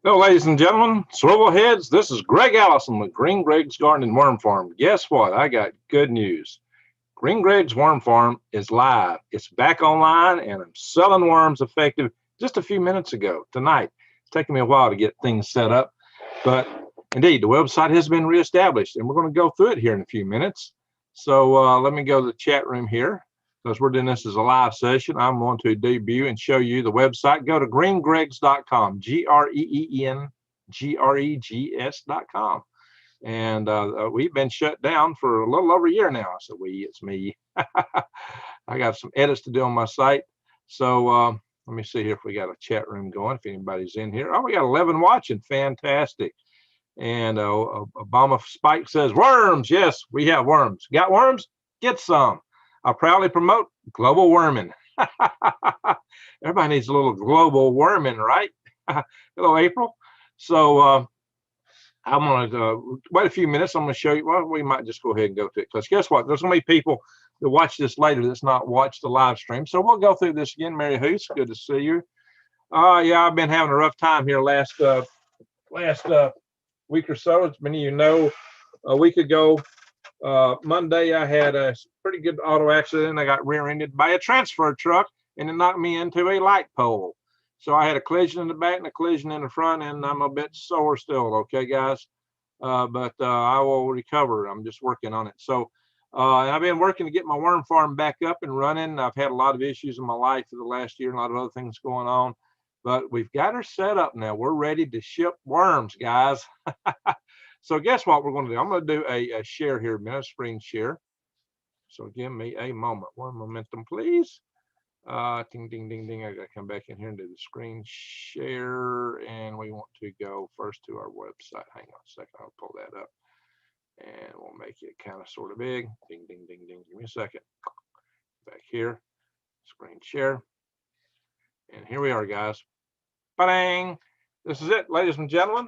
Hello, ladies and gentlemen, swivel heads. This is Greg Allison with Green Greg's Garden and Worm Farm. Guess what? I got good news. Green Greg's Worm Farm is live. It's back online, and I'm selling worms effective just a few minutes ago tonight. It's taken me a while to get things set up, but indeed, the website has been reestablished, and we're going to go through it here in a few minutes. So let me go to the chat room here because we're doing this as a live session. I'm going to debut and show you the website. Go to greengregs.com, GREENGREGS.com. And we've been shut down for a little over a year now. So it's me. I got some edits to do on my site. So let me see here if we got a chat room going, if anybody's in here. Oh, we got 11 watching. Fantastic. And Obama Spike says, worms. Yes, we have worms. Got worms? Get some. I proudly promote global worming. Everybody needs a little global worming, right? Hello, April. So I'm going to wait a few minutes. I'm going to show you. Well, we might just go ahead and go to it because guess what? There's going to be people that watch this later that's not watched the live stream. So we'll go through this again. Mary Hoos, good to see you. Yeah, I've been having a rough time here last week or so. As many of you know, a week ago, Monday, I had a pretty good auto accident. I got rear-ended by a transfer truck, and it knocked me into a light pole. So I had a collision in the back and a collision in the front, and I'm a bit sore still. Okay, guys, but I will recover. I'm just working on it. So I've been working to get my worm farm back up and running. I've had a lot of issues in my life for the last year, and a lot of other things going on. But we've got her set up now. We're ready to ship worms, guys. So guess what we're going to do? I'm going to do a share here, a screen share. So give me a moment. One momentum, please. Ding, ding, ding, ding. I got to come back in here and do the screen share. And we want to go first to our website. Hang on a second. I'll pull that up. And we'll make it kind of sort of big. Ding, ding, ding, ding. Give me a second. Back here. Screen share. And here we are, guys. Ba-dang. This is it, ladies and gentlemen.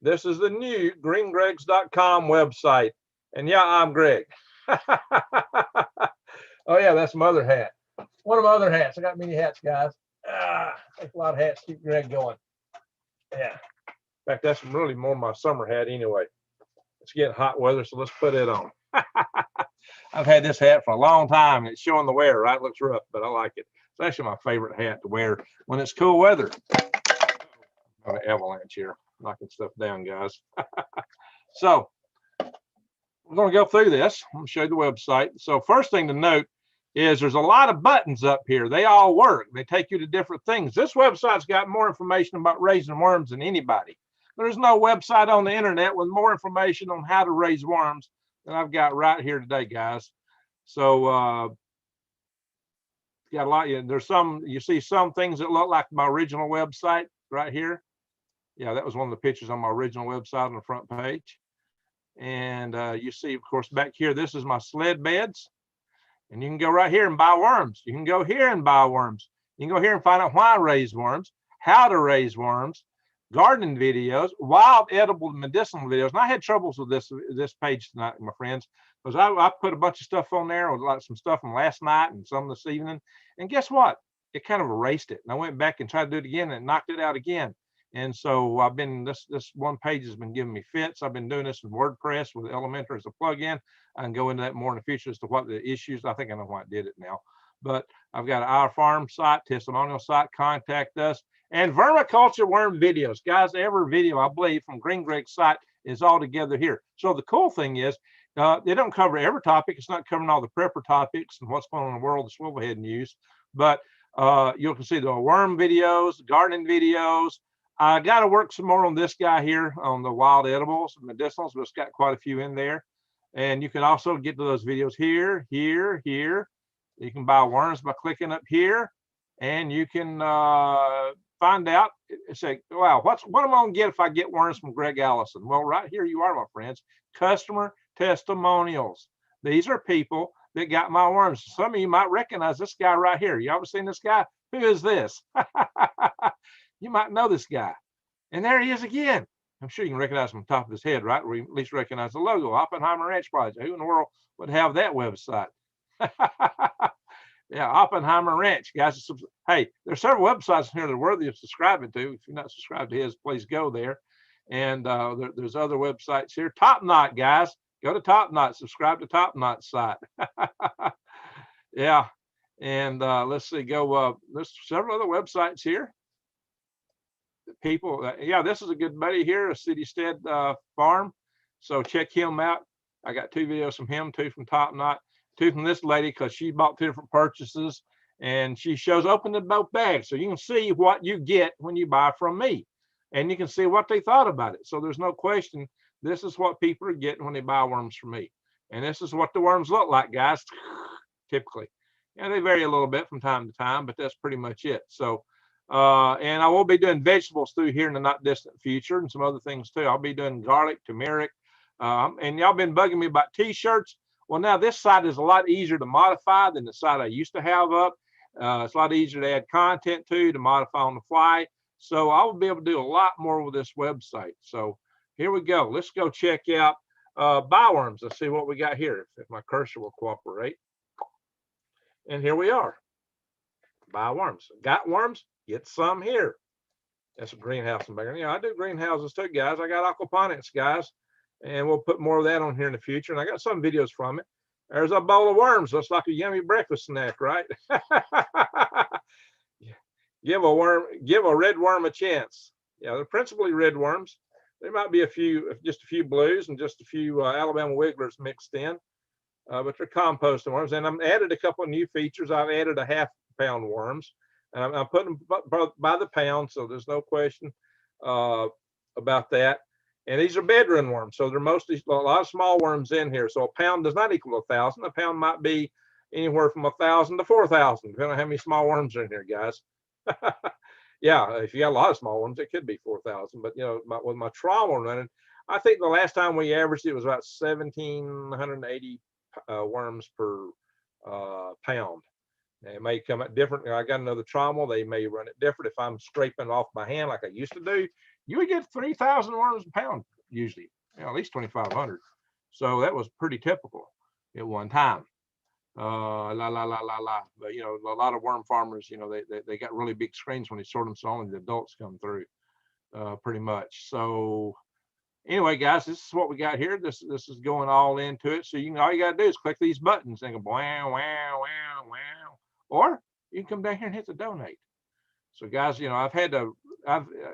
This is the new greengregs.com website. And yeah, I'm Greg. Oh, yeah, that's my other hat. One of my other hats. I got many hats, guys. Take a lot of hats to keep Greg going. Yeah. In fact, that's really more my summer hat anyway. It's getting hot weather, so let's put it on. I've had this hat for a long time, and it's showing the wear, right? It looks rough, but I like it. It's actually my favorite hat to wear when it's cool weather. Got an avalanche here, knocking stuff down, guys. So we're going to go through this. I'm going to show you the website. So first thing to note is there's a lot of buttons up here. They all work. They take you to different things. This website's got more information about raising worms than anybody. There's no website on the internet with more information on how to raise worms than I've got right here today, guys. So got a lot. There's some, you see some things that look like my original website right here. Yeah, that was one of the pictures on my original website on the front page. And you see, of course, back here, this is my sled beds. And you can go right here and buy worms. You can go here and buy worms. You can go here and find out why I raise worms, how to raise worms, gardening videos, wild edible medicinal videos. And I had troubles with this page tonight, my friends, because I put a bunch of stuff on there, with like some stuff from last night and some this evening. And guess what? It kind of erased it. And I went back and tried to do it again and it knocked it out again. And so I've been, this one page has been giving me fits. I've been doing this with WordPress with Elementor as a plugin. I can go into that more in the future as to what the issues. I think I know why I did it now. But I've got our farm site, testimonial site, contact us, and vermiculture worm videos. Guys, every video I believe from Green Greg's site is all together here. So the cool thing is they don't cover every topic. It's not covering all the prepper topics and what's going on in the world of swivelhead news. But you can see the worm videos, gardening videos. I got to work some more on this guy here on the wild edibles and medicinals, but it's got quite a few in there. And you can also get to those videos here, here, here. You can buy worms by clicking up here, and you can find out, say, wow, what am I going to get if I get worms from Greg Allison? Well, right here you are, my friends, customer testimonials. These are people that got my worms. Some of you might recognize this guy right here. You ever seen this guy? Who is this? You might know this guy. And there he is again. I'm sure you can recognize him on top of his head, right? Or at least recognize the logo, Oppenheimer Ranch Project. Who in the world would have that website? Yeah, Oppenheimer Ranch, guys. hey, there's several websites here that are worthy of subscribing to. If you're not subscribed to his, please go there. And there's other websites here. Top Knot, guys. Go to Top Knot. Subscribe to Top Knot site. Yeah. And let's see. There's several other websites here. People, yeah, this is a good buddy here, a Citystead farm. So check him out. I got 2 videos from him, 2 from Top Knot, 2 from this lady, because she bought 2 different purchases, and she shows open the both bags, so you can see what you get when you buy from me, and you can see what they thought about it. So there's no question, this is what people are getting when they buy worms from me, and this is what the worms look like, guys. Typically, and they vary a little bit from time to time, but that's pretty much it. So and I will be doing vegetables through here in the not distant future, and some other things too. I'll be doing garlic, turmeric, and y'all been bugging me about t-shirts. Well, now this site is a lot easier to modify than the site I used to have up. It's a lot easier to add content to modify on the fly. So I will be able to do a lot more with this website. So here we go. Let's go check out buy worms. Let's see what we got here, if my cursor will cooperate. And here we are. Buy worms. Got worms? Get some here. That's a greenhouse in background. Yeah, I do greenhouses too, guys. I got aquaponics, guys. And we'll put more of that on here in the future. And I got some videos from it. There's a bowl of worms. Looks like a yummy breakfast snack, right? Give a red worm a chance. Yeah, they're principally red worms. There might be just a few blues and just a few Alabama wigglers mixed in. But they're composting worms. And I've added a couple of new features. I've added a half-pound worms. And I'm putting them by the pound, so there's no question about that. And these are bedroom worms, so they're mostly a lot of small worms in here. So a pound does not equal 1,000. A pound might be anywhere from 1,000 to 4,000, depending on how many small worms are in here, guys. Yeah, if you got a lot of small worms, it could be 4,000. But you know, with my trauma running, I think the last time we averaged it was about 1,780 worms per pound. It may come out different. I got another trauma. They may run it different. If I'm scraping off my hand like I used to do, you would get 3,000 worms a pound usually, at least 2,500. So that was pretty typical at one time. But you know, a lot of worm farmers, you know, they got really big screens when they sort them, so only the adults come through, pretty much. So anyway, guys, this is what we got here. This is going all into it. So you can, all you got to do is click these buttons and go wow, wow, wow, wow. Or you can come down here and hit the donate. So guys, you know,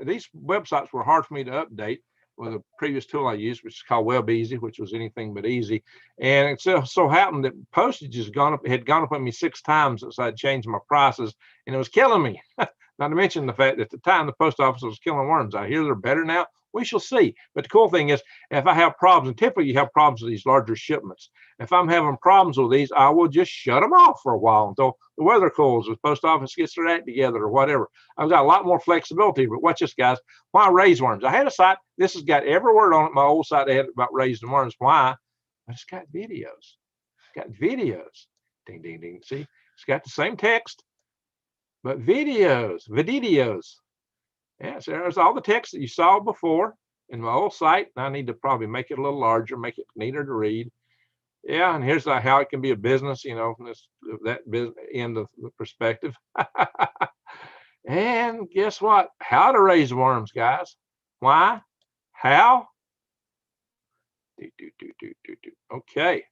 these websites were hard for me to update with a previous tool I used, which is called WebEasy, which was anything but easy. And it so happened that postage had gone up on me 6 times since I'd changed my prices, and it was killing me. Not to mention the fact that at the time the post office was killing worms. I hear they're better now. We shall see. But the cool thing is, if I have problems, and typically you have problems with these larger shipments, if I'm having problems with these, I will just shut them off for a while until the weather cools, the post office gets their act together or whatever. I've got a lot more flexibility. But watch this, guys. Why raise worms? I had a site. This has got every word on it. My old site they had about raising worms. Why? But it's got videos. It's got videos. Ding, ding, ding. See, it's got the same text, but videos. Yeah, so there's all the text that you saw before in my old site. I need to probably make it a little larger, make it neater to read. Yeah, and here's how it can be a business, you know, from that end of the perspective. And guess what? How to raise worms, guys. Why? How? Okay.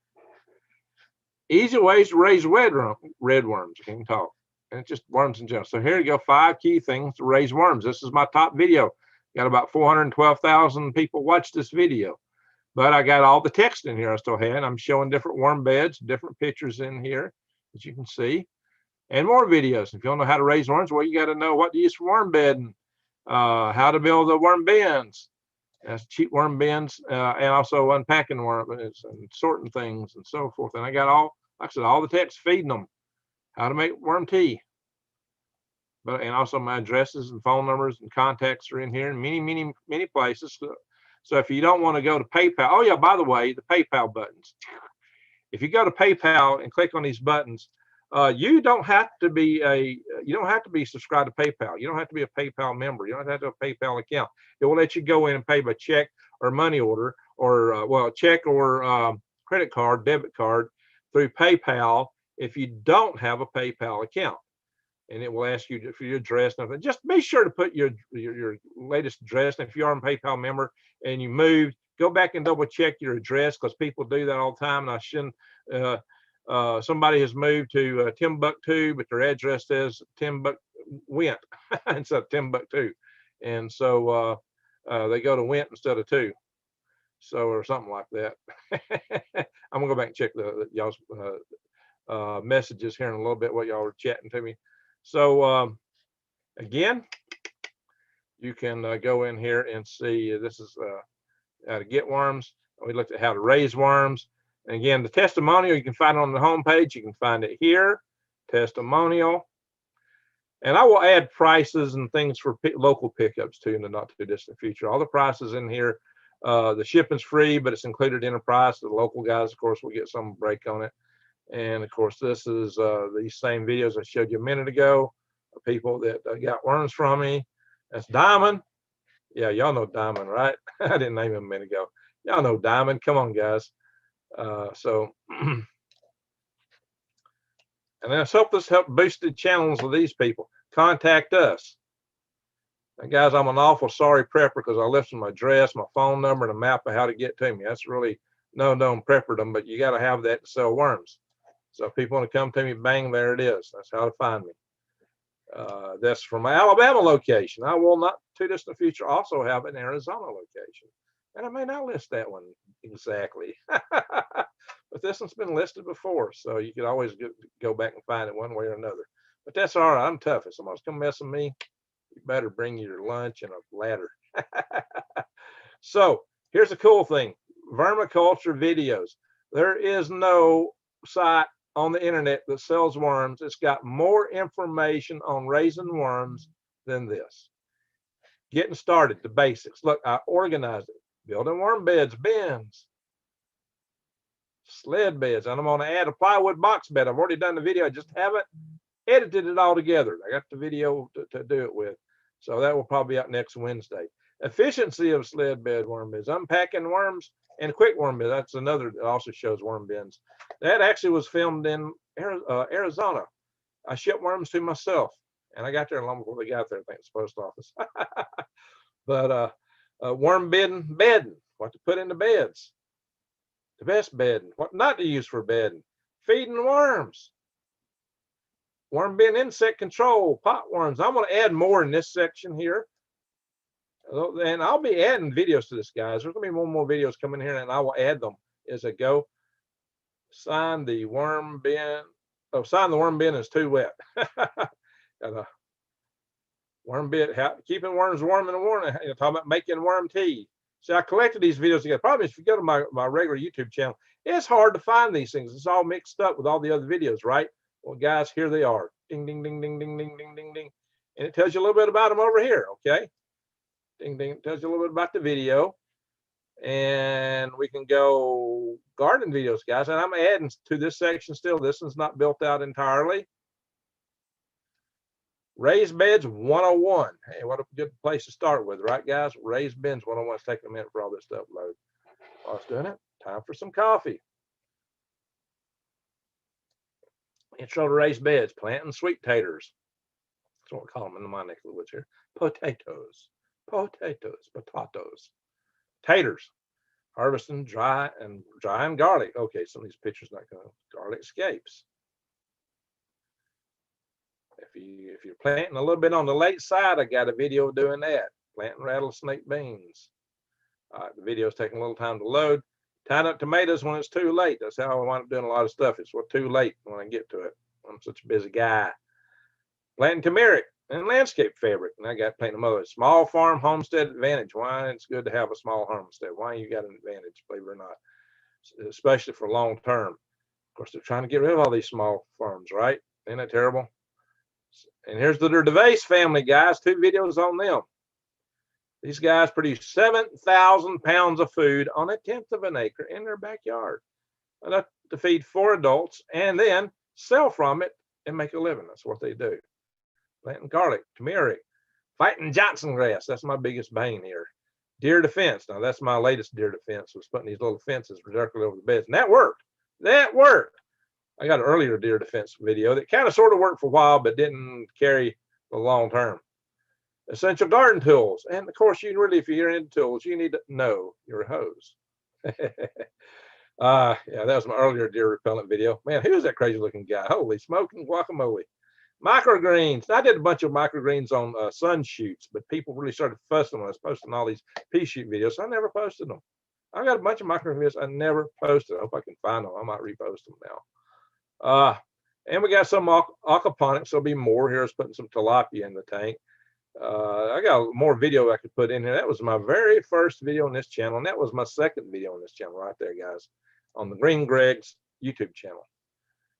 Easy ways to raise red worms. I can talk. And it's just worms in general. So here you go, 5 key things to raise worms. This is my top video. Got about 412,000 people watch this video. But I got all the text in here I still had. I'm showing different worm beds, different pictures in here, as you can see. And more videos. If you don't know how to raise worms, well, you got to know what to use for worm bedding, how to build the worm bins. That's cheap worm bins, and also unpacking worms and sorting things and so forth. And I got all, like I said, all the text feeding them. How to make worm tea, and also my addresses and phone numbers and contacts are in here in many places. So if you don't want to go to PayPal, oh yeah, by the way, the PayPal buttons. If you go to PayPal and click on these buttons, you don't have to be subscribed to PayPal. You don't have to be a PayPal member. You don't have to have a PayPal account. It will let you go in and pay by check or money order, or check or credit card, debit card through PayPal if you don't have a PayPal account. and it will ask you for your address. And just be sure to put your latest address. And if you are a PayPal member and you moved, go back and double check your address, because people do that all the time. And I shouldn't. Somebody has moved to Timbuktu, but their address says Went instead of Timbuktu, and so they go to Went instead of two, so or something like that. I'm gonna go back and check y'all's messages here in a little bit, what y'all were chatting to me. So again, you can go in here and see this is how to get worms. We looked at how to raise worms. And again, the testimonial, you can find it on the home page. You can find it here, testimonial. And I will add prices and things for local pickups too in the not too distant future. All the prices in here, the shipping's free, but it's included in the price. The local guys, of course, will get some break on it. And of course, this is these same videos I showed you a minute ago, people that got worms from me. That's Diamond. Yeah, y'all know Diamond, right? I didn't name him a minute ago. Y'all know Diamond. Come on, guys. And let's hope this helped boost the channels of these people. Contact us. And guys, I'm an awful sorry prepper because I left my address, my phone number, and a map of how to get to me. That's really no prepperdom, but you got to have that to sell worms. So if people want to come to me, bang, there it is. That's how to find me. That's from my Alabama location. I will not too distant future also have an Arizona location. And I may not list that one exactly. But this one's been listed before, so you could always go back and find it one way or another. But that's all right. I'm tough. If somebody's come mess with me, you better bring your lunch and a ladder. So here's the cool thing. Vermiculture videos. There is no site on the internet that sells worms. It's got more information on raising worms than this. Getting started, the basics. Look, I organized it. Building worm beds, bins, sled beds, and I'm going to add a plywood box bed. I've already done the video. I just haven't edited it all together. I got the video to do it with, so that will probably be out next Wednesday. Efficiency of sled bed worm beds, unpacking worms, and quick worm beds. That's another that also shows worm bins. That actually was filmed in Arizona. I shipped worms to myself, and I got there long before they got there. I think it's the post office. But worm bedding, what to put in the beds, the best bedding, what not to use for bedding, feeding worms, worm bin insect control, pot worms. I'm going to add more in this section here, and I'll be adding videos to this, guys. There's going to be more videos coming here, and I will add them as I go. Sign the worm bin. Oh, sign the worm bin is too wet. Worm bit, keeping worms warm in the morning. Talking about making worm tea. See, I collected these videos together. Problem is, if you go to my regular YouTube channel, it's hard to find these things. It's all mixed up with all the other videos, right? Well, guys, here they are. Ding, ding, ding, ding, ding, ding, ding, ding, ding. And it tells you a little bit about them over here, okay? Ding, ding, it tells you a little bit about the video. And we can go garden videos, guys. And I'm adding to this section still. This one's not built out entirely. Raised beds 101. Hey, what a good place to start with, right, guys? Raised beds 101. It's taking a minute for all this stuff to load. While it's doing it, time for some coffee. Intro to raised beds, planting sweet taters. That's what we call them in my neck of the woods here. Potatoes. Taters. Harvesting dry and garlic. Okay, some of these pictures not going. Garlic scapes. If you're planting a little bit on the late side, I got a video doing that. Planting rattlesnake beans. All right, the video's taking a little time to load. Tying up tomatoes when it's too late. That's how I wind up doing a lot of stuff. It's too late when I get to it. I'm such a busy guy. Planting turmeric and landscape fabric. And I got planting mother. Small farm homestead advantage. Why it's good to have a small homestead. Why you got an advantage, believe it or not. Especially for long term. Of course, they're trying to get rid of all these small farms, right? Isn't that terrible? And here's the DeVace family, guys. 2 videos on them. These guys produce 7,000 pounds of food on 1/10 of an acre in their backyard. Enough to feed 4 adults and then sell from it and make a living. That's what they do. Planting garlic, turmeric, fighting Johnson grass. That's my biggest bane here. Deer defense. Now, that's my latest deer defense, was putting these little fences directly over the beds. And that worked. That worked. I got an earlier deer defense video that kind of sort of worked for a while, but didn't carry the long term. Essential garden tools. And of course, you really, if you're into tools, you need to know your hose. Yeah, that was my earlier deer repellent video. Man, who is that crazy looking guy? Holy smoking guacamole. Microgreens. I did a bunch of microgreens on sun shoots, but people really started fussing when I was posting all these pea shoot videos. So I never posted them. I got a bunch of microgreens I never posted. I hope I can find them. I might repost them now. And we got some aquaponics. There'll be more here. I was putting some tilapia in the tank. I got more video I could put in here. That was my very first video on this channel, and that was my second video on this channel right there, guys, on the Green Greg's YouTube channel.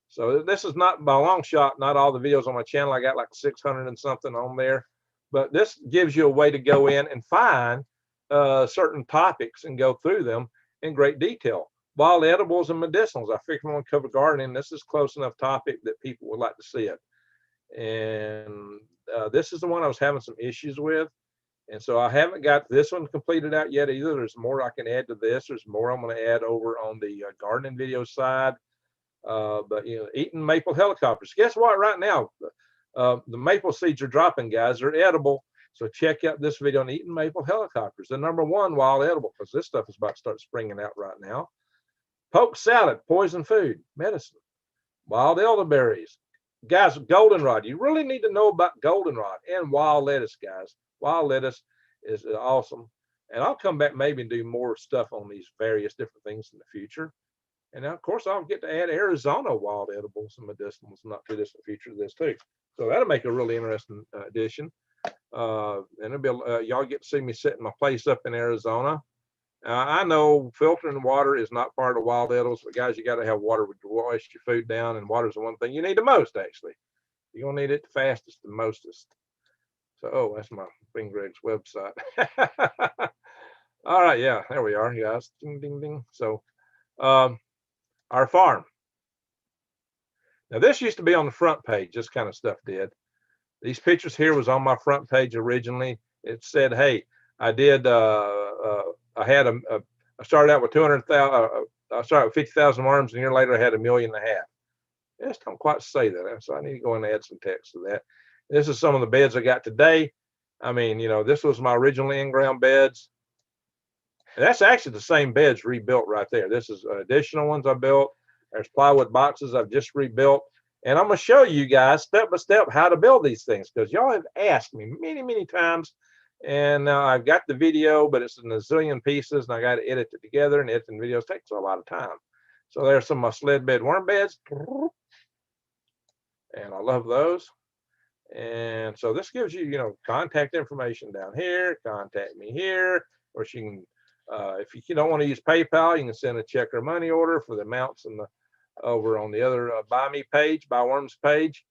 So this is not by a long shot, not all the videos on my channel. I got like 600 and something on there, but this gives you a way to go in and find certain topics and go through them in great detail. Wild edibles and medicinals. I figured I'm going to cover gardening. This is close enough topic that people would like to see it. And this is the one I was having some issues with. And so I haven't got this one completed out yet either. There's more I can add to this. There's more I'm going to add over on the gardening video side. But, you know, eating maple helicopters. Guess what? Right now, the maple seeds are dropping, guys. They're edible. So check out this video on eating maple helicopters. The #1 wild edible, because this stuff is about to start springing out right now. Poke salad, poison food, medicine. Wild elderberries. Guys, goldenrod. You really need to know about goldenrod and wild lettuce, guys. Wild lettuce is awesome. And I'll come back maybe and do more stuff on these various different things in the future. And now, of course, I'll get to add Arizona wild edibles and medicinals not too distant future to this too. So that'll make a really interesting addition. And it'll be y'all get to see me setting my place up in Arizona. I know filtering water is not part of wild edibles, but guys, you got to have water to wash your food down, and water is the one thing you need the most. Actually, you're gonna need it the fastest, the mostest. So, oh, that's my Green Greg's website. All right, yeah, there we are, guys. Ding, ding, ding. So, our farm. Now, this used to be on the front page. This kind of stuff did. These pictures here was on my front page originally. It said, "Hey, I did. I started out with 200,000. I started with 50,000 worms, and a year later, I had 1.5 million. I just don't quite say that, so I need to go and add some text to that. This is some of the beds I got today. I mean, you know, this was my original in-ground beds. And that's actually the same beds rebuilt right there. This is additional ones I built. There's plywood boxes I've just rebuilt. And I'm going to show you guys step by step how to build these things, because y'all have asked me many, many times. And I've got the video, but it's in a zillion pieces, and I got to edit it together, and editing videos takes a lot of time. So there's some of my sled bed worm beds. And I love those. And so this gives you, you know, contact information down here, contact me here, or she can, if you don't want to use PayPal, you can send a check or money order for the amounts and the over on the other buy me page, buy worms page.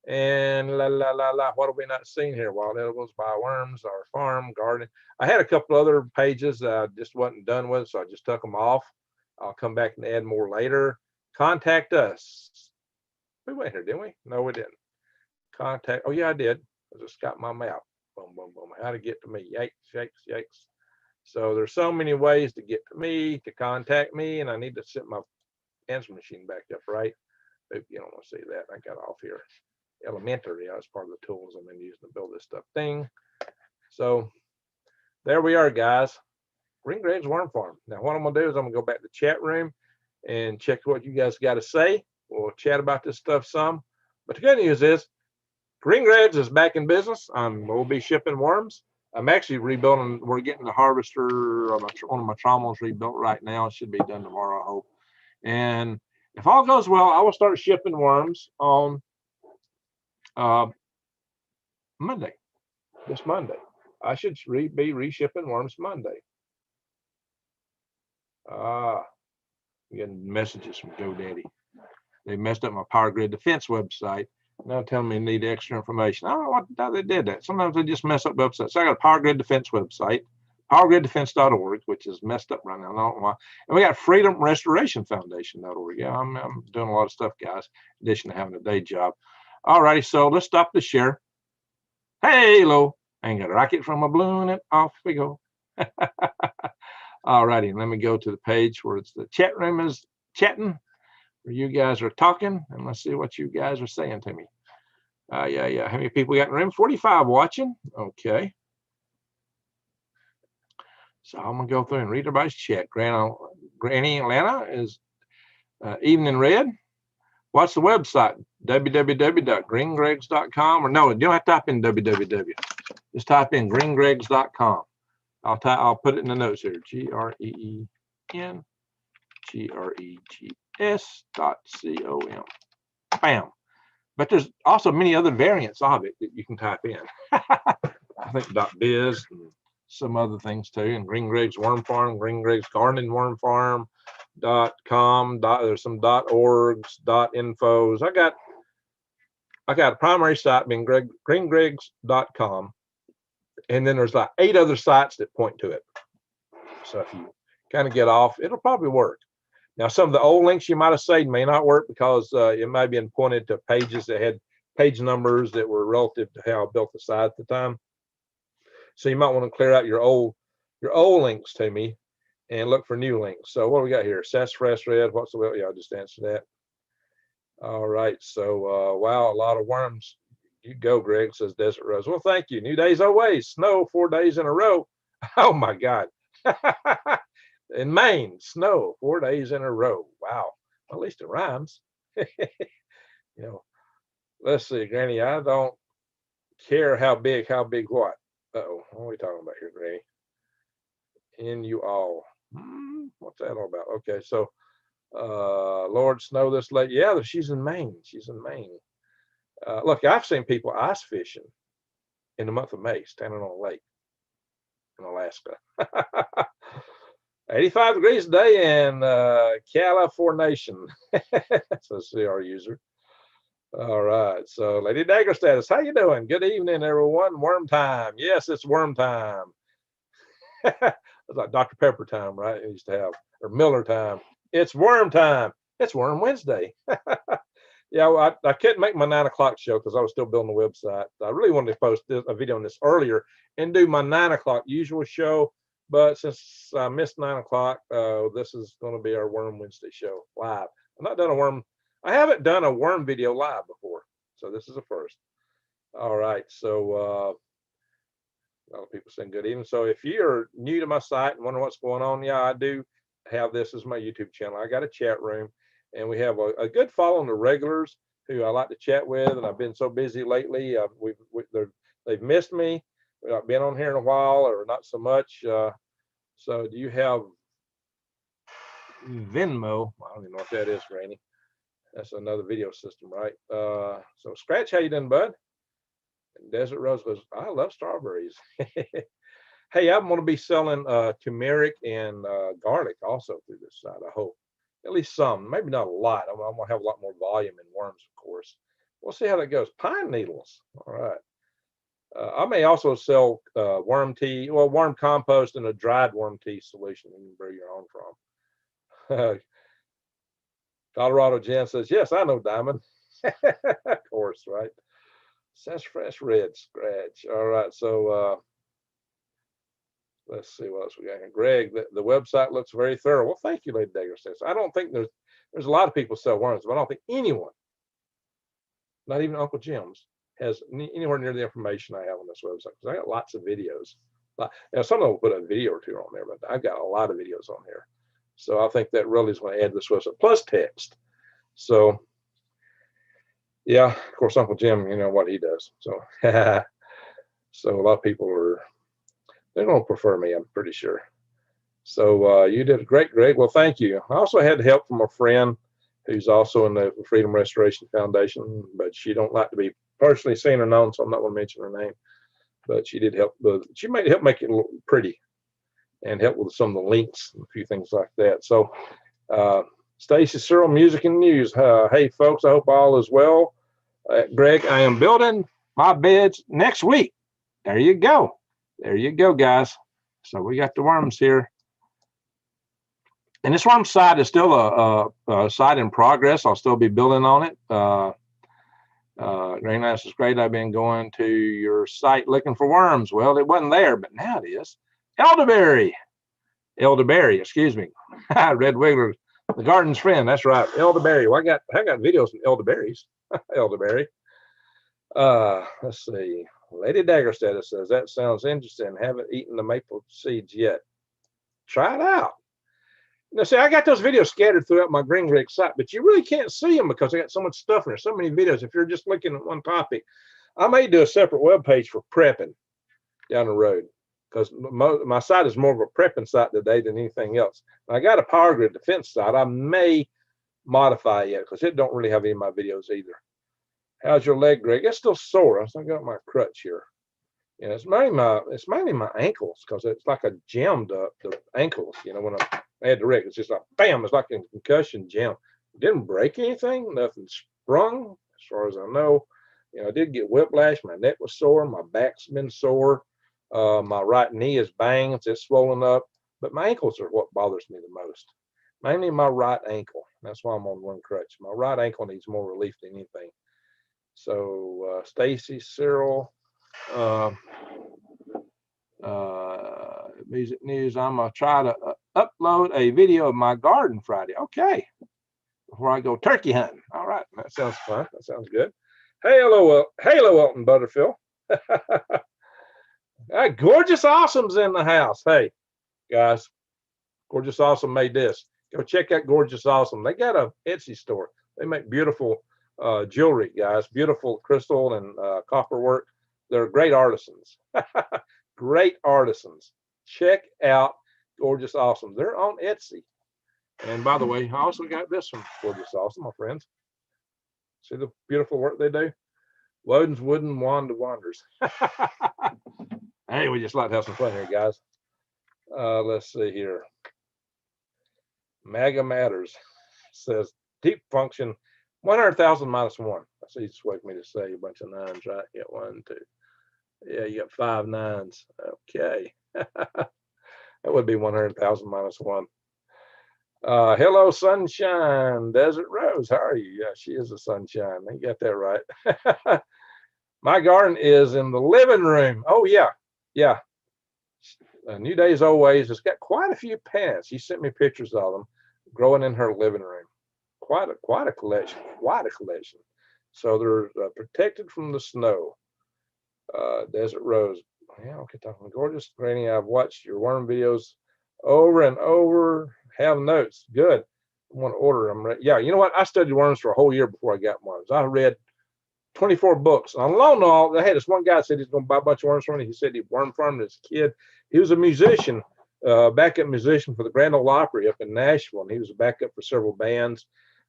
And what have we not seen here? Wild edibles, buy worms, our farm, garden. I had a couple other pages I just wasn't done with, so I just took them off. I'll come back and add more later. Contact us. We went here, didn't we? No, we didn't. Contact. Oh, yeah, I did. I just got my map. Boom, boom, boom. How to get to me? Yikes, yikes, yikes. So there's so many ways to get to me, to contact me, and I need to set my answer machine back up right. Maybe you don't want to see that. I got off here. Elementary, I was part of the tools I've been using to build this stuff thing. So there we are, guys. Green Greg's Worm Farm. Now, what I'm going to do is I'm going to go back to the chat room and check what you guys got to say. We'll chat about this stuff some. But the good news is Green Greg's is back in business. We'll be shipping worms. I'm actually rebuilding. We're getting the harvester. One of my trommels rebuilt right now. It should be done tomorrow, I hope. And if all goes well, I will start shipping worms on Monday. This Monday. I should be reshipping worms Monday. Getting messages from GoDaddy. They messed up my Power Grid Defense website. Now telling me I need extra information. I don't know how they did that. Sometimes they just mess up websites. So I got a Power Grid Defense website, powergriddefense.org, which is messed up right now. I don't know why. And we got Freedom Restoration Foundation.org. Yeah, I'm doing a lot of stuff, guys, in addition to having a day job. All righty, so let's stop the share. Hey, hello. I ain't got a rocket from a balloon, and off we go. All righty, let me go to the page where it's the chat room is chatting. You guys are talking, and let's see what you guys are saying to me. Yeah. How many people got in the room? 45 watching. Okay. So I'm gonna go through and read everybody's chat. Granny Atlanta is Evening Red. What's the website? www.greengregs.com, or no, you don't have to type in www. Just type in greengregs.com. I'll put it in the notes here. GREENGREGS.com. Bam. But there's also many other variants of it that you can type in. I think .biz and some other things too. And Green Greg's Worm Farm, Green Greg's Garden Worm Farm. .com. There's some .orgs, .infos. I got a primary site being greengregs.com, and then there's like 8 other sites that point to it. So if you kind of get off, it'll probably work. Now, some of the old links you might have saved may not work because it might have been pointed to pages that had page numbers that were relative to how I built the site at the time. So you might want to clear out your old links to me and look for new links. So what do we got here? Sassafras Red. What's the well? Yeah, I'll just answer that. All right. So wow, a lot of worms. You go, Greg, says Desert Rose. Well, thank you. New days always. Snow 4 days in a row. Oh my God. In Maine, snow 4 days in a row. Wow. At least it rhymes. Let's see, Granny. I don't care how big what. Uh-oh. What are we talking about here, Granny? In you all. What's that all about? Okay, so Lord Snow this late. Yeah, she's in Maine. Look, I've seen people ice fishing in the month of May, standing on a lake in Alaska. 85 degrees today in California. That's a CR user. All right, so Lady Dagger status. How you doing? Good evening, everyone. Worm time. Yes, it's worm time. It's like Dr. Pepper time, right? It used to have, or Miller time. It's worm time. It's Worm Wednesday. Yeah, well, I couldn't make my 9 o'clock show because I was still building the website. I really wanted to post a video on this earlier and do my 9 o'clock usual show. But since I missed 9 o'clock, this is going to be our Worm Wednesday show live. I haven't done a worm video live before. So this is a first. All right. So, a lot of people saying good evening. So if you're new to my site and wonder what's going on, yeah, I do have this as my YouTube channel. I got a chat room, and we have a good following of regulars who I like to chat with. And I've been so busy lately. They've missed me. I've been on here in a while, or not so much. So do you have Venmo? I don't even know what that is, Granny. That's another video system, right? So Scratch, how you doing, bud? And Desert Rose goes, I love strawberries. Hey, I'm going to be selling turmeric and garlic also through this site, I hope. At least some, maybe not a lot. I'm going to have a lot more volume in worms, of course. We'll see how that goes. Pine needles. All right. I may also sell worm tea, well, worm compost and a dried worm tea solution you can brew your own from. Colorado Jen says, yes, I know Diamond. Of course, right? Sassafras Red Scratch. All right, so let's see what else we got here. Greg, the website looks very thorough. Well, thank you, Lady Dagger says. I don't think there's a lot of people sell worms, but I don't think anyone, not even Uncle Jim's, has anywhere near the information I have on this website, because I got lots of videos. Now, some of them will put a video or two on there, but I've got a lot of videos on here. So I think that really is going to add to this website, plus text. So, yeah, of course, Uncle Jim, you know what he does. So, so a lot of people they're going to prefer me, I'm pretty sure. So you did great, Greg. Well, thank you. I also had help from a friend who's also in the Freedom Restoration Foundation, but she don't like to be personally seen or known, so I'm not going to mention her name. But she did help. She help make it look pretty and help with some of the links and a few things like that. So, Stacy Searle, Music and News. Hey, folks, I hope all is well. Greg, I am building my beds next week. There you go. There you go, guys. So we got the worms here. And this worm site is still a site in progress. I'll still be building on it. Green Glass is great. I've been going to your site looking for worms. Well, it wasn't there, but now it is. Elderberry, excuse me. Red Wiggler The garden's friend. That's right. Elderberry. Well, I got videos from elderberries. Elderberry. Let's see. Lady Daggerstead says that sounds interesting. Haven't eaten the maple seeds yet. Try it out. Now, see, I got those videos scattered throughout my Green Rig site, but you really can't see them because I got so much stuff in there, so many videos. If you're just looking at one topic, I may do a separate web page for prepping down the road because my site is more of a prepping site today than anything else. I got a power grid defense site. I may modify it because it don't really have any of my videos either. How's your leg, Greg? It's still sore. I got my crutch here. Yeah, it's mainly my ankles because it's like a jammed up the ankles. You know, when I had the rig, it's just like bam, it's like a concussion jam. Didn't break anything, nothing sprung, as far as I know. You know, I did get whiplash. My neck was sore, my back's been sore. My right knee is banged, it's swollen up, but my ankles are what bothers me the most. Mainly my right ankle. That's why I'm on one crutch. My right ankle needs more relief than anything. So Stacy, Cyril, Music News, I'm gonna try to upload a video of my garden Friday. Okay, before I go turkey hunting. All right, that sounds fun. That sounds good. Hey, hello, Elton Butterfield. Gorgeous Awesome's in the house. Hey, guys, Gorgeous Awesome made this. Go check out Gorgeous Awesome. They got a Etsy store. They make beautiful jewelry, guys. Beautiful crystal and copper work. They're great artisans. Great artisans. Check out Gorgeous Awesome. They're on Etsy. And by the way, I also got this from Gorgeous Awesome, my friends. See the beautiful work they do? Woden's Wooden Wand of Wonders. Hey, we just like to have some fun here, guys. Let's see here. Maga Matters says deep function 100,000 minus 1. That's the easiest way for me to say a bunch of nines, right? Yeah, 1, 2. Yeah, you got 5 nines. Okay. That would be 100,000 minus 1. Hello, Sunshine. Desert Rose. How are you? Yeah, she is a sunshine. You got that right. My garden is in the living room. Oh, yeah. Yeah. New Days Always. It's got quite a few plants. She sent me pictures of them growing in her living room. Quite a collection. Quite a collection. So they're protected from the snow. Desert Rose. Yeah, okay, talking gorgeous. Granny, I've watched your worm videos over and over. Have notes. Good. I want to order them. Yeah, you know what? I studied worms for a whole year before I got worms. I read 24 books. And along all, I had this one guy said he's going to buy a bunch of worms from me. He said he worm farmed as a kid. He was a musician, backup musician for the Grand Ole Opry up in Nashville, and he was a backup for several bands.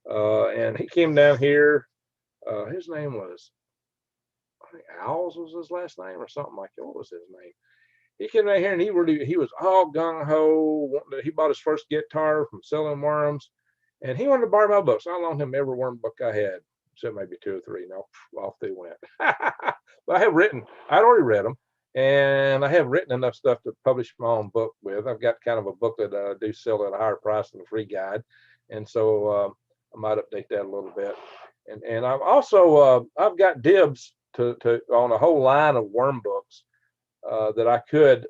And he came down here. His name was, I think Owls was his last name or something like that. What was his name? He came down here and he was all gung-ho. He bought his first guitar from selling worms, and he wanted to borrow my books. I loaned him every worm book I had, except maybe 2 or 3. No, off they went. But I'd already read them, and I have written enough stuff to publish my own book with. I've got kind of a booklet that I do sell at a higher price than a free guide, and so I might update that a little bit. And I've also I've got dibs to on a whole line of worm books that I could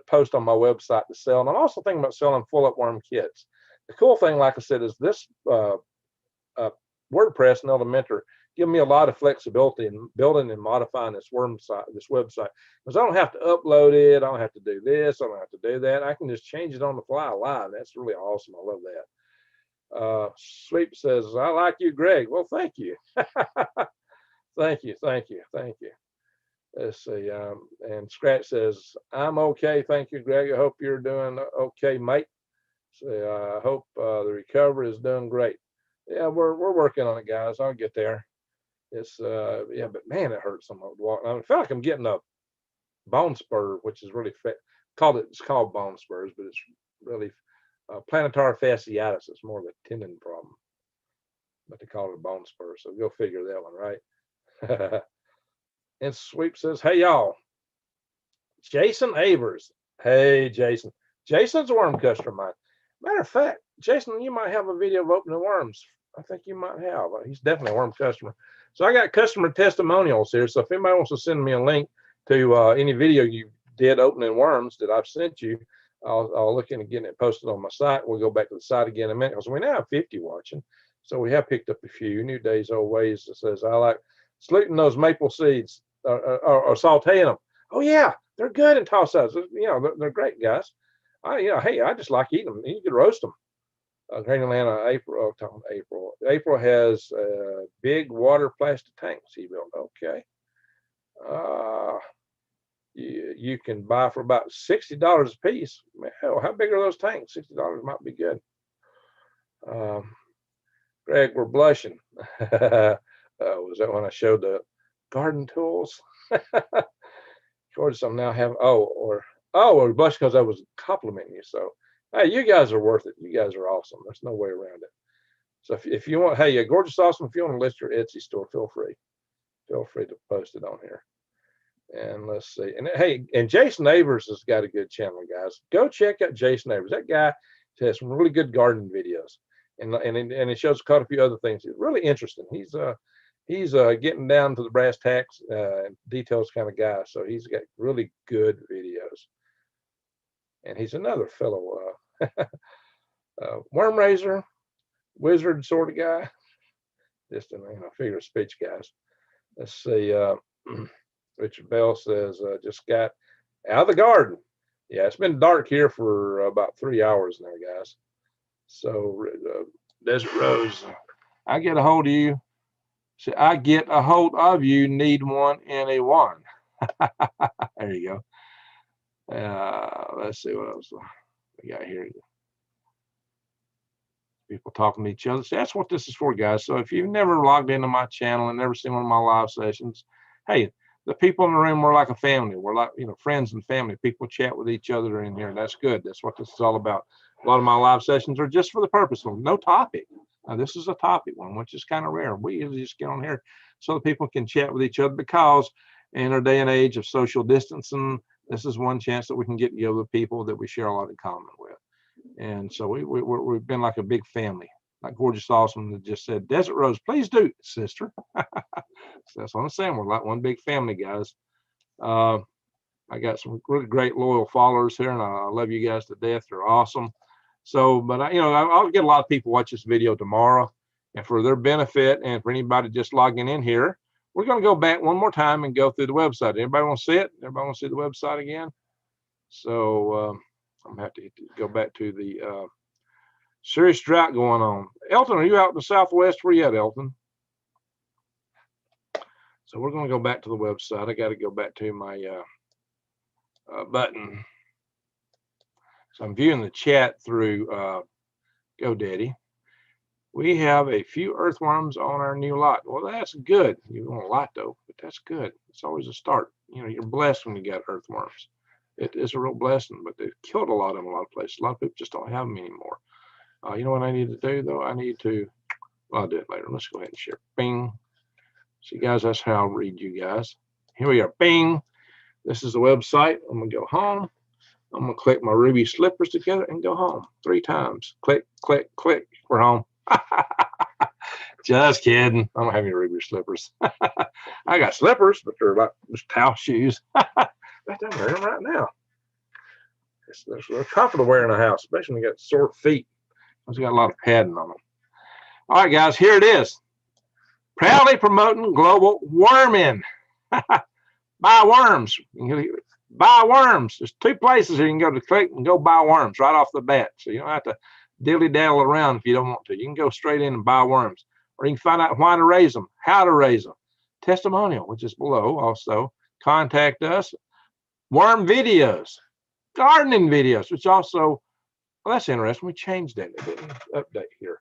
post on my website to sell. And I'm also thinking about selling full-up worm kits. The cool thing, like I said, is this WordPress and Elementor give me a lot of flexibility in building and modifying this website, because I don't have to upload it. I don't have to do this. I don't have to do that. I can just change it on the fly live. That's really awesome. I love that. Sweep says, I like you, Greg. Well, thank you. Thank you. Let's see. And Scratch says, I'm okay. Thank you, Greg. I hope you're doing okay, mate. So I hope the recovery is doing great. Yeah, we're working on it, guys. I'll get there. It's yeah, but man, it hurts so much walking. I feel like I'm getting a bone spur, which is really it's called bone spurs, but it's really plantar fasciitis. It's more of a tendon problem, but they call it a bone spur. So go figure that one, right? And Sweep says, hey, y'all. Jason Avers. Hey, Jason. Jason's a worm customer of mine. Matter of fact, Jason, you might have a video of opening worms. I think you might have. He's definitely a worm customer. So I got customer testimonials here. So if anybody wants to send me a link to any video you did opening worms that I've sent you, I'll look into getting it posted on my site. We'll go back to the site again in a minute because we now have 50 watching. So we have picked up a few new days, old ways. That says, I like saluting those maple seeds or sauteing them. Oh yeah, they're good in toss sides. You know, they're great, guys. Hey, I just like eating them. You can roast them. Green Atlanta, April has big water plastic tanks he built. Okay. You can buy for about $60 a piece. Hell, how big are those tanks? $60 might be good. Greg, we're blushing. Was that when I showed the garden tools? George, I'm now having, we're blushing because I was complimenting you. So, hey, you guys are worth it. You guys are awesome. There's no way around it. So if you want, hey, Gorgeous Awesome, if you want to list your Etsy store, feel free. Feel free to post it on here. And let's see. And hey, and Jason Neighbors has got a good channel, guys. Go check out Jason Neighbors. That guy has some really good gardening videos, and it shows quite a few other things. It's really interesting. He's getting down to the brass tacks, details kind of guy. So he's got really good videos. And he's another fellow worm raiser, wizard sort of guy. Just a figure of speech, guys. Let's see. Richard Bell says, just got out of the garden. Yeah, it's been dark here for about 3 hours now, guys. So, Desert Rose, I get a hold of you. See, I get a hold of you, need one in a one. There you go. Let's see what else we got here. People talking to each other. So that's what this is for, guys. So if you've never logged into my channel and never seen one of my live sessions, hey, the people in the room, we're like a family. We're like, friends and family. People chat with each other in here. That's good. That's what this is all about. A lot of my live sessions are just for the purpose of no topic. Now, this is a topic one, which is kind of rare. We usually just get on here so that people can chat with each other, because in our day and age of social distancing, this is one chance that we can get together with people that we share a lot in common with. And so we've been like a big family. Like Gorgeous Awesome that just said, Desert Rose, please do, sister. So that's what I'm saying. We're like one big family, guys. I got some really great loyal followers here, and I love you guys to death. You're awesome. So, but I'll get a lot of people watch this video tomorrow, and for their benefit, and for anybody just logging in here, we're going to go back one more time and go through the website. Everybody want to see it? Everybody want to see the website again? So I'm gonna have to go back to the serious drought going on. Elton, are you out in the Southwest? Where you at, Elton? So we're going to go back to the website. I got to go back to my button. So I'm viewing the chat through GoDaddy. We have a few earthworms on our new lot. Well, that's good. You want a lot though, but that's good. It's always a start. You're blessed when you got earthworms. It is a real blessing, but they've killed a lot of them in a lot of places. A lot of people just don't have them anymore. You know what I need to do though? I need to, well, I'll do it later. Let's go ahead and share. Bing. See, guys, that's how I'll read you guys. Here we are. Bing. This is the website. I'm going to go home. I'm going to click my ruby slippers together and go home 3 times. Click, click, click. We're home. Just kidding. I don't have any ruby slippers. I got slippers, but they're like just towel shoes. I'm wearing them right now. They're comfortable wearing a house, especially when you got sore feet. I've got a lot of padding on them. All right, guys, here it is. Proudly promoting global worming. Buy worms. Buy worms. There's 2 places here you can go to click and go buy worms right off the bat. So you don't have to dilly-dally around if you don't want to. You can go straight in and buy worms. Or you can find out why to raise them, how to raise them. Testimonial, which is below also. Contact us. Worm videos. Gardening videos, which also, well, that's interesting. We changed that. It didn't update here.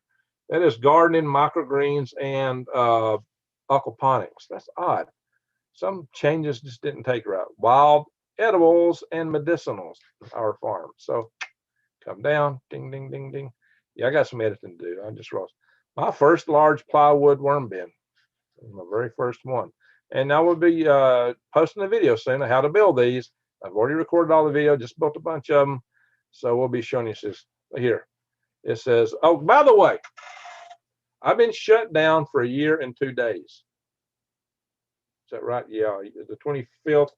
That is gardening, microgreens, and aquaponics. That's odd. Some changes just didn't take right. Wild edibles and medicinals, our farm. So come down, ding, ding, ding, ding. Yeah, I got some editing to do. I just wrote my first large plywood worm bin. My very first one. And now we'll be posting a video soon on how to build these. I've already recorded all the video, just built a bunch of them. So we'll be showing you this here. It says, oh, by the way, I've been shut down for 1 year and 2 days. Is that right? Yeah, the 25th.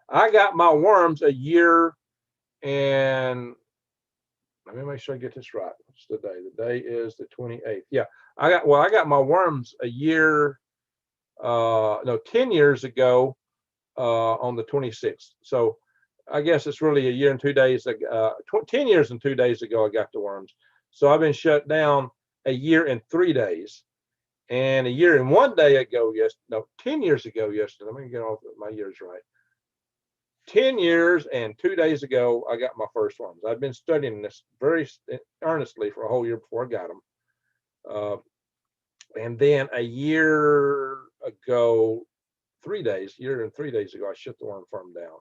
I got my worms 1 year and Let me make sure I get this right. What's the day? The day is the 28th. Yeah, I got my worms a year, no, 10 years ago, on the 26th. So I guess it's really a year and 2 days. 10 years and 2 days ago, I got the worms. So I've been shut down a year and 3 days, and a year and 1 day ago. Yes, no, 10 years ago yesterday. Let me get off my years right. 10 years and 2 days ago, I got my first worms. I've been studying this very earnestly for a whole year before I got them. And then a year ago, 3 days, year and 3 days ago, I shut the worm farm down.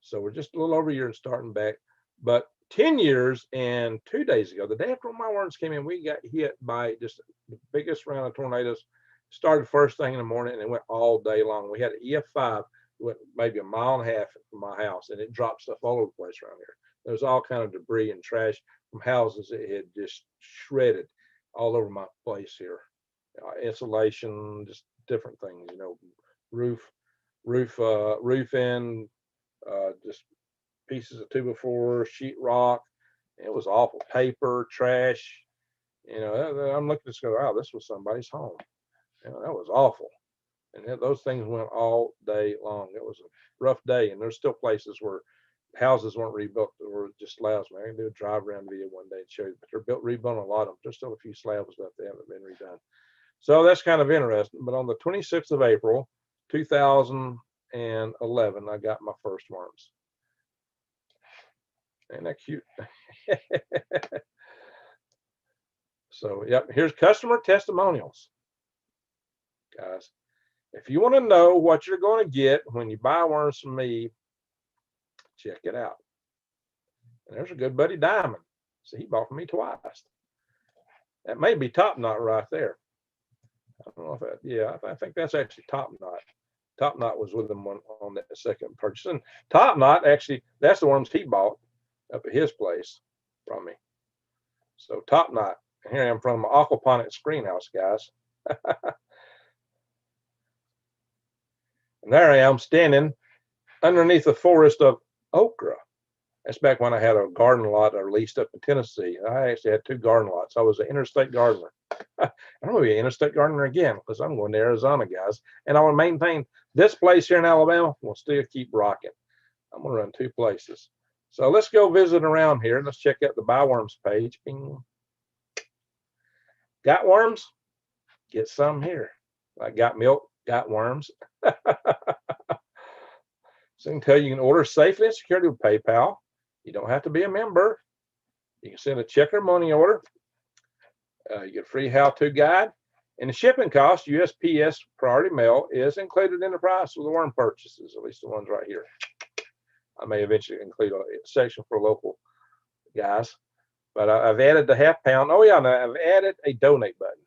So we're just a little over a year and starting back. But 10 years and 2 days ago, the day after my worms came in, we got hit by just the biggest round of tornadoes. Started first thing in the morning and it went all day long. We had an EF5, went maybe a mile and a half from my house, and it dropped stuff all over the place around here. There was all kind of debris and trash from houses. It had just shredded all over my place here. Insulation, just different things, roof end, just pieces of 2x4 sheetrock. It was awful. Paper, trash. I'm looking at this, go, wow, this was somebody's home. That was awful. And those things went all day long. It was a rough day, and there's still places where houses weren't rebuilt. There were just slabs. Man, I can do a drive around video one day and show you, but they're rebuilt a lot of them. There's still a few slabs left that haven't been redone. So that's kind of interesting. But on the 26th of April, 2011, I got my first worms. Ain't that cute? So, yep, here's customer testimonials. Guys, if you want to know what you're going to get when you buy worms from me, check it out. And there's a good buddy Diamond. See, he bought from me twice. That may be Top Knot right there. I don't know if that, yeah, I think that's actually Top Knot. Top Knot was with him on that second purchase. And Top Knot, actually, that's the worms he bought up at his place from me. So Top Knot. Here I am from my aquaponics greenhouse, guys. And there I am standing underneath a forest of okra. That's back when I had a garden lot I leased up in Tennessee. I actually had 2 garden lots. I was an interstate gardener. I'm going to be an interstate gardener again because I'm going to Arizona, guys. And I want to maintain this place here in Alabama. We'll still keep rocking. I'm going to run 2 places. So let's go visit around here. Let's check out the Buy Worms page. Bing. Got worms? Get some here. I got milk, got worms. So I can tell you can order safely and securely with PayPal. You don't have to be a member. You can send a check or money order. You get a free how-to guide. And the shipping cost, USPS priority mail, is included in the price of the worm purchases, at least the ones right here. I may eventually include a section for local guys. But I've added the ½ pound. Oh, yeah, now I've added a donate button.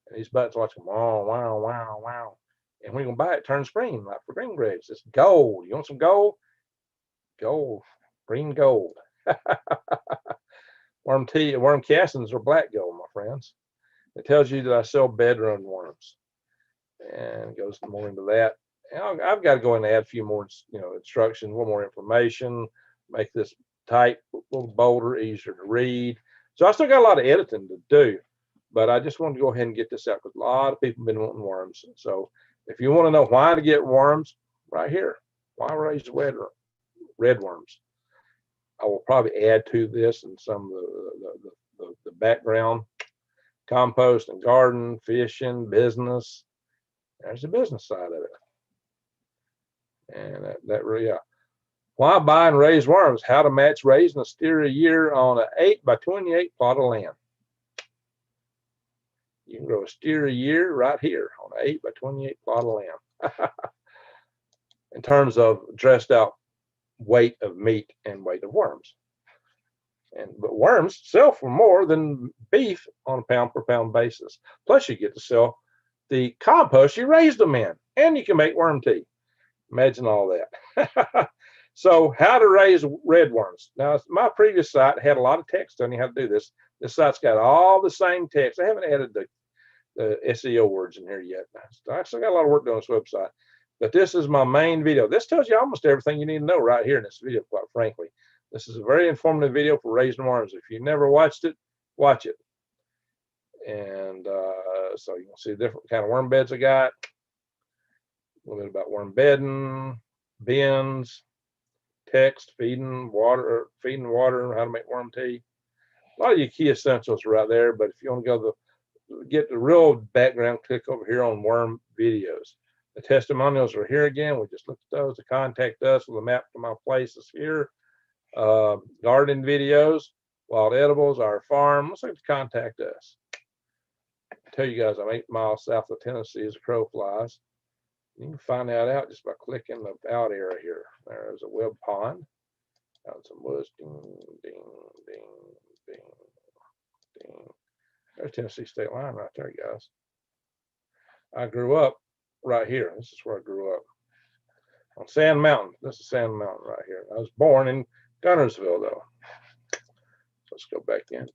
And these buttons watch them, wow, wow, wow, wow. And when you buy it, it turns green, like for green grapes. It's gold. You want some gold? Gold, green gold. Worm castings are black gold, my friends. It tells you that I sell bedroom worms. And it goes more into that. And I've got to go in and add a few more, instructions, a little more information, make this type a little bolder, easier to read. So I still got a lot of editing to do, but I just wanted to go ahead and get this out because a lot of people have been wanting worms. So if you want to know why to get worms, right here, why raise red worms. I will probably add to this and some of the background, compost and garden, fishing, business. There's the business side of it. And that really, yeah. Why buy and raise worms? How to match raising a steer a year on an 8x28 plot of land. You can grow a steer a year right here on an 8x28 plot of land. In terms of dressed out weight of meat and weight of worms. But worms sell for more than beef on a pound per pound basis. Plus you get to sell the compost you raised them in, and you can make worm tea. Imagine all that. So how to raise red worms. Now, my previous site had a lot of text on you how to do this. This site's got all the same text. I haven't added the SEO words in here yet. I still got a lot of work done on this website. But this is my main video. This tells you almost everything you need to know right here in this video, quite frankly. This is a very informative video for raising worms. If you've never watched it, watch it. And so you can see different kind of worm beds I got. A little bit about worm bedding, bins, text, feeding, water, how to make worm tea. A lot of your key essentials are right there. But if you want to go get the real background, click over here on worm videos. The testimonials are here again. We just looked at those. To contact us with a map to my place is here. Gardening videos, wild edibles, our farm. Let's like to contact us. I tell you guys, I'm 8 miles south of Tennessee as a crow flies. You can find that out just by clicking the out area here. There's a web pond. Out some woods. Ding, ding, ding, ding, ding. There's Tennessee state line right there, guys. I grew up right here. This is where I grew up. On Sand Mountain. This is Sand Mountain right here. I was born in Gunnersville, though. So let's go back in.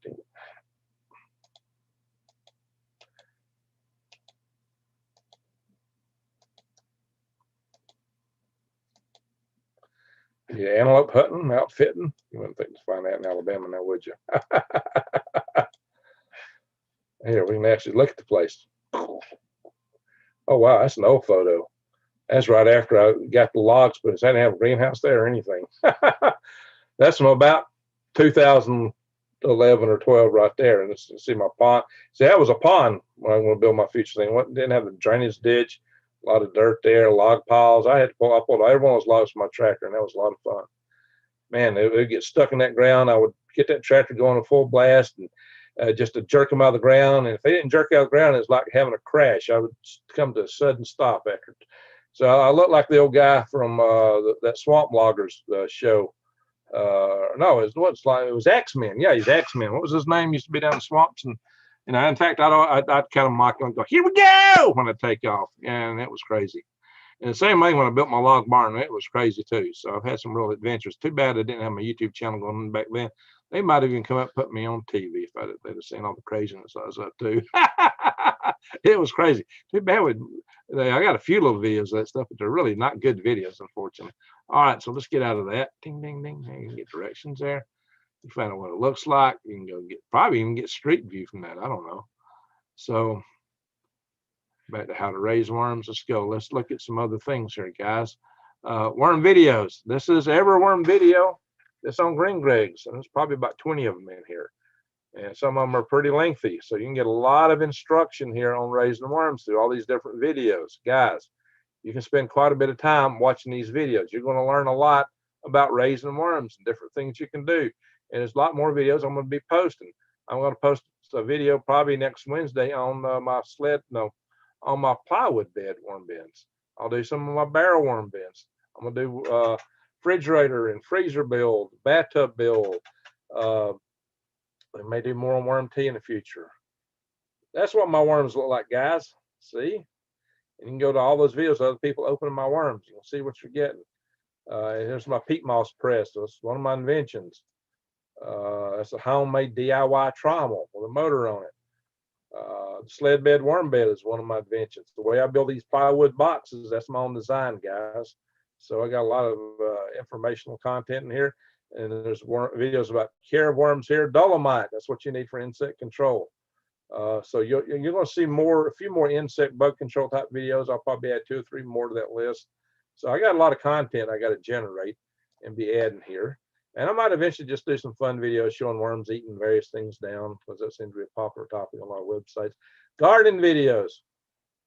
Yeah, antelope hunting, outfitting. You wouldn't think to find that in Alabama now, would you? Here, we can actually look at the place. Oh, wow, that's an old photo. That's right after I got the logs, but it didn't have a greenhouse there or anything. That's from about 2011 or 12 right there. And let's see my pond. See, that was a pond when I want to build my future thing. Didn't have the drainage ditch, a lot of dirt there, log piles. I pulled every one of those logs with my tractor, and that was a lot of fun. Man, it would get stuck in that ground. I would get that tractor going at full blast and just to jerk them out of the ground. And if they didn't jerk out of the ground, it's like having a crash. I would come to a sudden stop after. So I look like the old guy from that Swamp Loggers show. No, it was Axeman. Yeah, he's Axeman. What was his name? Used to be down in the swamps, and in fact, I'd kind of mock him and go, "Here we go!" when I take off, and it was crazy. And the same way when I built my log barn, it was crazy too. So I've had some real adventures. Too bad I didn't have my YouTube channel going back then. They might have even come up and put me on TV if they'd have seen all the craziness I was up to. It was crazy. Too bad I got a few little videos of that stuff, but they're really not good videos, unfortunately. All right, so let's get out of that. Ding, ding, ding. You can get directions there. You find out what it looks like. You can go probably even get street view from that. I don't know. So back to how to raise worms. Let's go. Let's look at some other things here, guys. Worm videos. This is every worm video that's on Green Greg's, and there's probably about 20 of them in here. And some of them are pretty lengthy, so you can get a lot of instruction here on raising worms through all these different videos. Guys, you can spend quite a bit of time watching these videos. You're going to learn a lot about raising worms and different things you can do. And there's a lot more videos I'm going to be posting. I'm going to post a video probably next Wednesday on on my plywood bed worm bins. I'll do some of my barrel worm bins. I'm going to do refrigerator and freezer build, bathtub build. We may do more on worm tea in the future. That's what my worms look like, guys. See? And you can go to all those videos of other people opening my worms. You can see what you're getting. Here's my peat moss press. That's one of my inventions. That's a homemade DIY trommel with a motor on it. The sled bed worm bed is one of my inventions. The way I build these plywood boxes, that's my own design, guys. So I got a lot of informational content in here. And there's videos about care of worms here. Dolomite, that's what you need for insect control. So you're going to see a few more insect bug control type videos. I'll probably add 2 or 3 more to that list. So I got a lot of content I got to generate and be adding here. And I might eventually just do some fun videos showing worms eating various things down, because that seems to be a popular topic on a lot of websites. Garden videos.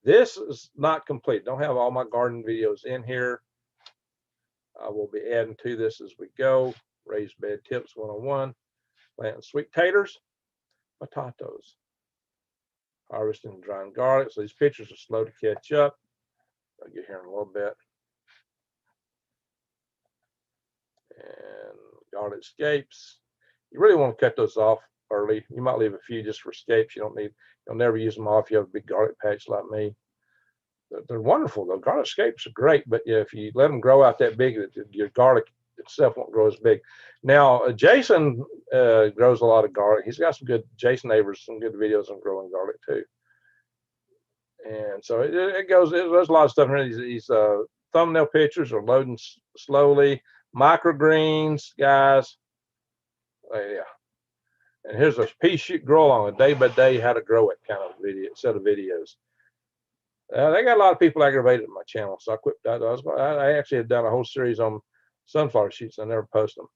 This is not complete. Don't have all my garden videos in here. I will be adding to this as we go. Raised bed tips 101. Planting sweet taters, potatoes. Harvesting and drying garlic. So these pictures are slow to catch up. I'll get here in a little bit. And garlic scapes. You really want to cut those off early. You might leave a few just for scapes. You'll never use them all if you have a big garlic patch like me. They're wonderful though. Garlic scapes are great, but if you let them grow out that big, your garlic itself won't grow as big. Now, Jason grows a lot of garlic. He's got Jason Neighbors, some good videos on growing garlic too. And so there's a lot of stuff here. These thumbnail pictures are loading slowly. Microgreens, guys. Yeah. And here's a pea shoot grow along, a day by day how to grow it kind of set of videos. They got a lot of people aggravated on my channel, so I quit. I actually had done a whole series on sunflower shoots. I never post them.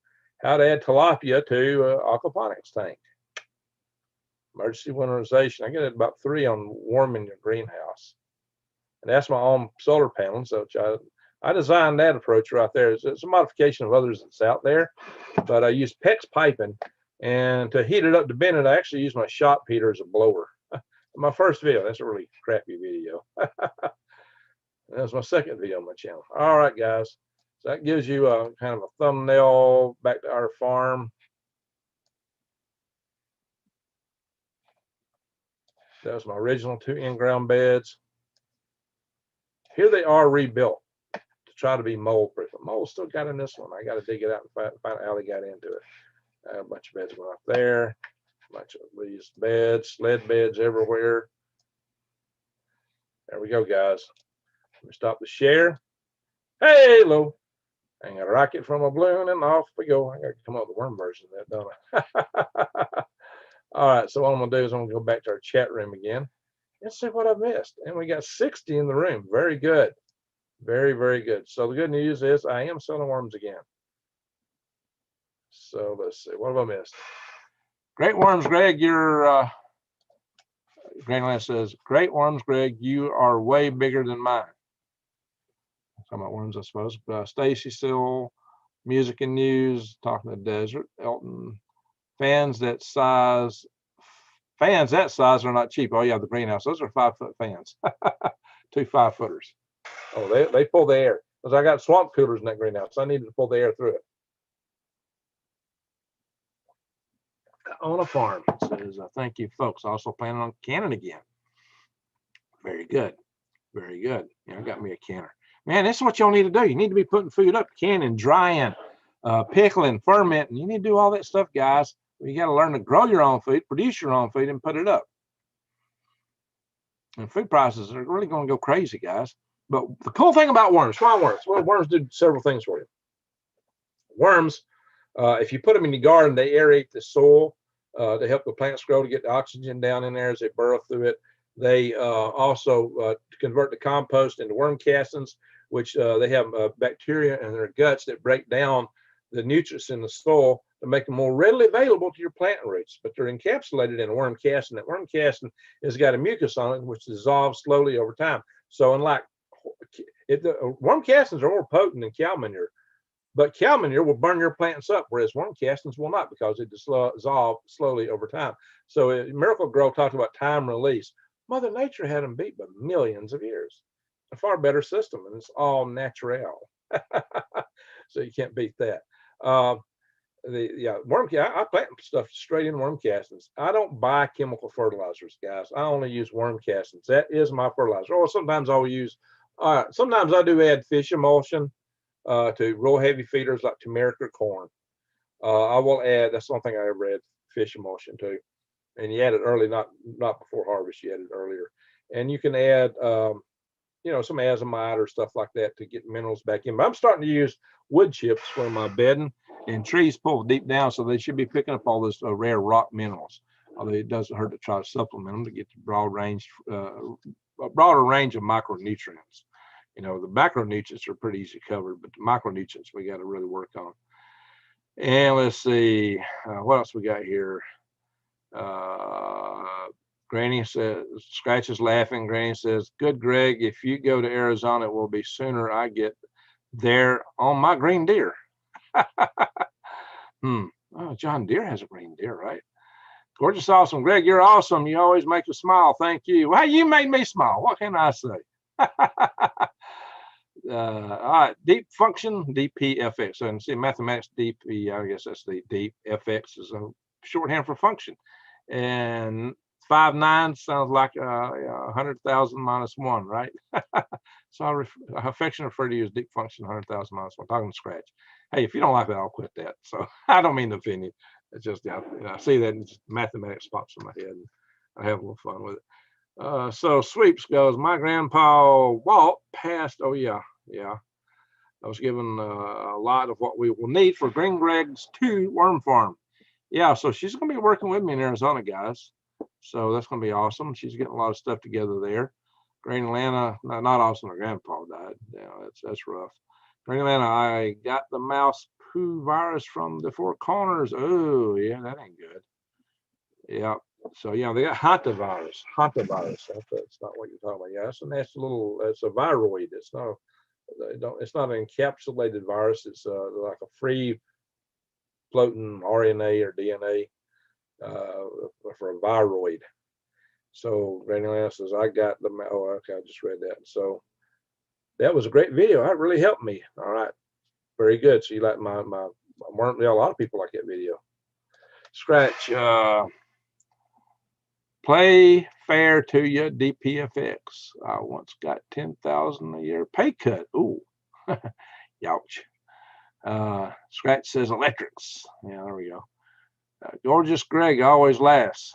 How to add tilapia to aquaponics tank. Emergency winterization. I get about 3 on warming your greenhouse. And that's my own solar panels, which I designed that approach right there. It's a modification of others that's out there, but I used PEX piping, and to heat it up to bend it, I actually used my shop heater as a blower. My first video. That's a really crappy video. That was my second video on my channel. All right, guys. So that gives you a kind of a thumbnail back to our farm. That was my original 2 in-ground beds. Here they are rebuilt to try to be mold proof. Mold still got in this one. I got to dig it out and find out how they got into it. A bunch of beds went up there. A bunch of these beds, sled beds everywhere. There we go, guys. Let me stop the share. Hey, hello. I got a rocket from a balloon and off we go. I got to come up with the worm version of that, don't I? All right, so what I'm going to do is I'm going to go back to our chat room again. Let's see what I missed. And we got 60 in the room. Very good. Very, very good. So the good news is I am selling worms again. So let's see. What have I missed? Great worms, Greg. Your Greg says, great worms, Greg. You are way bigger than mine. Talking about worms, I suppose. Stacy still, music and news, talking to the desert. Elton, fans that size are not cheap. Oh yeah, the greenhouse. Those are 5-foot fans. 2 5-footers. Oh, they pull the air. Because I got swamp coolers in that greenhouse. So I needed to pull the air through it. On a farm. It says, thank you, folks. Also planning on canning again. Very good. Very good. Yeah, I got me a canner. Man, this is what y'all need to do. You need to be putting food up, canning, drying, pickling, fermenting. You need to do all that stuff, guys. You got to learn to grow your own food, produce your own food, and put it up. And food prices are really going to go crazy, guys. But the cool thing about worms, why worms? Well, worms do several things for you. Worms, if you put them in your garden, they aerate the soil to help the plants grow, to get the oxygen down in there as they burrow through it. They also convert the compost into worm castings, which they have bacteria in their guts that break down the nutrients in the soil to make them more readily available to your plant roots. But they're encapsulated in a worm casting. That worm casting has got a mucus on it, which dissolves slowly over time. So unlike worm castings are more potent than cow manure, but cow manure will burn your plants up, whereas worm castings will not, because it dissolves slowly over time. So Miracle Grow talked about time release. Mother Nature had them beat by millions of years. A far better system, and it's all natural. So you can't beat that. Worm. I plant stuff straight in worm castings. I don't buy chemical fertilizers, guys. I only use worm castings. That is my fertilizer. Or sometimes I'll use. Sometimes I do add fish emulsion to real heavy feeders like turmeric or corn. I will add. That's the only thing I ever add fish emulsion to. And you add it early, not before harvest. You add it earlier, and you can add, some azomite or stuff like that to get minerals back in. But I'm starting to use wood chips for my bedding, and trees pull deep down, so they should be picking up all this rare rock minerals. Although it doesn't hurt to try to supplement them to get the broader range of micronutrients. The macronutrients are pretty easy covered, but the micronutrients we got to really work on. And let's see, what else we got here. Granny says, Scratch is laughing. Granny says, good, Greg, if you go to Arizona, it will be sooner I get there on my green deer. Oh, John Deere has a green deer, right? Gorgeous, awesome. Greg, you're awesome. You always make us smile. Thank you. Well, you made me smile. What can I say? All right, deep function, DPFX. So, see, mathematics, DP, I guess that's the deep. FX is a shorthand for function. And 5.9 sounds like 100,000 minus 1, right? So I affectionately refer to you as deep function 100,000 minus 1. Talking to Scratch. Hey, if you don't like that, I'll quit that. So I don't mean to offend you. It's just I see that and mathematics pops in my head, and I have a little fun with it. So Sweeps goes, my grandpa Walt passed. Oh yeah. I was given a lot of what we will need for Green Greg's 2 worm farm. yeah, so she's going to be working with me in Arizona, guys. So that's going to be awesome. She's getting a lot of stuff together there. Green Atlanta, not awesome. Her grandpa died. Yeah, that's rough. Green Atlanta, I got the mouse poo virus from the Four Corners. Oh, yeah, that ain't good. Yeah. So, yeah, they got hantavirus. Hantavirus. That's not what you're talking about. Yeah, it's a nasty little, it's a viroid. It's not an encapsulated virus. It's like a free floating RNA or DNA for a viroid. So Granny Lana says, I got the, oh, okay, I just read that. So that was a great video. That really helped me. All right. Very good. So you like my worm? Yeah, a lot of people like that video. Scratch, play fair to you, DPFX. I once got 10,000 a year pay cut. Ooh, youch. Scratch says electrics. Yeah, there we go. Gorgeous Greg always laughs.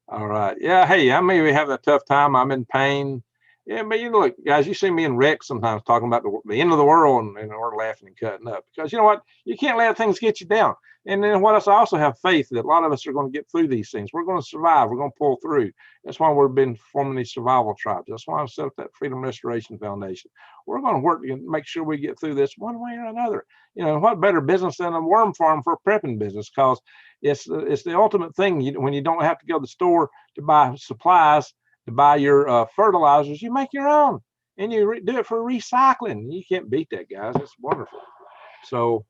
All right. Yeah. Hey, I may be having a tough time. I'm in pain. Yeah, but you look, guys, you see me in wrecks sometimes talking about the end of the world, and we're laughing and cutting up because you know what? You can't let things get you down. And then what else? I also have faith that a lot of us are going to get through these things. We're going to survive. We're going to pull through. That's why we've been forming these survival tribes. That's why I've set up that Freedom Restoration Foundation. We're going to work to make sure we get through this one way or another. You know, what better business than a worm farm for a prepping business? Because it's the ultimate thing. When you don't have to go to the store to buy supplies, to buy your fertilizers, you make your own, and you do it for recycling. You can't beat that, guys. It's wonderful. So,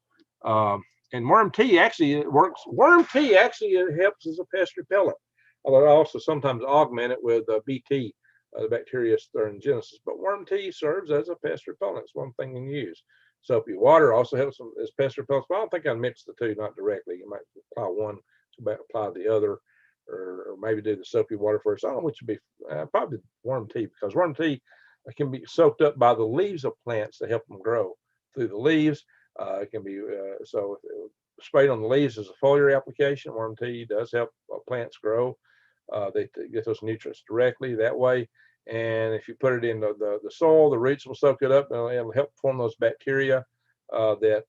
and worm tea actually works. Worm tea actually helps as a pest repellent. Although I also sometimes augment it with BT, the bacteria Thuringiensis. But worm tea serves as a pest repellent. It's one thing you can use. Soapy water also helps as pest repellents. But I don't think I mix the two, not directly. You might apply one to apply the other. Or maybe do the soapy water first. I don't know which would be probably worm tea, because worm tea can be soaked up by the leaves of plants to help them grow through the leaves. It can be so sprayed on the leaves as a foliar application. Worm tea does help plants grow. They get those nutrients directly that way. And if you put it in the soil, the roots will soak it up, and it'll help form those bacteria that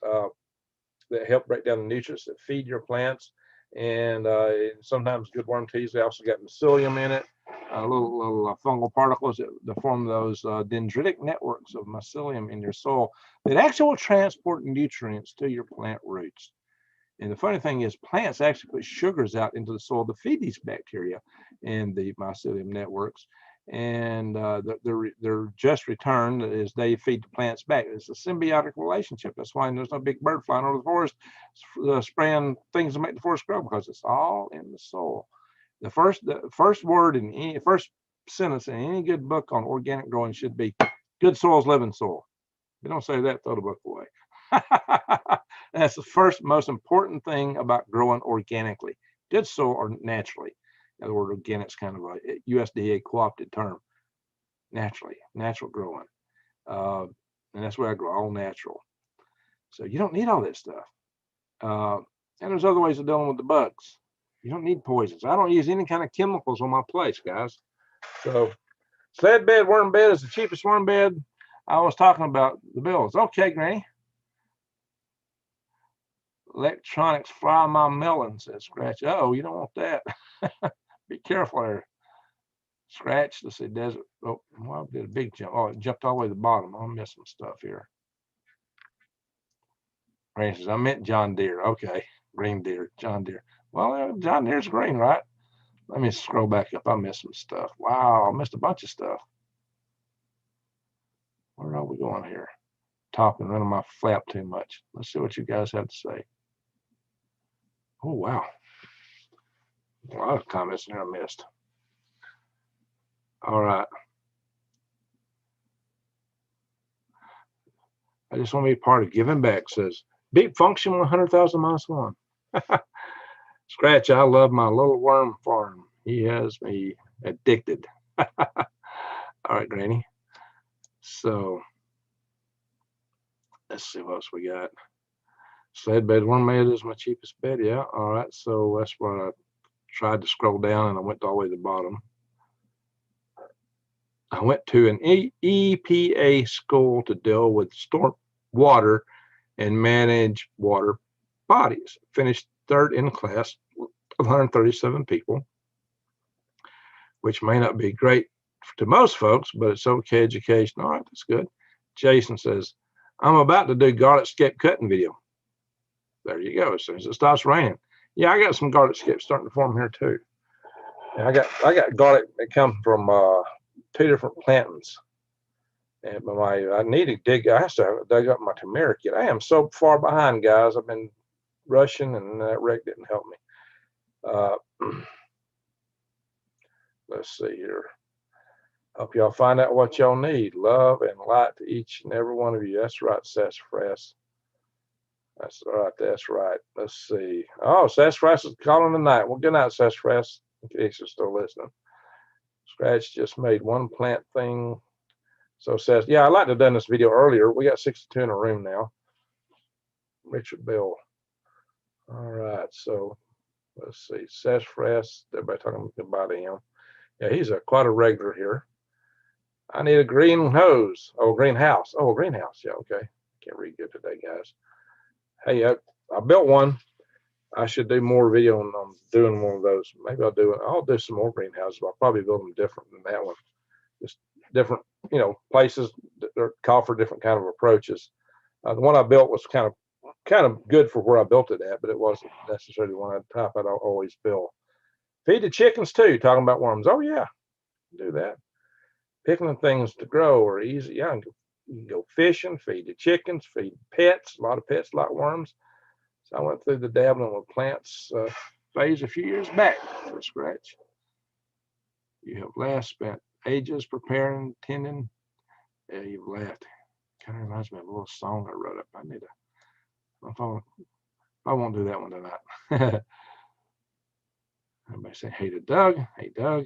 help break down the nutrients that feed your plants. And sometimes good worm teas, they also got mycelium in it, little fungal particles that form those dendritic networks of mycelium in your soil that actually will transport nutrients to your plant roots. And the funny thing is, plants actually put sugars out into the soil to feed these bacteria and the mycelium networks. And their just return is they feed the plants back. It's a symbiotic relationship. That's why there's no big bird flying over the forest spraying things to make the forest grow, because it's all in the soil. The first word in any first sentence in any good book on organic growing should be "Good soil's living soil." If you don't say that, throw the book away. That's the first most important thing about growing organically. Good soil or naturally. The word organic is kind of a USDA co-opted term. Naturally, natural growing. And that's where I grow, all natural. So you don't need all that stuff. And there's other ways of dealing with the bugs. You don't need poisons. I don't use any kind of chemicals on my place, guys. So sled bed, worm bed is the cheapest worm bed. I was talking about the bills. Okay, Granny. Electronics fry my melon, says Scratch. Oh, you don't want that. Be careful there. Scratch, let's see, desert. Oh, well, I did a big jump. Oh, it jumped all the way to the bottom. I'm missing stuff here. Granny says, I meant John Deere. Okay, green deer, John Deere. Well, John Deere's green, right? Let me scroll back up. I missed some stuff. Wow, I missed a bunch of stuff. Where are we going here? Talking, running my flap too much. Let's see what you guys have to say. Oh, wow. A lot of comments there I missed. All right. I just want to be part of giving back, says Beep Function 100,000 minus one. Scratch, I love my little worm farm. He has me addicted. All right, Granny. So let's see what else we got. Sled bed worm bed is my cheapest bed. Yeah. All right. So that's what I tried to scroll down, and I went all the way to the bottom. I went to an EPA school to deal with storm water and manage water bodies. Finished third in class of 137 people, which may not be great to most folks, but it's okay education. All right, that's good. Jason says, I'm about to do garlic skip cutting video. There you go. As soon as it stops raining. Yeah, I got some garlic skips starting to form here too. And I got garlic that come from 2 different plantings. And I need to dig. I have to dig up my turmeric yet. I am so far behind, guys. I've been rushing, and that wreck didn't help me. Let's see here. Hope y'all find out what y'all need. Love and light to each and every one of you. That's right, Sassafras. That's right. That's right. Let's see. Oh, Sassafras is calling tonight. Well, good night, Sassafras, in case you're still listening. Scratch just made one plant thing. So says, yeah, I'd like to have done this video earlier. We got 62 in a room now. Richard Bell. All right. So let's see. Sassafras. Everybody talking about him. Yeah, he's quite a regular here. I need a green hose. Oh, greenhouse. Oh, greenhouse. Yeah, okay. Can't read good today, guys. Hey, I built one. I should do more video on doing one of those. Maybe I'll do some more greenhouses. I'll probably build them different than that one. Just different, places that call for different kind of approaches. The one I built was kind of good for where I built it at, but it wasn't necessarily one type I'd always build. Feed the chickens too. Talking about worms. Oh yeah, do that. Picking things to grow are easy. Yeah, you can go fishing, feed the chickens, feed pets. A lot of pets like worms. So I went through the dabbling with plants phase a few years back for Scratch. You have last spent ages preparing, tending. Yeah, you've laughed. Kind of reminds me of a little song I wrote up. I won't do that one tonight. Everybody say hey to Doug. Hey, Doug.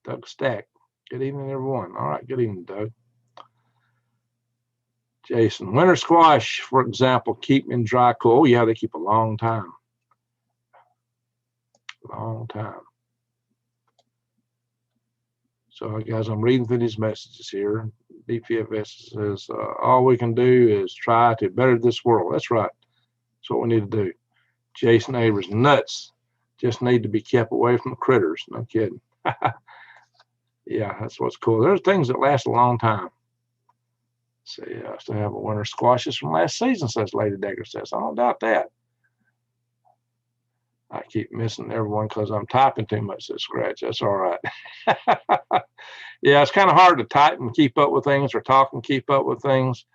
Doug Stack. Good evening, everyone. All right, good evening, Doug. Jason, winter squash, for example, keep in dry, cool. Oh, yeah, they keep a long time. Long time. So, guys, I'm reading through these messages here. DPFS says, all we can do is try to better this world. That's right. That's what we need to do. Jason Avers, nuts just need to be kept away from the critters. No kidding. Yeah, that's what's cool. There's things that last a long time. See, I still have a winter squashes from last season, says Lady Decker says. I don't doubt that. I keep missing everyone because I'm typing too much, says Scratch. That's all right. Yeah, it's kind of hard to type and keep up with things or talk and keep up with things.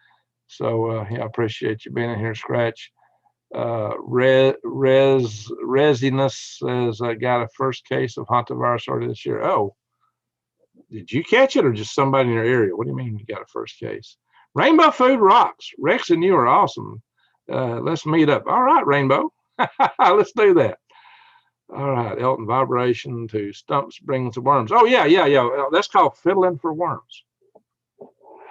So, yeah, I appreciate you being in here, Scratch. Resinus says, I got a first case of hantavirus already this year. Oh, did you catch it or just somebody in your area? What do you mean you got a first case? Rainbow Food rocks. Rex and you are awesome. Let's meet up. All right, Rainbow. Let's do that. All right, Elton, vibration to stumps brings the worms. Oh, yeah. That's called fiddling for worms. So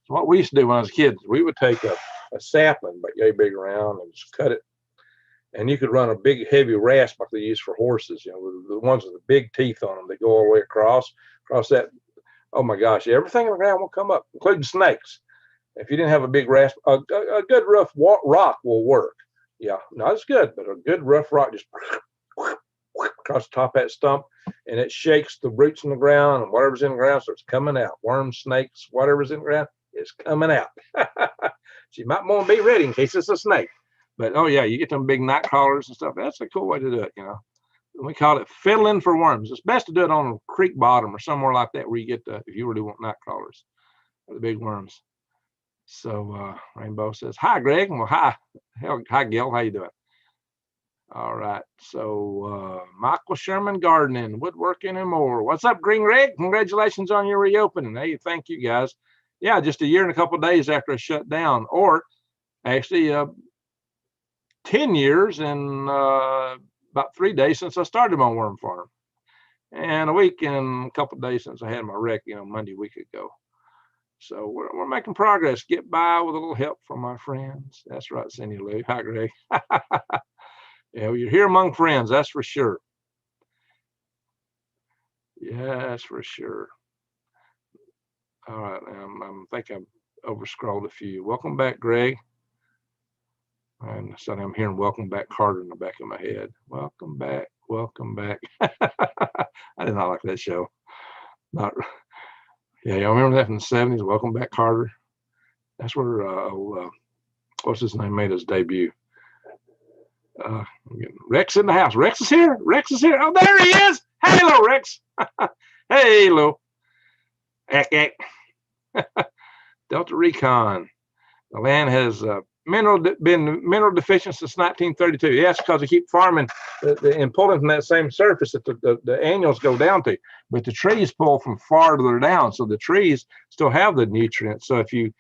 what we used to do when I was kids, we would take a sapling, about yay big around, and just cut it. And you could run a big, heavy rasp like they use for horses, the ones with the big teeth on them. They go all the way across that. Oh, my gosh, everything in the ground will come up, including snakes. If you didn't have a big rasp, a good rough rock will work. Yeah, not as good, but a good rough rock just across the top of that stump, and it shakes the roots in the ground, and whatever's in the ground starts coming out. Worms, snakes, whatever's in the ground is coming out. So you might want to be ready in case it's a snake. But, oh, yeah, you get them big night crawlers and stuff. That's a cool way to do it, We call it fiddling for worms. It's best to do it on a creek bottom or somewhere like that where you get if you really want night crawlers or the big worms. So Rainbow says, hi, Greg. Well, hi, Gil. How you doing? All right. So Michael Sherman Gardening, woodworking, and more. What's up, Green Greg? Congratulations on your reopening. Hey, thank you, guys. Yeah, just a year and a couple of days after I shut down, or actually 10 years and about 3 days since I started my worm farm, and a week and a couple of days since I had my wreck, Monday, a week ago. So we're making progress. Get by with a little help from my friends. That's right, Cindy Lou. Hi, Greg. Yeah, well, you're here among friends. That's for sure. Yeah, that's for sure. All right, I think I've over scrolled a few. Welcome back, Greg. And suddenly I'm hearing "Welcome Back, Carter" in the back of my head. Welcome back, welcome back. I did not like that show. Not, yeah, y'all remember that from the '70s? Welcome Back, Carter. That's where what's his name made his debut. Rex in the house. Rex is here. Rex is here. Oh, there he is. Hello, Rex. Hello. Eck, eck. Delta Recon. The land has been mineral deficient since 1932. Yes, because they keep farming and pulling from that same surface that the annuals go down to. But the trees pull from farther down, so the trees still have the nutrients. So if you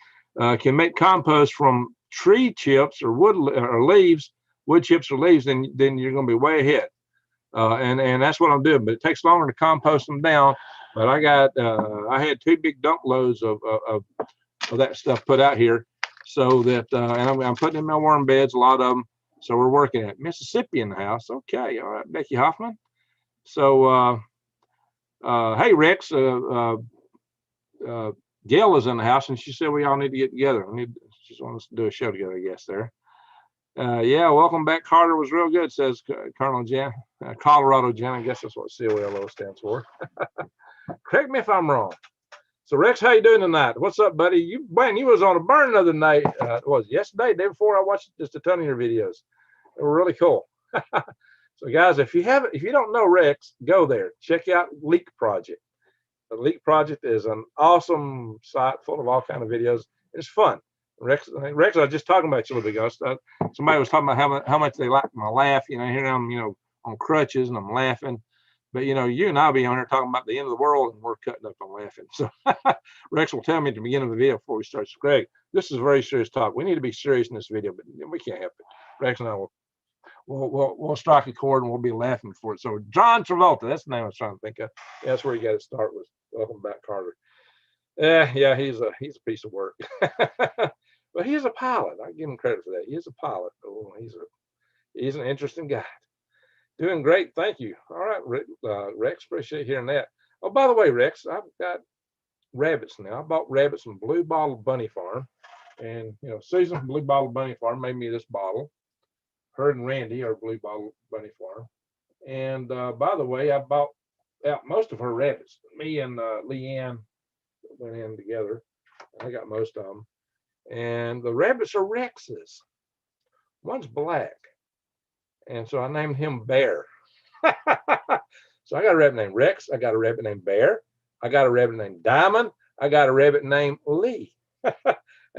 can make compost from tree chips or wood or leaves, wood chips or leaves, then you're going to be way ahead. And that's what I'm doing. But it takes longer to compost them down. But I had 2 big dump loads of that stuff put out here, so that and I'm putting in my worm beds, a lot of them. So we're working at Mississippi in the house. Okay, all right, Becky Hoffman. So hey, Rex, Gail is in the house, and she said we all need to get together. She just wants us to do a show together, I guess. There. Yeah, welcome back, Carter was real good, says Colonel Jen. Colorado Jen, I guess that's what COLO stands for. Correct me if I'm wrong. So Rex, how you doing tonight? What's up, buddy? You was on a burn the other night. It was yesterday, day before. I watched just a ton of your videos. They were really cool. So guys, if you don't know Rex, go there. Check out Leak Project. The Leak Project is an awesome site full of all kind of videos. It's fun. Rex, I was just talking about you a little bit ago. Somebody was talking about how much they like my laugh. Here I'm, on crutches and I'm laughing. But you and I'll be on here talking about the end of the world, and we're cutting up and laughing. So Rex will tell me at the beginning of the video before we start. Greg, this is very serious talk. We need to be serious in this video, but we can't help it. Rex and I we'll strike a chord and we'll be laughing for it. So John Travolta, that's the name I was trying to think of. Yeah, that's where you got to start with. Welcome back, Carter. Yeah, he's a piece of work. But he's a pilot. I give him credit for that. He is a pilot. Oh, he's an interesting guy. Doing great, thank you. All right, Rex, appreciate hearing that. Oh, by the way, Rex, I've got rabbits now. I bought rabbits from Blue Bottle Bunny Farm, and Susan from Blue Bottle Bunny Farm made me this bottle. Her and Randy are Blue Bottle Bunny Farm, and by the way, I bought out most of her rabbits. Me and Leanne went in together. I got most of them, and the rabbits are Rex's. One's black. And so I named him Bear. So I got a rabbit named Rex. I got a rabbit named Bear. I got a rabbit named Diamond. I got a rabbit named Lee.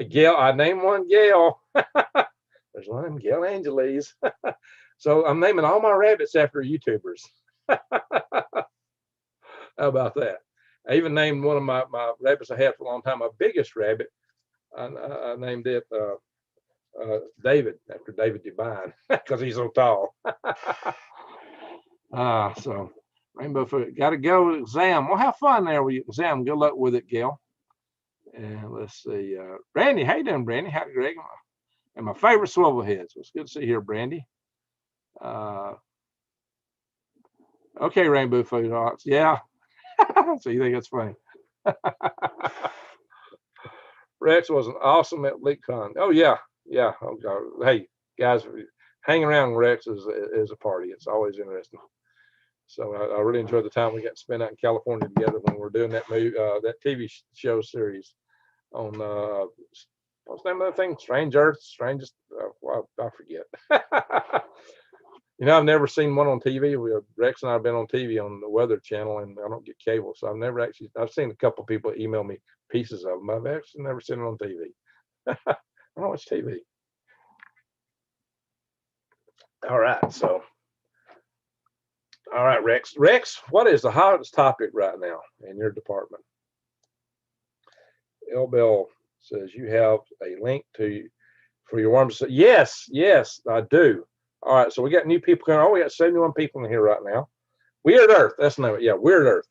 Gail, I named one Gail. There's one named Gail Angeles. So I'm naming all my rabbits after YouTubers. How about that? I even named one of my rabbits I had for a long time, my biggest rabbit. I named it David, after David Devine, because he's so tall. So Rainbow Food, got to go exam. Well, have fun there with your exam. Good luck with it, Gail. And let's see, Brandy, how you doing, Brandy? Howdy, Greg? And my favorite swivel heads. It's good to see you here, Brandy. Okay, Rainbow Food Arts. Yeah. So you think that's funny? Rex was an awesome at LeakCon. Oh yeah. Yeah. Oh, God. Hey guys, hanging around Rex is a party. It's always interesting. So I really enjoyed the time we got to spend out in California together when we're doing that movie, that TV show series on what's the name of that thing? Strange Earth, Strangest. Well, I forget. I've never seen one on TV. Rex and I have been on TV on the Weather Channel, and I don't get cable, so I've seen a couple people email me pieces of them. I've actually never seen it on TV. I don't watch TV. All right, Rex. Rex, what is the hottest topic right now in your department? L Bell says you have a link for your worms. Yes, I do. All right, so we got new people coming. Oh, we got 71 people in here right now. Weird Earth, that's the name of it. Yeah, Weird Earth.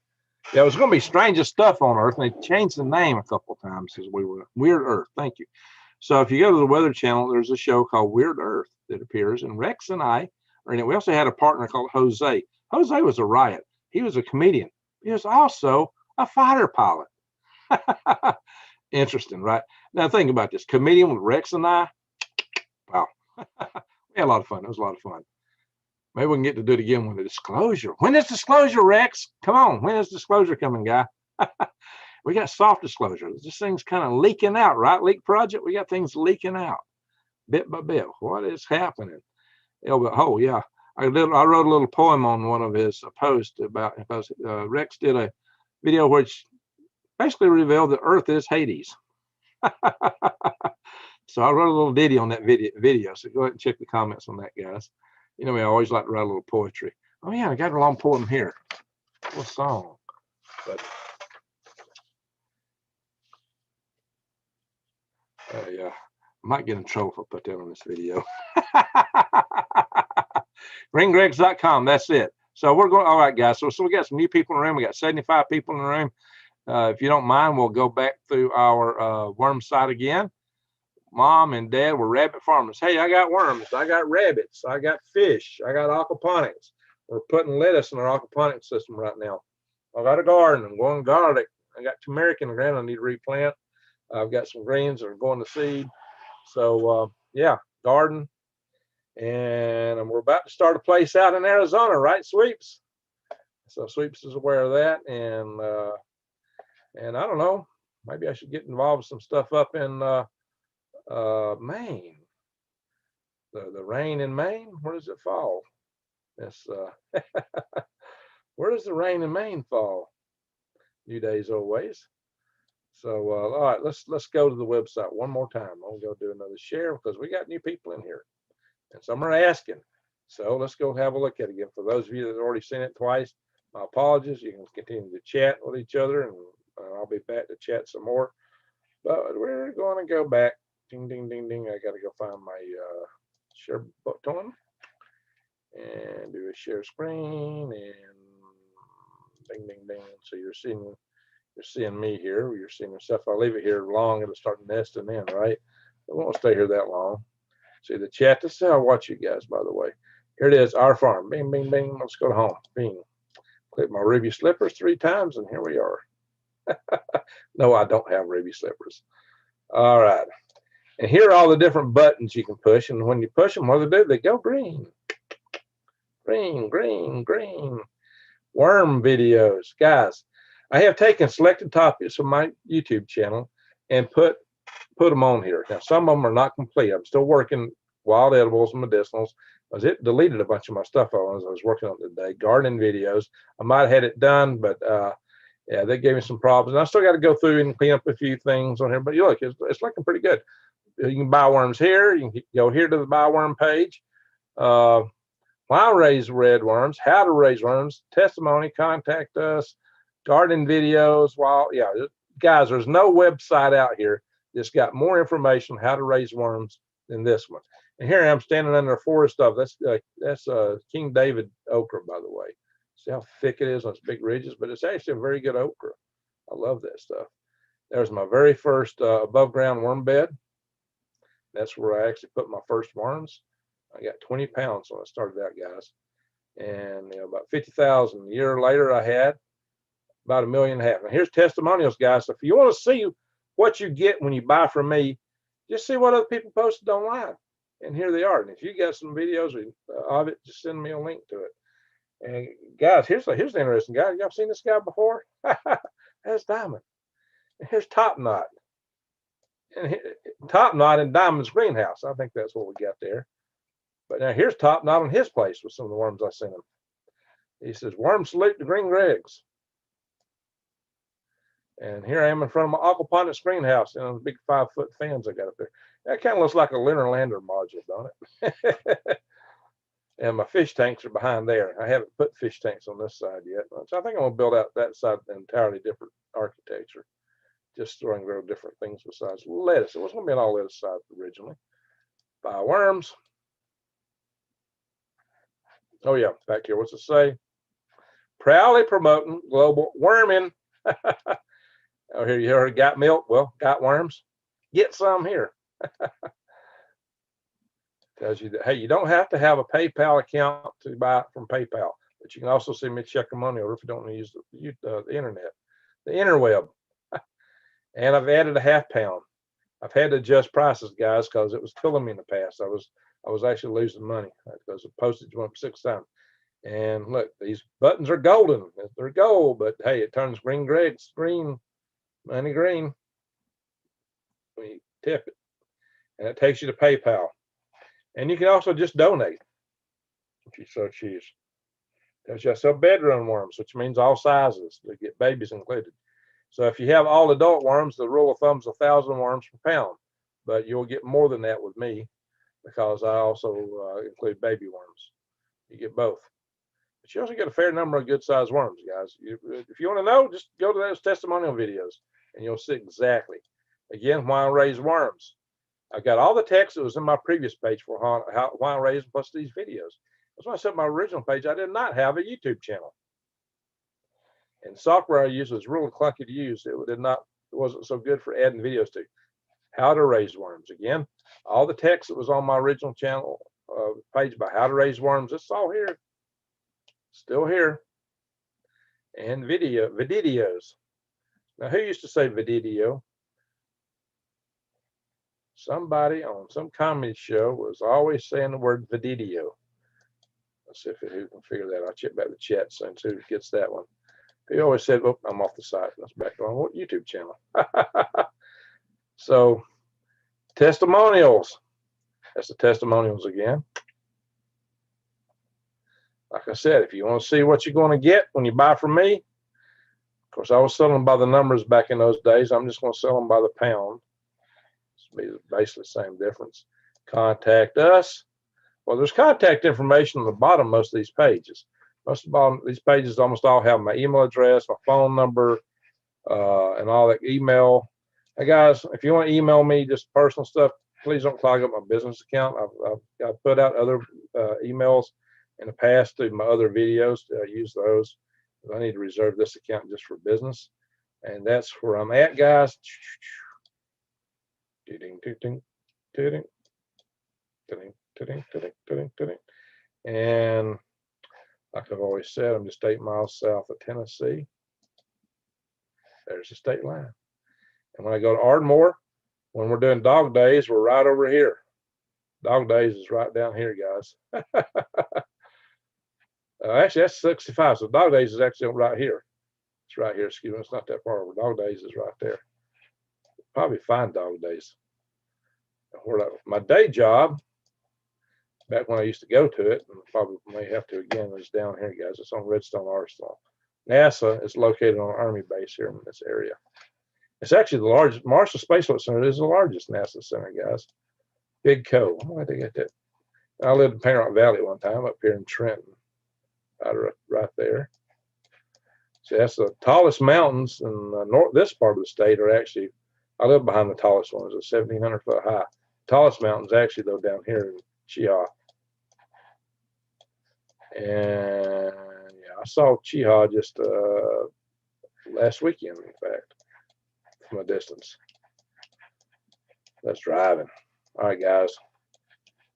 Yeah, it was going to be Strangest Stuff on Earth, and they changed the name a couple of times as we were Weird Earth. Thank you. So if you go to the Weather Channel, there's a show called Weird Earth that appears, and Rex and I are in it. We also had a partner called Jose. Jose was a riot. He was a comedian. He was also a fighter pilot. Interesting, right? Now think about this. Comedian with Rex and I. Wow. We had a lot of fun. It was a lot of fun. Maybe we can get to do it again with a disclosure. When is disclosure, Rex? Come on. When is disclosure coming, guy? We got soft disclosure. This thing's kind of leaking out, right? Leak project. We got things leaking out bit by bit. What is happening? Oh, yeah. I wrote a little poem on one of his posts about, because Rex did a video which basically revealed that Earth is Hades. So I wrote a little ditty on that video. So go ahead and check the comments on that, guys. You know me, I always like to write a little poetry. Oh yeah, I got a long poem here. What song? But yeah, I might get in trouble if I put that on this video. Ringgregs.com. That's it. So we're going. All right, guys. So we got some new people in the room. We got 75 people in the room. If you don't mind, we'll go back through our worm site again. Mom and Dad were rabbit farmers. Hey, I got worms. I got rabbits. I got fish. I got aquaponics. We're putting lettuce in our aquaponics system right now. I got a garden. I'm growing garlic. I got turmeric in the ground I need to replant. I've got some greens that are going to seed. So yeah, garden. And we're about to start a place out in Arizona, right, Sweeps? So Sweeps is aware of that. And I don't know, maybe I should get involved with some stuff up in Maine. The rain in Maine, where does it fall? It's where does the rain in Maine fall? New days, old ways. So all right, let's go to the website one more time. I'm gonna go do another share because we got new people in here, and some are asking. So let's go have a look at it again. For those of you that have already seen it twice, my apologies. You can continue to chat with each other, and I'll be back to chat some more. But we're going to go back. Ding, ding, ding, ding. I got to go find my share button and do a share screen and ding, ding, ding. So you're seeing me here. You're seeing yourself. If I leave it here long, it'll start nesting in, right? It won't stay here that long. See the chat. This is how I watch you guys, by the way. Here it is, our farm. Bing, bing, bing. Let's go to home. Bing. Click my ruby slippers 3 times, and here we are. No, I don't have ruby slippers. All right. And here are all the different buttons you can push. And when you push them, what do they do? They go green. Green, green, green. Worm videos. Guys, I have taken selected topics from my YouTube channel and put them on here. Now, some of them are not complete. I'm still working wild edibles and medicinals. Because it deleted a bunch of my stuff as I was working on it today. Gardening videos. I might have had it done, but yeah, they gave me some problems. And I still got to go through and clean up a few things on here. But look, it's looking pretty good. You can buy worms here. You can go here to the buy worm page. Why raise red worms? How to raise worms? Testimony. Contact us. Gardening videos. Yeah, guys, there's no website out here that's got more information on how to raise worms than this one. And here I am standing under a forest of that's King David okra, by the way. See how thick it is on its big ridges, but it's actually a very good okra. I love that stuff. There's my very first above ground worm bed. That's where I actually put my first worms. I got 20 pounds when I started out, guys. And about 50,000. A year later, I had about 1.5 million. And here's testimonials, guys. So if you want to see what you get when you buy from me, just see what other people posted online. And here they are. And if you got some videos of it, just send me a link to it. And guys, here's the interesting guy. Y'all seen this guy before? That's Diamond. And here's Top Knot. And Top Knot in Diamond's greenhouse. I think that's what we got there. But now here's Top Knot on his place with some of the worms I sent him. He says, "Worm salute to Green Gregs." And here I am in front of my aquaponics greenhouse and the big 5-foot fans I got up there. That kind of looks like a lunar lander module, don't it? And my fish tanks are behind there. I haven't put fish tanks on this side yet. So I think I'm going to build out that side an entirely different architecture. Just throwing grow different things besides lettuce. It was going to be an all lettuce side originally. Buy worms. Oh yeah, back here. What's it say? Proudly promoting global worming. Oh, here you heard got milk. Well, got worms. Get some here. Tells you that, hey, you don't have to have a PayPal account to buy it from PayPal, but you can also send me a check or money order if you don't want to use the internet, the interweb. And I've added a 1/2 pound. I've had to adjust prices, guys, because it was killing me in the past. I was I was actually losing money because the postage went up 6 times. And look, these buttons are golden. They're gold, but hey, it turns green, money green when you tip it. And it takes you to PayPal. And you can also just donate if you so choose. There's just sell bedroom worms, which means all sizes. They get babies included. So if you have all adult worms, the rule of thumb is 1,000 worms per pound. But you'll get more than that with me because I also include baby worms. You get both. But you also get a fair number of good sized worms, guys. If you want to know, just go to those testimonial videos and you'll see exactly. Again, why I raise worms. I got all the text that was in my previous page for why I raise plus these videos. That's why I said my original page, I did not have a YouTube channel. And the software I used was really clunky to use. It wasn't so good for adding videos to. How to raise worms. Again, all the text that was on my original channel page about how to raise worms, it's all here. Still here. And videos. Now, who used to say video? Somebody on some comedy show was always saying the word video. Let's see who can figure that out. I'll check back the chat soon, see who gets that one. He always said, oh, I'm off the site. That's back on what YouTube channel. So, testimonials. That's the testimonials again. Like I said, if you want to see what you're going to get when you buy from me, of course, I was selling by the numbers back in those days. I'm just going to sell them by the pound. It's basically the same difference. Contact us. Well, there's contact information on the bottom of most of these pages. Most of these pages almost all have my email address, my phone number, and all that email. Hey guys, if you want to email me just personal stuff, please don't clog up my business account. I've put out other emails in the past through my other videos. Use those. I need to reserve this account just for business, and that's where I'm at, guys. And like I've always said, I'm just 8 miles south of Tennessee. There's the state line. And when I go to Ardmore, when we're doing dog days, we're right over here. Dog days is right down here, guys. Actually, that's 65. So dog days is actually right here. It's right here. Excuse me. It's not that far over. Dog days is right there. Probably find dog days. My day job, back when I used to go to it, and probably may have to again, is down here, guys. It's on Redstone Arsenal. NASA is located on an Army base here in this area. It's actually the largest. Marshall Space Flight Center is the largest NASA center, guys. Big Co. Why did I get that? I lived in Painter Rock Valley one time up here in Trenton, right there. See, that's the tallest mountains in this part of the state are actually. I live behind the tallest ones, at 1,700 foot high. Tallest mountains actually though down here in Chiha. And yeah, I saw Chiha just last weekend, in fact, from a distance. That's driving. All right, guys.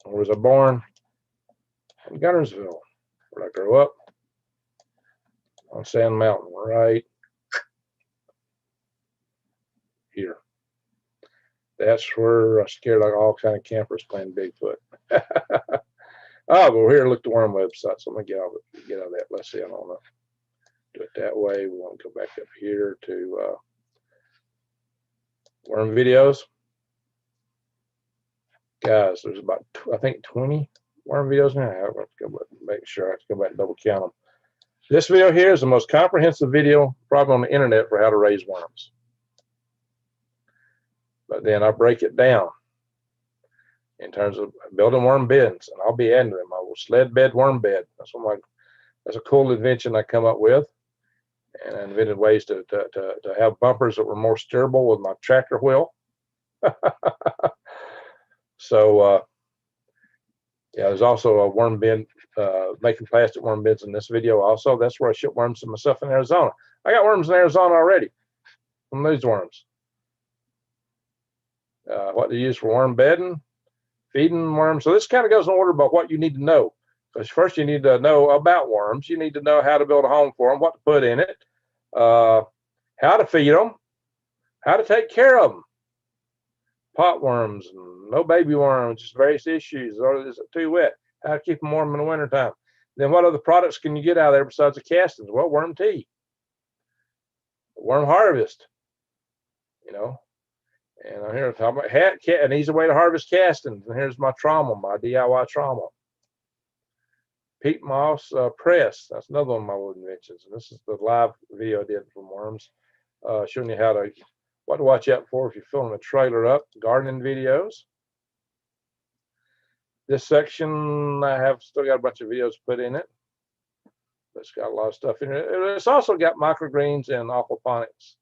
Where was I born? In Gunnersville, where I grew up. On Sand Mountain, right here. That's where I scared like all kind of campers playing Bigfoot. Oh, but we're here to look at the worm website. So I'm gonna get out of that. Let's see. I don't know. Do it that way. We want to go back up here to worm videos. Guys, there's about I think 20 worm videos now. I have to go make sure I have to go back and double count them. This video here is the most comprehensive video probably on the internet for how to raise worms. But then I break it down in terms of building worm beds, and I'll be adding them. I will sled bed, worm bed. That's a cool invention I come up with, and I invented ways to have bumpers that were more steerable with my tractor wheel. So yeah, there's also a worm bin, making plastic worm beds in this video. Also, that's where I ship worms to myself in Arizona. I got worms in Arizona already from these worms. What to use for worm bedding, feeding worms. So this kind of goes in order about what you need to know. Because first you need to know about worms. You need to know how to build a home for them, what to put in it, how to feed them, how to take care of them. pot worms, and no baby worms, just various issues. Or is it too wet? How to keep them warm in the wintertime. Then what other products can you get out of there besides the castings? Well, worm tea, worm harvest, you know. And I'm here to talk about an easy way to harvest castings. And here's my trauma, my DIY trauma. Peat moss press. That's another one of my little inventions. And this is the live video I did from worms, showing you what to watch out for if you're filling a trailer up. Gardening videos. This section I have still got a bunch of videos put in it. It's got a lot of stuff in it. It's also got microgreens and aquaponics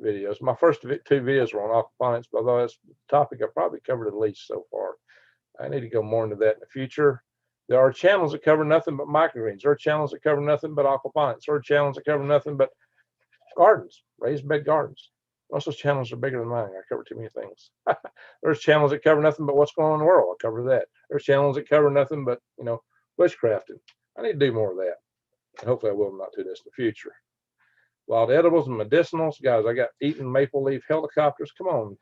videos. My first 2 videos were on aquaponics, but although that's a topic I probably covered at least so far. I need to go more into that in the future. There are channels that cover nothing but microgreens. There are channels that cover nothing but aquaponics. There are channels that cover nothing but gardens, raised bed gardens. Most of those channels are bigger than mine. I cover too many things. There's channels that cover nothing but what's going on in the world. I cover that. There's channels that cover nothing but, bushcrafting. I need to do more of that. And hopefully I will in the not too distant future. Wild edibles and medicinals. Guys, I got eating maple leaf helicopters. Come on.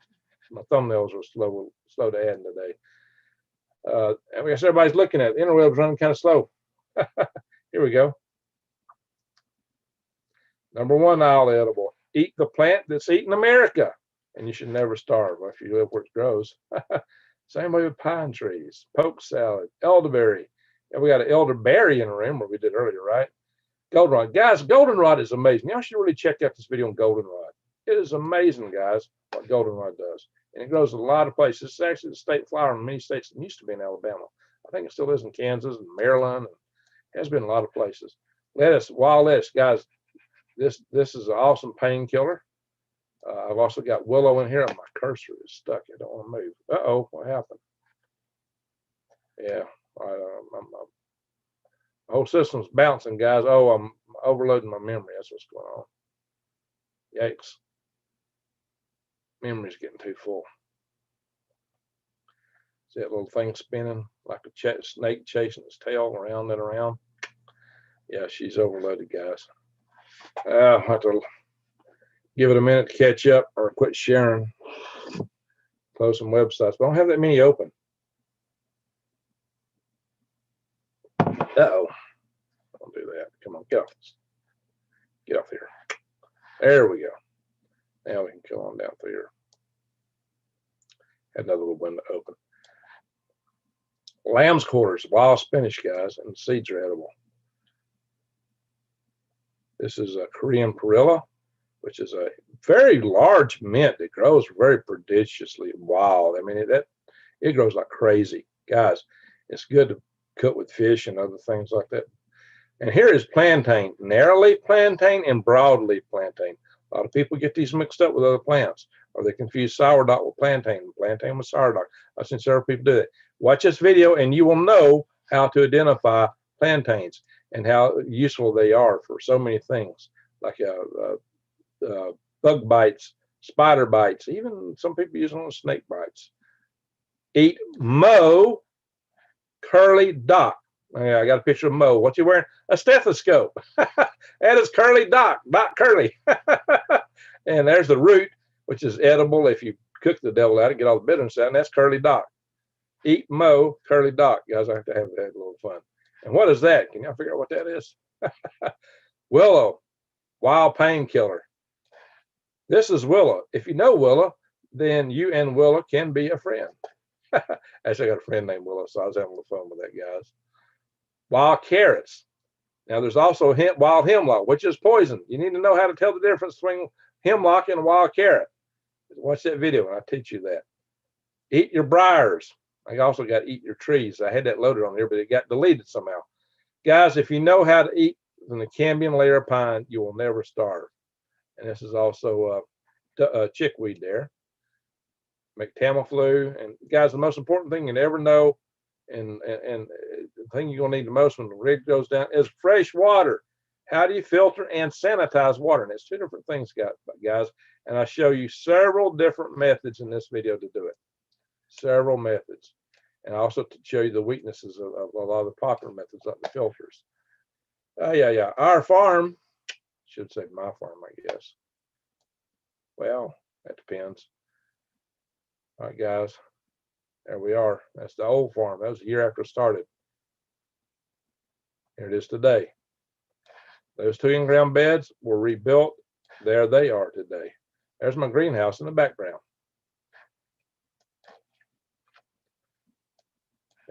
My thumbnails are slow to add today. I guess everybody's looking at it. The interweb's running kind of slow. Here we go. Number 1 aisle edible. Eat the plant that's eating America. And you should never starve if you live where it grows. Same way with pine trees. Poke salad. Elderberry. And we got an elderberry in the room where we did earlier, right? Goldenrod. Guys, goldenrod is amazing. Y'all should really check out this video on goldenrod. It is amazing, guys, what goldenrod does. And it grows in a lot of places. It's actually the state flower in many states that used to be in Alabama. I think it still is in Kansas and Maryland. And has been in a lot of places. Lettuce, wild lettuce, guys. This is an awesome painkiller. I've also got willow in here. My cursor is stuck. I don't want to move. Uh-oh, what happened? Yeah, my whole system's bouncing, guys. Oh, I'm overloading my memory. That's what's going on. Yikes. Memory's getting too full. See that little thing spinning like a snake chasing its tail around and around? Yeah, she's overloaded, guys. I'll have to give it a minute to catch up or quit sharing. Close some websites, but I don't have that many open. Uh-oh. Don't do that. Come on, get off this. Get off here. There we go. Now we can go on down through here. Had another little window open. Lamb's quarters, wild spinach, guys, and the seeds are edible. This is a Korean perilla, which is a very large mint that grows very prodigiously wild. I mean, it grows like crazy. Guys, it's good to cook with fish and other things like that. And here is plantain, narrow-leaf plantain and broadleaf plantain. A lot of people get these mixed up with other plants, or they confuse sourdough with plantain, plantain with sourdough. I've seen several people do that. Watch this video and you will know how to identify plantains and how useful they are for so many things, like bug bites, spider bites, even some people use them on snake bites. Eat Mo Curly Doc. Yeah, I got a picture of Mo. What's he wearing? A stethoscope. That is Curly Doc, Doc Curly. And there's the root, which is edible if you cook the devil out and get all the bitterness out, and that's Curly Doc. Eat Mo Curly Doc. Guys, I have to have a little fun. And what is that? Can y'all figure out what that is? Willow, wild painkiller. This is willow. If you know willow, then you and willow can be a friend. Actually, I got a friend named Willow, so I was having a little fun with that, guys. Wild carrots. Now, there's also wild hemlock, which is poison. You need to know how to tell the difference between hemlock and a wild carrot. Watch that video, and I'll teach you that. Eat your briars. I also got eat your trees. I had that loaded on here, but it got deleted somehow. Guys, if you know how to eat from the cambium layer of pine, you will never starve. And this is also chickweed there. Make Tamiflu. And guys, the most important thing you never know, and the thing you're gonna need the most when the rig goes down, is fresh water. How do you filter and sanitize water? And it's 2 different things, guys. And I show you several different methods in this video to do it. Several methods. And I also to show you the weaknesses of a lot of the popular methods like the filters. Yeah. Our farm, should say my farm, I guess. Well, that depends. All right, guys. There we are. That's the old farm. That was a year after it started. Here it is today. Those 2 in-ground beds were rebuilt. There they are today. There's my greenhouse in the background.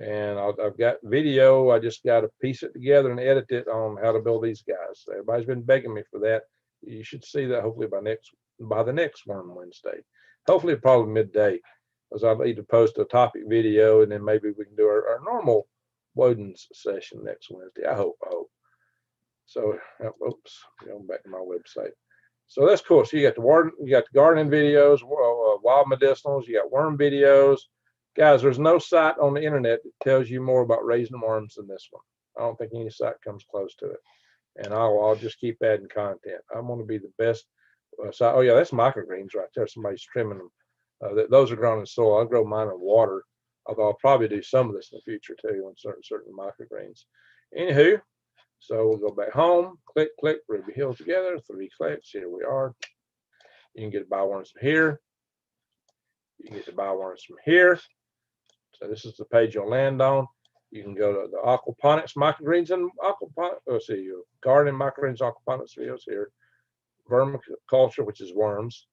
And I've got video. I just got to piece it together and edit it on how to build these guys. Everybody's been begging me for that. You should see that hopefully by the next Worm Wednesday. Hopefully probably midday, because I'll need to post a topic video, and then maybe we can do our normal Woden's session next Wednesday. I hope. So, oops, going back to my website. So that's cool. So you got the gardening videos, wild medicinals. You got worm videos. Guys, there's no site on the internet that tells you more about raising worms than this one. I don't think any site comes close to it. And I'll just keep adding content. I'm going to be the best site. Oh yeah, that's microgreens right there. Somebody's trimming them. Those are grown in soil. I'll grow mine in water. Although I'll probably do some of this in the future too on certain microgreens. Anywho, so we'll go back home. Click, Ruby Hill together. 3 clicks. Here we are. You can get bioworms from here. You can get the bioworms from here. So this is the page you'll land on. You can go to the aquaponics, microgreens, and aquaponics. Let's see, gardening, microgreens, aquaponics videos here. Vermiculture, which is worms,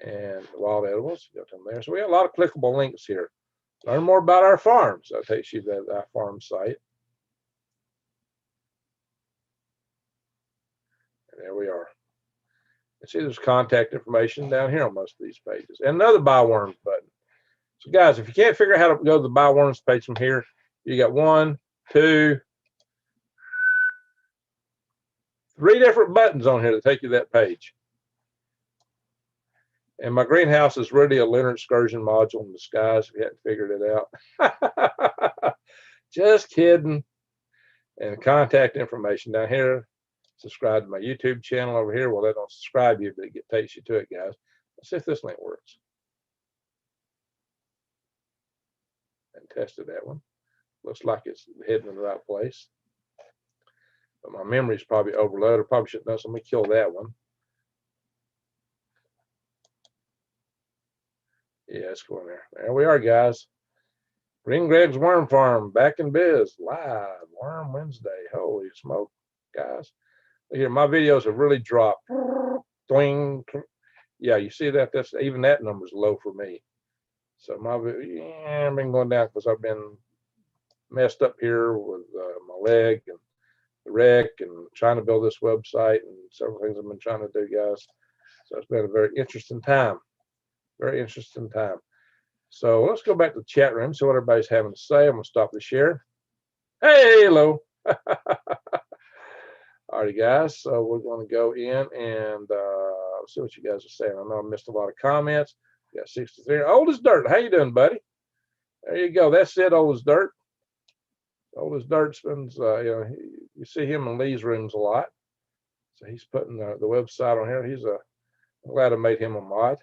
and wild edibles. Go to them there. So we have a lot of clickable links here. Learn more about our farms. That takes you to that farm site. And there we are. You see, there's contact information down here on most of these pages, and another buy worms button. So guys, if you can't figure out how to go to the buy worms page from here, you got 1, 2, 3 different buttons on here to take you to that page. And my greenhouse is really a lunar excursion module in disguise, if you hadn't figured it out. Just kidding. And contact information down here. Subscribe to my YouTube channel over here. Well, they don't subscribe you, but it takes you to it, guys. Let's see if this link works. And tested that one. Looks like it's heading in the right place. But my memory's probably overloaded. Probably shouldn't have done, so let me kill that one. Yeah, it's going there. There we are, guys. Green Greg's Worm Farm back in biz. Live Worm Wednesday. Holy smoke, guys. Look here, my videos have really dropped. Twing. Yeah, you see that? That's even that number's low for me. So I've been going down because I've been messed up here with my leg and the wreck and trying to build this website and several things I've been trying to do, guys. So it's been a very interesting time. Very interesting time. So let's go back to the chat room, see what everybody's having to say. I'm going to stop the share. Hey, hello. Alrighty, guys. So we're going to go in and see what you guys are saying. I know I missed a lot of comments. We got 63. Old as dirt. How you doing, buddy? There you go. That's it. Old as dirt. Old as dirt spends. You see him in Lee's rooms a lot. So he's putting the website on here. I'm glad I made him a mod.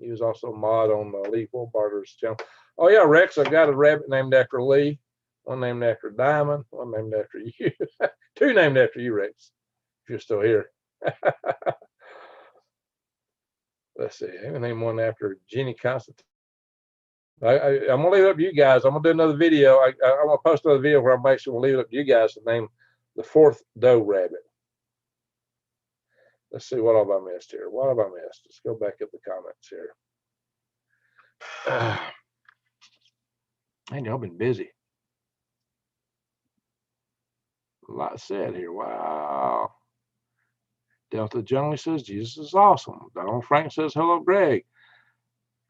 He was also a mod on Lee Woolbarter's channel. Oh yeah, Rex. I got a rabbit named after Lee. One named after Diamond. One named after you. 2 named after you, Rex. If you're still here. Let's see. I'm gonna name one after Jenny Constantine. I'm gonna leave it up to you guys. I'm gonna do another video. I'm gonna post another video where I'm actually gonna leave it up to you guys to name the 4th doe rabbit. Let's see, what have I missed here? What have I missed? Let's go back up the comments here. I know I've been busy. A lot said here. Wow. Delta generally says Jesus is awesome. Donald Frank says hello, Greg.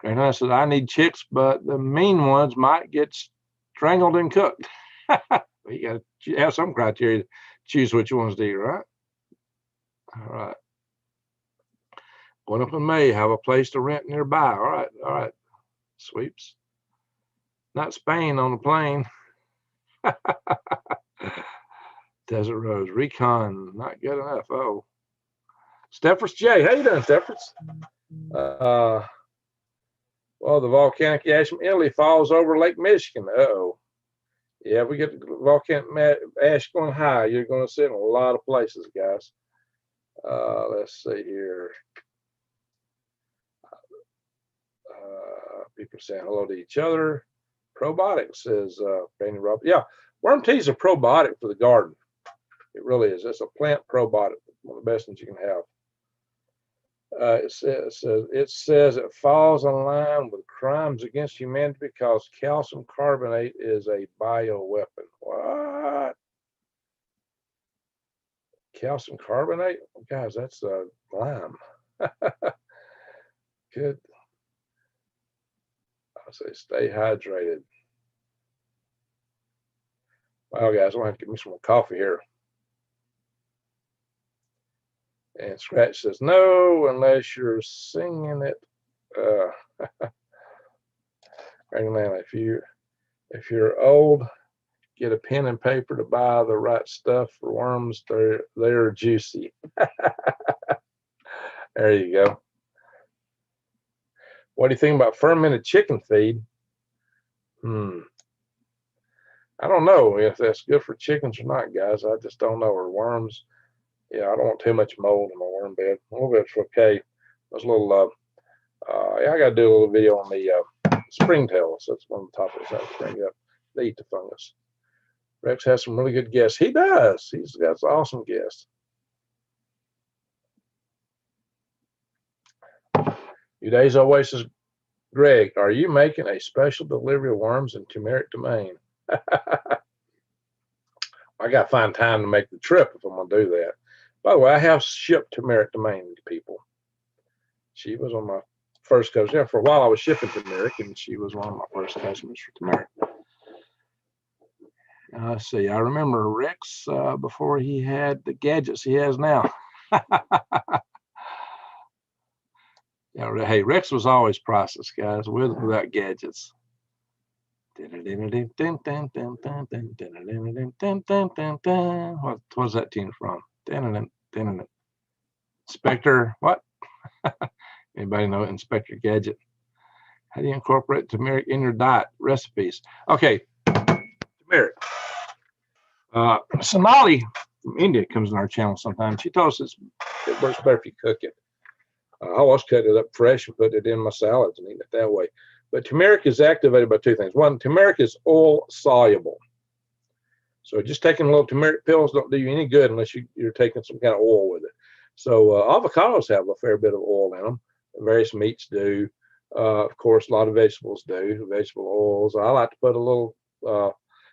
Greg Hunt says I need chicks, but the mean ones might get strangled and cooked. You got to have some criteria to choose which ones to eat, right? All right. Going up in May, have a place to rent nearby. All right. Sweeps. Not Spain on the plane. Desert Rose, Recon, not good enough. Oh. Steffers J, how you doing, Steffers? Well, the volcanic ash from Italy falls over Lake Michigan. Uh-oh. Yeah, we get the volcanic ash going high. You're going to see it in a lot of places, guys. Let's see here. People saying hello to each other. Probiotics, says Randy Rob. Yeah, worm teas are probiotic for the garden. It really is. It's a plant probiotic, one of the best things you can have. It says it falls in line with crimes against humanity because calcium carbonate is a bioweapon. What? Calcium carbonate? Guys, that's lime. Good. I say stay hydrated. Well, guys, I'm gonna have to get me some more coffee here. And Scratch says no, unless you're singing it. If you're old, get a pen and paper to buy the right stuff for worms. They're juicy. There you go. What do you think about fermented chicken feed? I don't know if that's good for chickens or not, guys. I just don't know. Or worms. Yeah, I don't want too much mold in my worm bed. A little bit's okay. There's a little, yeah, I got to do a little video on the springtails. That's one of the topics I bring up. They eat the fungus. Rex has some really good guests. He does. He's got some awesome guests. Days always says, Greg, are you making a special delivery of worms in turmeric to Maine? I got to find time to make the trip if I'm going to do that. By the way, I have shipped turmeric to Maine to people. She was on my first customer. Yeah, for a while I was shipping turmeric, and she was one of my first customers for turmeric. Let's see. I remember Rex before he had the gadgets he has now. Yeah, hey, Rex was always priceless, guys, with or without gadgets. What's that tune from? Inspector, what? Anybody know Inspector Gadget? How do you incorporate turmeric in your diet recipes? Okay, turmeric. Sonali from India comes on our channel sometimes. She tells us it works better if you cook it. I always cut it up fresh and put it in my salads and eat it that way. But turmeric is activated by two things. One, turmeric is oil soluble. So just taking little turmeric pills don't do you any good unless you're taking some kind of oil with it. So avocados have a fair bit of oil in them. Various meats do. Of course, a lot of vegetables do. Vegetable oils. I like to put a little,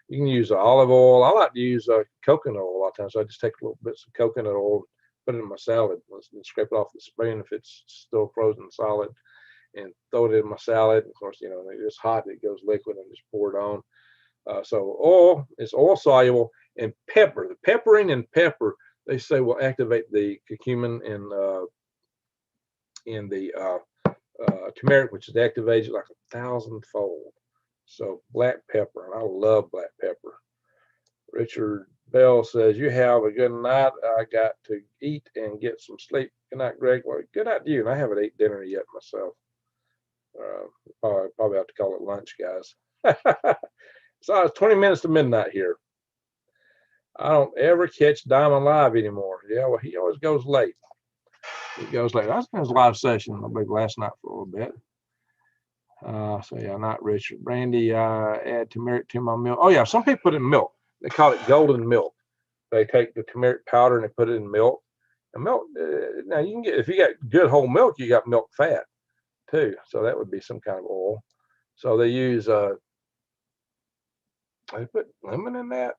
you can use olive oil. I like to use coconut oil a lot of times. So I just take little bits of coconut oil, put it in my salad, and scrape it off the spoon if it's still frozen solid, and throw it in my salad. Of course, it's hot, it goes liquid, and just pour it on. So oil is oil soluble, and pepper. The peppering in pepper, they say, will activate the curcumin in the turmeric, which is activated like 1,000-fold. So black pepper, and I love black pepper. Richard Bell says, you have a good night. I got to eat and get some sleep. Good night, Greg. Well, good night to you. And I haven't eaten dinner yet myself. Probably have to call it lunch, guys. So it's 20 minutes to midnight here. I don't ever catch Diamond live anymore. Yeah, well, he always goes late. He goes late. I was in his live session, I believe, last night for a little bit. So yeah, not Richard. Brandy, add turmeric to my milk. Oh yeah, some people put it in milk. They call it golden milk. They take the turmeric powder and they put it in milk. And milk, now you can get, if you got good whole milk, you got milk fat too. So that would be some kind of oil. So they use, they put lemon in that.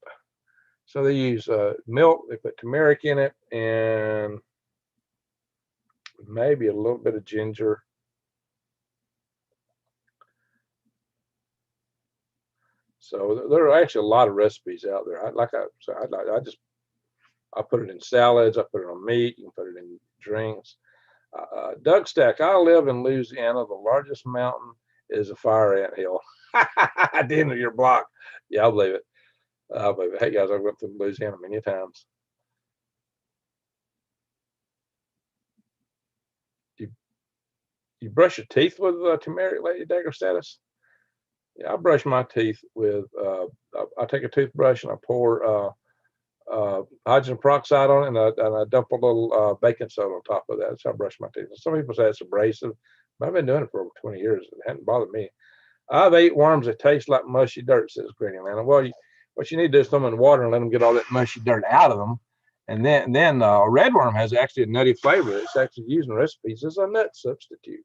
So they use milk, they put turmeric in it, and maybe a little bit of ginger. So there are actually a lot of recipes out there. I put it in salads. I put it on meat. You can put it in drinks. Doug Stack, I live in Louisiana. The largest mountain is a fire ant hill. At the end of your block. Yeah, I'll believe it. I'll believe it. Hey guys, I've been to Louisiana many times. You brush your teeth with turmeric, Lady Dagger Status? Yeah, I brush my teeth with, I take a toothbrush and I pour hydrogen peroxide on it, and I dump a little baking soda on top of that. That's how I brush my teeth. Some people say it's abrasive, I've been doing it for over 20 years. It hadn't bothered me. I've ate worms that taste like mushy dirt, says Granny Lana. Well, what you need to do is throw them in water and let them get all that mushy dirt out of them. And then a red worm has actually a nutty flavor. It's actually used in recipes as a nut substitute.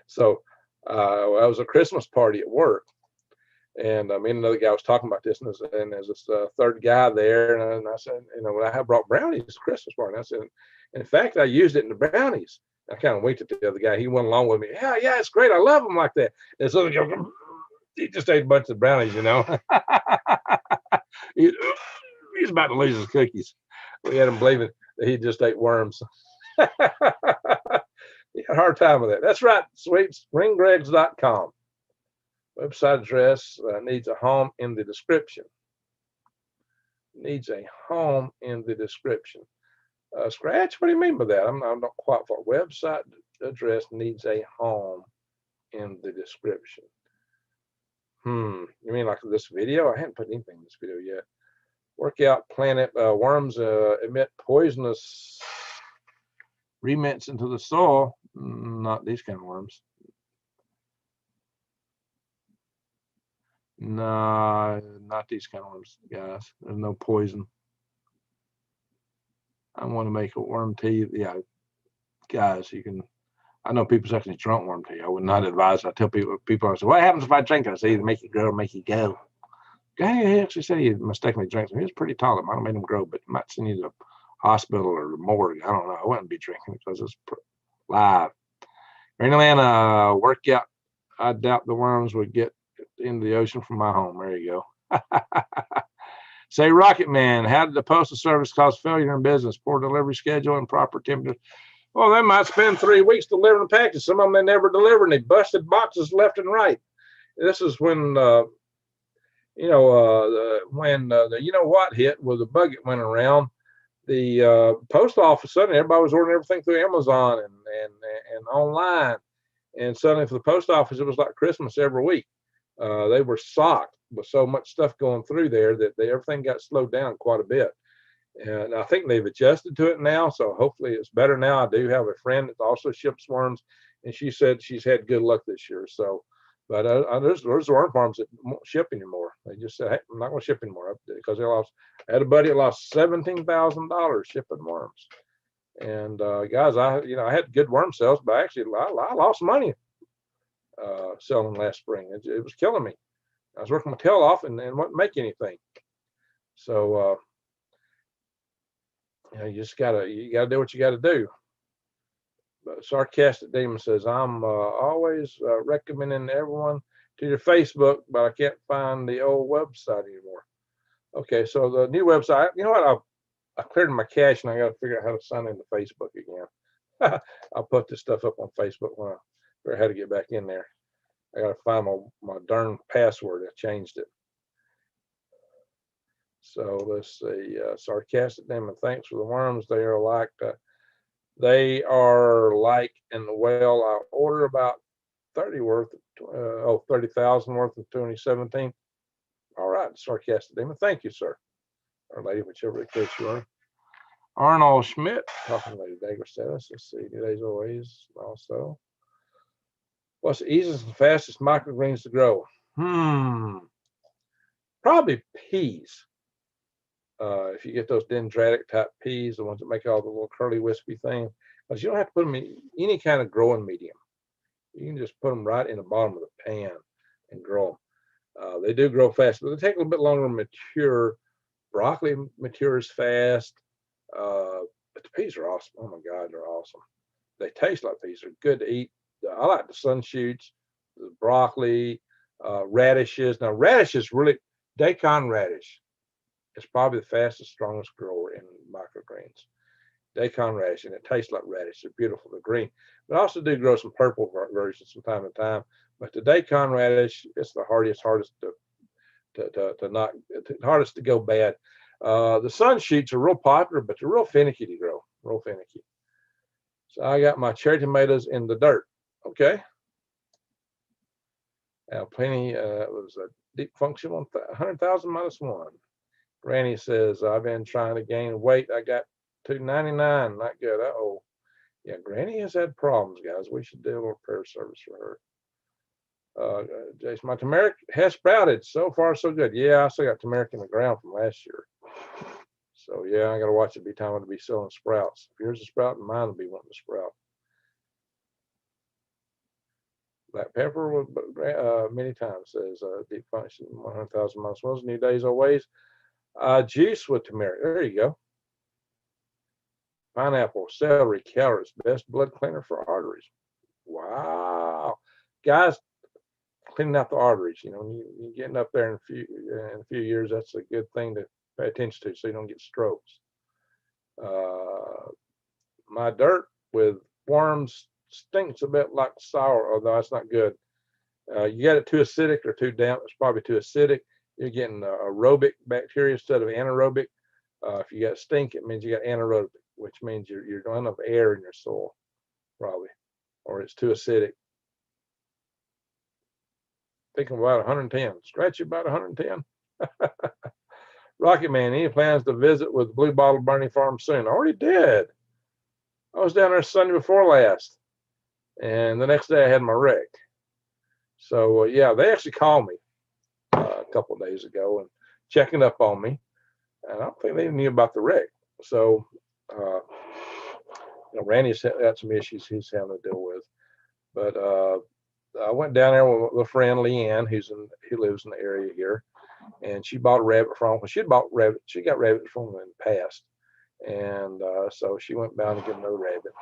So I was a Christmas party at work, and me and another guy was talking about this, and there's this third guy there, and I said, when I brought brownies to Christmas party, and I said, in fact, I used it in the brownies. I kind of winked at the other guy. He went along with me. Yeah, it's great. I love them like that. And so he just ate a bunch of brownies, He's about to lose his cookies. We had him believing that he just ate worms. He had a hard time with that. That's right, sweets. Ringgregs.com. Website address needs a home in the description. Needs a home in the description. Scratch, what do you mean by that? I'm not quite for website address needs a home in the description. You mean like this video? I haven't put anything in this video yet. Workout Planet worms emit poisonous remits into the soil. Not these kind of worms. No, not these kind of worms, guys. There's no poison. I want to make a worm tea. Yeah, guys, you can. I know people's actually drunk worm tea. I would not advise. I tell people, I say, what happens if I drink it? I say, either make it grow or make it go. Guy, he actually said he mistakenly drank some. He was pretty tall. It might have made him grow, but he might send you to the hospital or the morgue. I don't know. I wouldn't be drinking it because it's live. Atlanta workout. I doubt the worms would get into the ocean from my home. There you go. Say, Rocket Man, how did the Postal Service cause failure in business? Poor delivery schedule and proper temperature. Well, they might spend 3 weeks delivering packages. Some of them they never deliver, and they busted boxes left and right. This is when, when the what hit was a bug that went around. The post office, suddenly everybody was ordering everything through Amazon and online. And suddenly for the post office, it was like Christmas every week. They were socked with so much stuff going through there that everything got slowed down quite a bit. And I think they've adjusted to it now. So hopefully it's better now. I do have a friend that also ships worms, and she said she's had good luck this year. So, but there's worm farms that won't ship anymore. They just said, hey, I'm not going to ship anymore because they lost. I had a buddy that lost $17,000 shipping worms. And guys, I had good worm sales, but actually I lost money selling last spring. It was killing me. I was working my tail off and wouldn't make anything. So you just gotta do what you gotta do. But Sarcastic Demon says, I'm always recommending everyone to your Facebook, but I can't find the old website anymore. Okay, so the new website, you know what? I cleared my cache and I got to figure out how to sign into Facebook again. I'll put this stuff up on Facebook when I figure out how to get back in there. I got to find my darn password. I changed it. So let's see. Sarcastic Demon, thanks for the worms. They are like, and well, I order about 30,000 worth of 2017. All right, Sarcastic Demon. Thank you, sir. Or lady, whichever case you are. Arnold Schmidt, talking to Lady Dagger status. Let's see, today's always also. What's the easiest and fastest microgreens to grow? Probably peas. If you get those dendritic type peas, the ones that make all the little curly wispy things, because you don't have to put them in any kind of growing medium. You can just put them right in the bottom of the pan and grow them. They do grow fast, but they take a little bit longer to mature. Broccoli matures fast, but the peas are awesome. Oh my God, they're awesome. They taste like peas. They're good to eat. I like the sunshoots, the broccoli, radishes. Now, radishes really, daikon radish is probably the fastest, strongest grower in microgreens. Daikon radish, and it tastes like radish. They're beautiful. They're green. But I also do grow some purple versions from time to time. But the daikon radish, it's the hardest to go bad. The sunshoots are real popular, but they're real finicky to grow. Real finicky. So I got my cherry tomatoes in the dirt. Okay. Now plenty. It was a deep function 100,000 minus 1. Granny says, I've been trying to gain weight. I got 299. Not good. Uh-oh. Yeah, Granny has had problems, guys. We should do a little prayer service for her. Jason, my turmeric has sprouted. So far, so good. Yeah, I still got turmeric in the ground from last year. So yeah, I got to watch it. Be time to be sowing sprouts. If yours is sprouting, mine will be wanting to sprout. Black pepper many times says deep function 100,000 months. What's new days always? Juice with turmeric. There you go. Pineapple, celery, carrots, best blood cleaner for arteries. Wow, guys, cleaning out the arteries. You know, you're getting up there in a few years. That's a good thing to pay attention to, so you don't get strokes. My dirt with worms stinks a bit like sour, although that's not good. You got it too acidic or too damp. It's probably too acidic. You're getting aerobic bacteria instead of anaerobic. If you got stink, it means you got anaerobic, which means you're not enough air in your soil, probably, or it's too acidic. Thinking about 110. Scratchy about 110. Rocket Man, any plans to visit with Blue Bottle Bernie Farm soon? I already did. I was down there Sunday before last, and the next day I had my wreck. So yeah, they actually called me a couple of days ago and checking up on me, and I don't think they knew about the wreck. So Randy's got some issues he's having to deal with, but I went down there with a friend, Leanne, who lives in the area here, and she bought a rabbit from him. She got rabbits from him in the past, and so she went down to get another rabbit,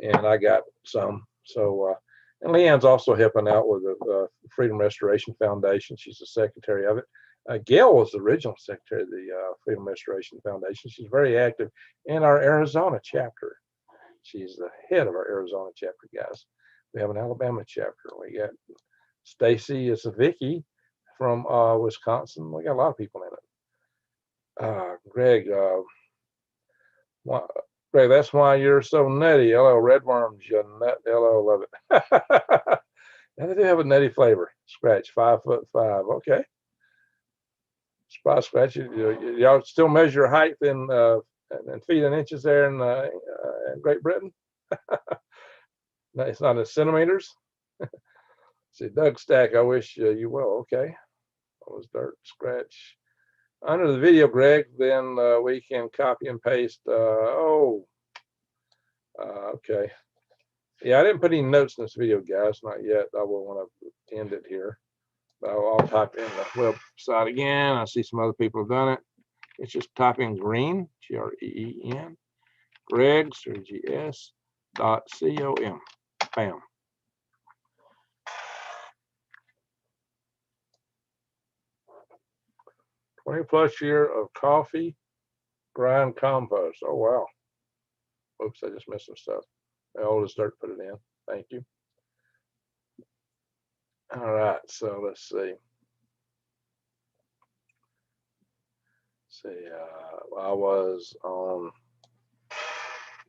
and I got some. So and Leanne's also helping out with the Freedom Restoration Foundation. She's the secretary of it. Gail was the original secretary of the Freedom Restoration Foundation. She's very active in our Arizona chapter. She's the head of our Arizona chapter, guys. We have an Alabama chapter. We got Stacy is Vicky from Wisconsin. We got a lot of people in it. Greg, Greg, that's why you're so nutty. Hello, redworms, you nut. Hello, love it. And they do have a nutty flavor. Scratch, 5'5". Okay. Spot Scratch. Y'all still measure height in feet and inches there in Great Britain? No, it's not in centimeters. See, Doug Stack, I wish you well. Okay. All was dirt, Scratch. Under the video, Greg, then we can copy and paste. Okay. Yeah, I didn't put any notes in this video, guys. Not yet. I will want to end it here. But I'll type in the website again. I see some other people have done it. It's just type in green, Green, Greg's, or GS.com. Bam. +20 year of coffee grind compost. Oh wow. Oops, I just missed some stuff. My oldest dirt put it in. Thank you. All right, so let's see. I was on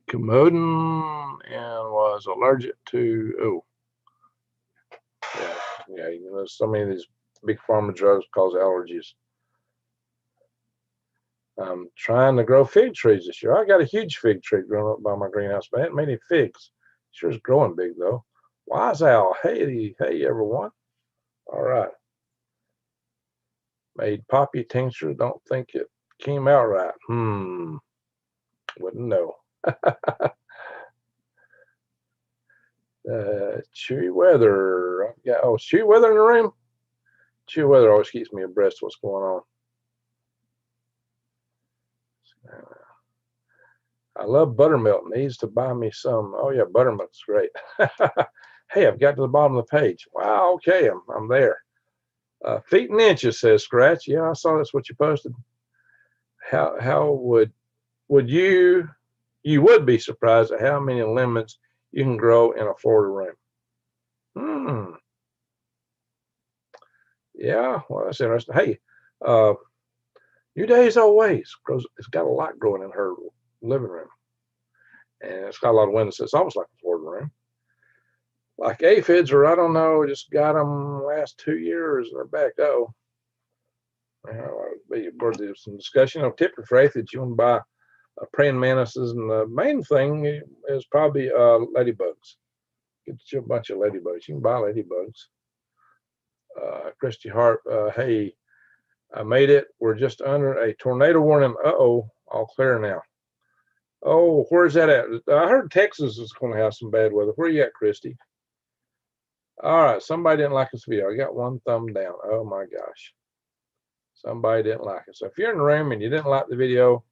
Commodin and was allergic to yeah, you know, so many of these big pharma drugs cause allergies. I'm trying to grow fig trees this year. I got a huge fig tree growing up by my greenhouse, but I hadn't made any figs. Sure is growing big though. Wise Owl, hey everyone. All right. Made poppy tincture. Don't think it came out right. Wouldn't know. Chewy Weather. Yeah. Oh, is Chewy Weather in the room? Chewy Weather always keeps me abreast of what's going on. I love buttermilk. Needs to buy me some. Oh yeah, buttermilk's great. Hey, I've got to the bottom of the page. Wow. Okay, I'm there. Feet and inches, says Scratch. Yeah, I saw that's what you posted. How would you would be surprised at how many lemons you can grow in a Florida room. Yeah, well, that's interesting. Hey, New Days Always grows. It's got a lot growing in her living room, and it's got a lot of windows. It's almost like a Florida room. Like aphids, or I don't know, just got them last 2 years and they're back. There's some discussion on tip for aphids. You want to buy praying mantises, and the main thing is probably ladybugs. Get you a bunch of ladybugs. You can buy ladybugs. Christy Hart, hey, I made it. We're just under a tornado warning. Uh-oh, all clear now. Oh, where's that at? I heard Texas is going to have some bad weather. Where you at, Christy? All right, somebody didn't like this video. I got one thumb down. Oh my gosh. Somebody didn't like it. So if you're in the room and you didn't like the video,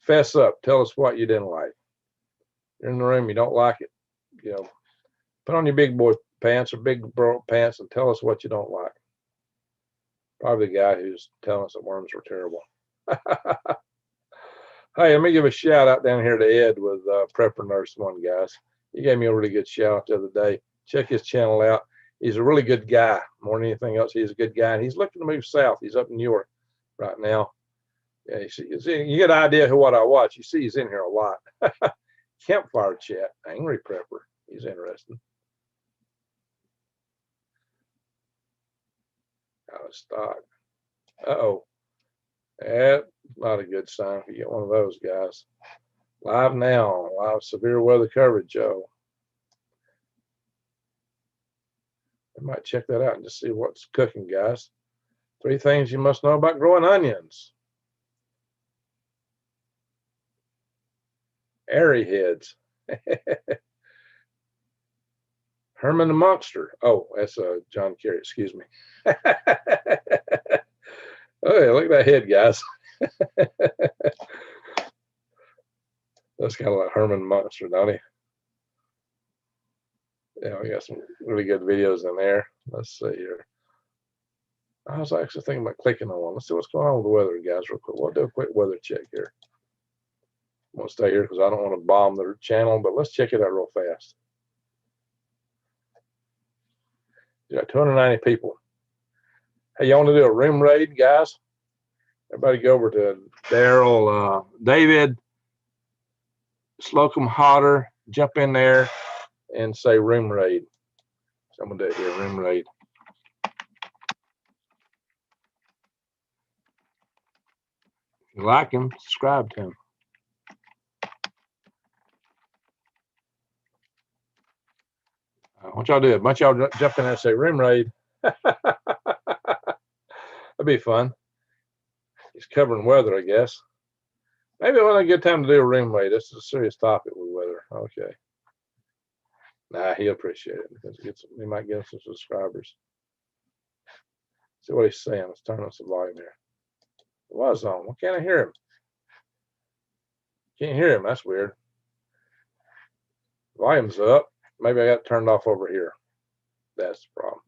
fess up. Tell us what you didn't like. You're in the room, you don't like it. You know, put on your big boy pants or big bro pants and tell us what you don't like. Probably the guy who's telling us that worms were terrible. Hey, let me give a shout out down here to Ed with Prepper Nurse One, guys. He gave me a really good shout out the other day. Check his channel out. He's a really good guy. More than anything else, he's a good guy. And he's looking to move south. He's up in New York right now. Yeah, you get an idea of what I watch. You see he's in here a lot. Campfire chat. Angry Prepper. He's interesting. Out of stock. Uh-oh. That's not a good sign if you get one of those guys. Live now. Live severe weather coverage, Joe. I might check that out and just see what's cooking, guys. 3 things you must know about growing onions. Airy heads. Herman the Monster. Oh, that's John Kerry. Excuse me. Oh, yeah, look at that head, guys. That's kind of like Herman the Monster, don't he? Yeah, we got some really good videos in there. Let's see here. I was actually thinking about clicking on one. Let's see what's going on with the weather, guys, real quick. We'll do a quick weather check here. I'm going to stay here because I don't want to bomb the channel, but let's check it out real fast. You got 290 people. Hey, you want to do a room raid, guys? Everybody go over to Daryl, David, Slocum Hotter, jump in there and say room raid. So I'm going to do it here, room raid. If you like him, subscribe to him. What y'all do? A bunch of y'all jump in there and say room raid. That'd be fun. He's covering weather, I guess. Maybe it wasn't a good time to do a room raid. This is a serious topic with weather. Okay. Nah, he'll appreciate it because he might get some subscribers. See what he's saying. Let's turn on some volume here. It was on. Why can't I hear him? Can't hear him. That's weird. Volume's up. Maybe I got it turned off over here. That's the problem.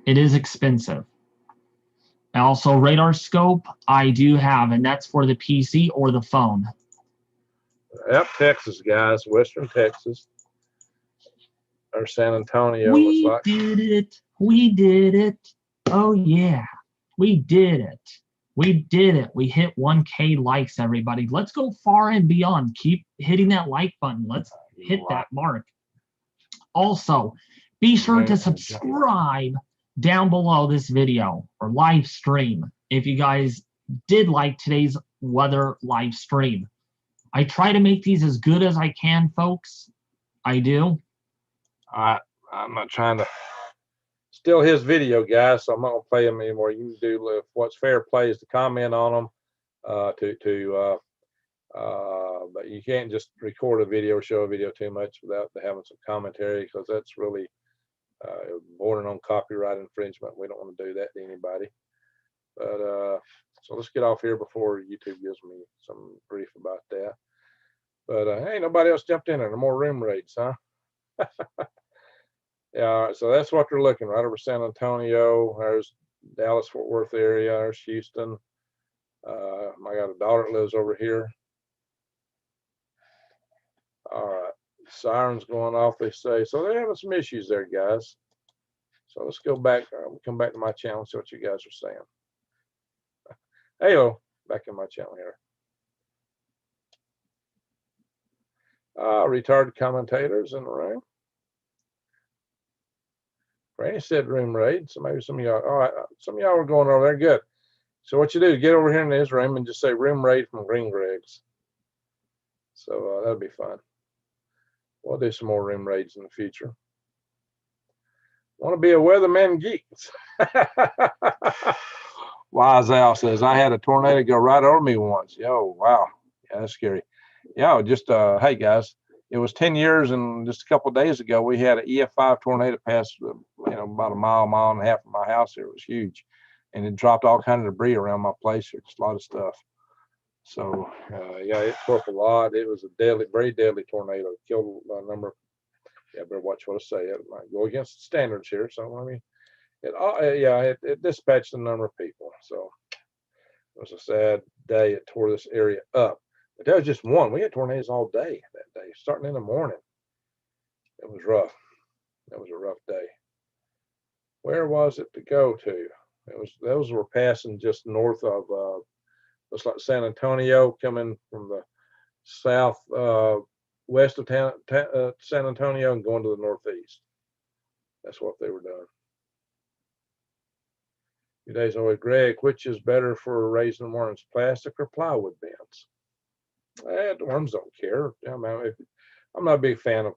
It is expensive. Also, radar scope I do have, and that's for the PC or the phone. Yep, Texas, guys. Western Texas. Or San Antonio. We did it. We did it. Oh, yeah. We did it. We did it. We hit 1K likes, everybody. Let's go far and beyond. Keep hitting that like button. Let's hit that mark. Also, be sure to subscribe down below this video or live stream if you guys did like today's weather live stream. I try to make these as good as I can, folks. I do. I'm not trying to steal his video, guys, so I'm not going to play them anymore. You can do what's fair play is to comment on them, but you can't just record a video or show a video too much without having some commentary, because that's really bordering on copyright infringement. We don't want to do that to anybody. But so let's get off here before YouTube gives me some grief about that. But hey, nobody else jumped in there. No more room raids, huh? Yeah, all right, so that's what they're looking right over San Antonio. There's Dallas, Fort Worth area. There's Houston. I got a daughter that lives over here. All right, sirens going off, they say. So they're having some issues there, guys. So let's go back. We'll come back to my channel and see what you guys are saying. Hey-o, back in my channel here. Retarded commentators in the room. Granny said room raid, so maybe some of y'all. All right, some of y'all are going over there. Good. So what you do, get over here in this room and just say rim raid from Green Greg's. So that'll be fun. We'll do some more rim raids in the future. Want to be a weatherman geek? Wise Al says, I had a tornado go right over me once. Yo, wow. Yeah, that's scary. Yeah, just, hey guys, it was 10 years and just a couple of days ago, we had an EF5 tornado pass, about a mile and a half from my house here. It was huge. And it dropped all kinds of debris around my place here, just a lot of stuff. So, yeah, it tore up a lot. It was a deadly, very deadly tornado. It killed a number of, yeah, better watch what I say. It might go against the standards here. So, I mean, it dispatched a number of people. So it was a sad day. It tore this area up. But that was just one. We had tornadoes all day that day, starting in the morning. It was rough. That was a rough day. Where was it to go to? Those were passing just north of looks like San Antonio, coming from the south west of San Antonio and going to the northeast. That's what they were doing. Few days away, Greg, which is better for raising worms, plastic or plywood bins? The worms don't care. I mean, I'm not a big fan of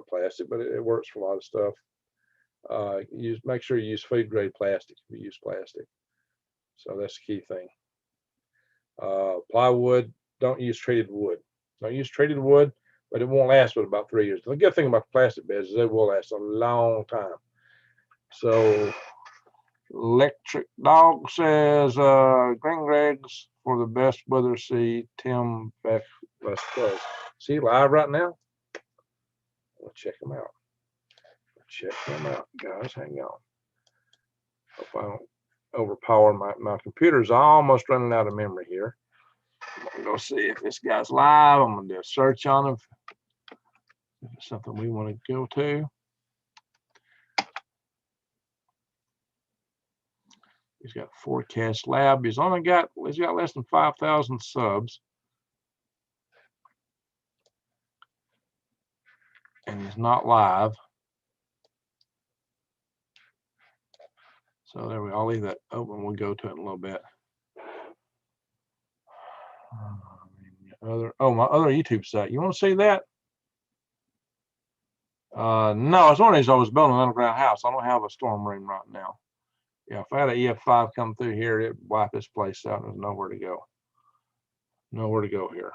plastic, but it works for a lot of stuff. Make sure you use food grade plastic if you use plastic. So that's the key thing. Plywood, don't use treated wood. Don't use treated wood, but it won't last but about 3 years. The good thing about plastic beds is they will last a long time. So Electric Dog says, Green Greg's for the best weather seed. Tim Beck, West Coast. See live right now? We'll check them out. Check them out, guys. Hang on. Hope I don't overpower my computer's almost running out of memory here. I'm gonna go see if this guy's live. I'm gonna do a search on him. If it's something we want to go to. He's got Forecast Lab. He's got less than 5,000 subs. And he's not live. So there we go. I'll leave that open. We'll go to it in a little bit. My other YouTube site. You want to see that? No, it's one of these. I was building an underground house. I don't have a storm room right now. Yeah, if I had an EF5 come through here, it'd wipe this place out. There's nowhere to go. Nowhere to go here.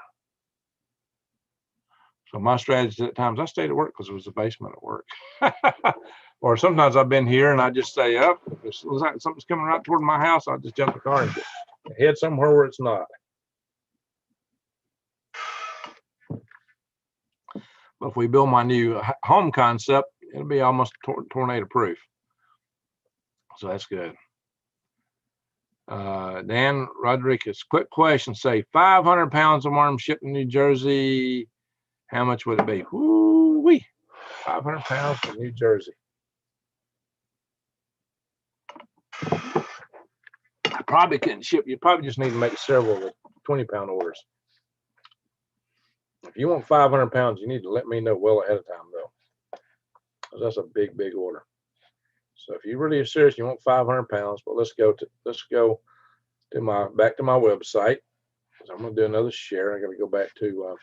So my strategy at times, I stayed at work because it was a basement at work. Or sometimes I've been here and I just say, up, if something's coming right toward my house, I'll just jump the car and head somewhere where it's not. But if we build my new home concept, it'll be almost tornado proof. So that's good. Dan Rodriguez, quick question. Say 500 pounds of worms shipped to New Jersey. How much would it be? Woo-wee. 500 pounds from New Jersey. I probably couldn't ship. You probably just need to make several of the 20-pound orders. If you want 500 pounds, you need to let me know well ahead of time, though, because that's a big, big order. So if you really are serious, you want 500 pounds, but let's go to back to my website, because I'm going to do another share. I got to go back to.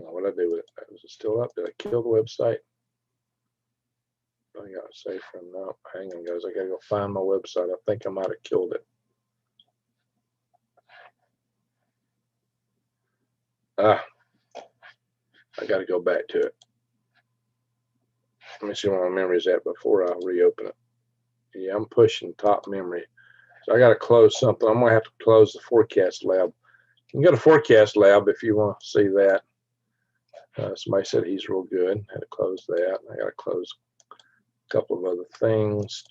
What did I do with it? Is it still up? Did I kill the website? I got to say from now. Hang on, guys. I got to go find my website. I think I might have killed it. I got to go back to it. Let me see where my memory is at before I reopen it. Yeah, I'm pushing top memory. So I got to close something. I'm going to have to close the Forecast Lab. You can go to Forecast Lab if you want to see that. Somebody said he's real good. I had to close that. I got to close a couple of other things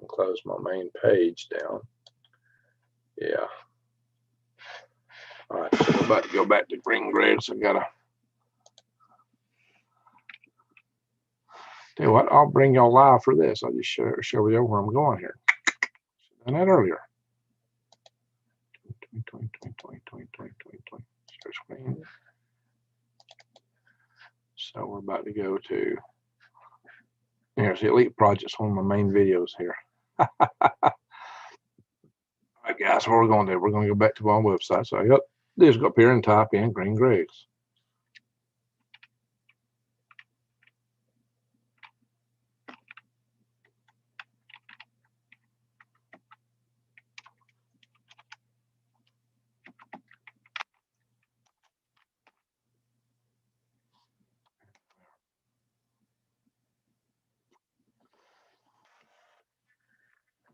and close my main page down. Yeah. All right, so we're about to go back to Green Greg's. I gotta tell you what, I'll bring y'all live for this. I'll just show you where I'm going here. Done that earlier. 20. Share screen. So we're about to go to, here's the Elite Projects, one of my main videos here. All right, guys, what we're going to do, we're going to go back to my website. So I got this, go up here and type in Green Griggs.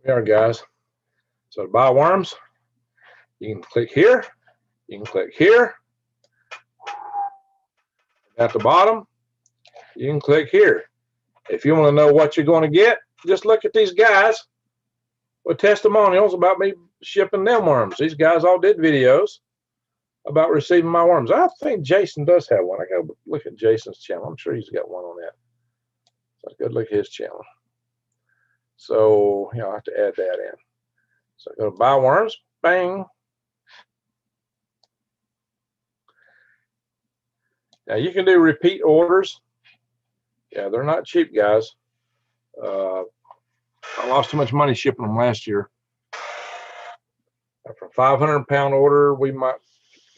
There, guys. So to buy worms, you can click here. You can click here. At the bottom, you can click here. If you want to know what you're going to get, just look at these guys with testimonials about me shipping them worms. These guys all did videos about receiving my worms. I think Jason does have one. I got to look at Jason's channel. I'm sure he's got one on that. So I go look at his channel. So, I'll have to add that in. So I go to buy worms, bang. Now you can do repeat orders. Yeah, they're not cheap, guys. I lost too much money shipping them last year. For a 500-pound order, we might,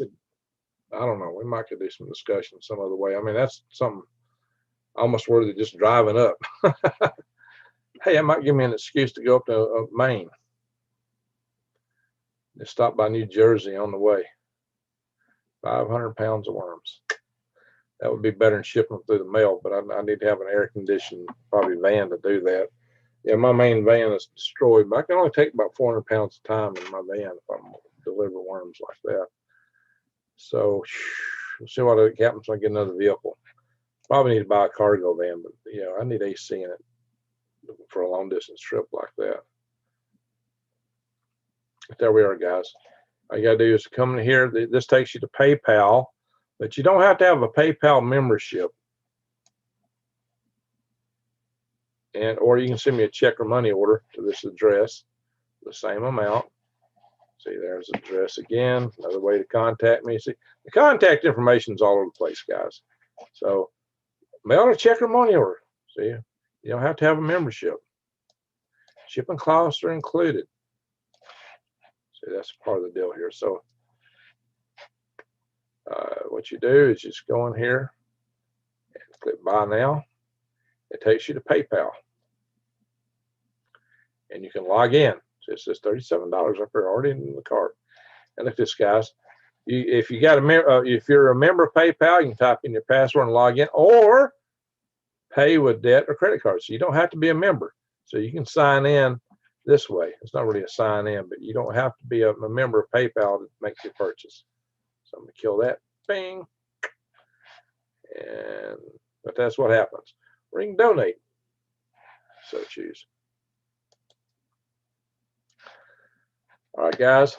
I don't know, we might could do some discussion some other way. I mean, that's something almost worthy of just driving up. Hey, it might give me an excuse to go up to Maine. Just stop by New Jersey on the way. 500 pounds of worms. That would be better than shipping them through the mail, but I need to have an air-conditioned, probably van to do that. Yeah, my main van is destroyed, but I can only take about 400 pounds of time in my van if I'm deliver worms like that. So we'll see what happens when I get another vehicle. Probably need to buy a cargo van, but I need AC in it for a long distance trip like that. But there we are, guys. All you gotta do is come in here. This takes you to PayPal, but you don't have to have a PayPal membership. Or you can send me a check or money order to this address, the same amount. See, there's the address again. Another way to contact me. See, the contact information is all over the place, guys. So mail a check or money order. See, you don't have to have a membership. Shipping costs are included. See, that's part of the deal here. So what you do is just go in here and click buy now. It takes you to PayPal. And you can log in. So it says $37 up there already in the cart. And look at this, guys. If you're a member of PayPal, you can type in your password and log in, or pay with debt or credit card. So you don't have to be a member. So you can sign in this way. It's not really a sign in, but you don't have to be a member of PayPal to make your purchase. So I'm going to kill that. Bing. But that's what happens. Or you can donate. So choose. All right, guys.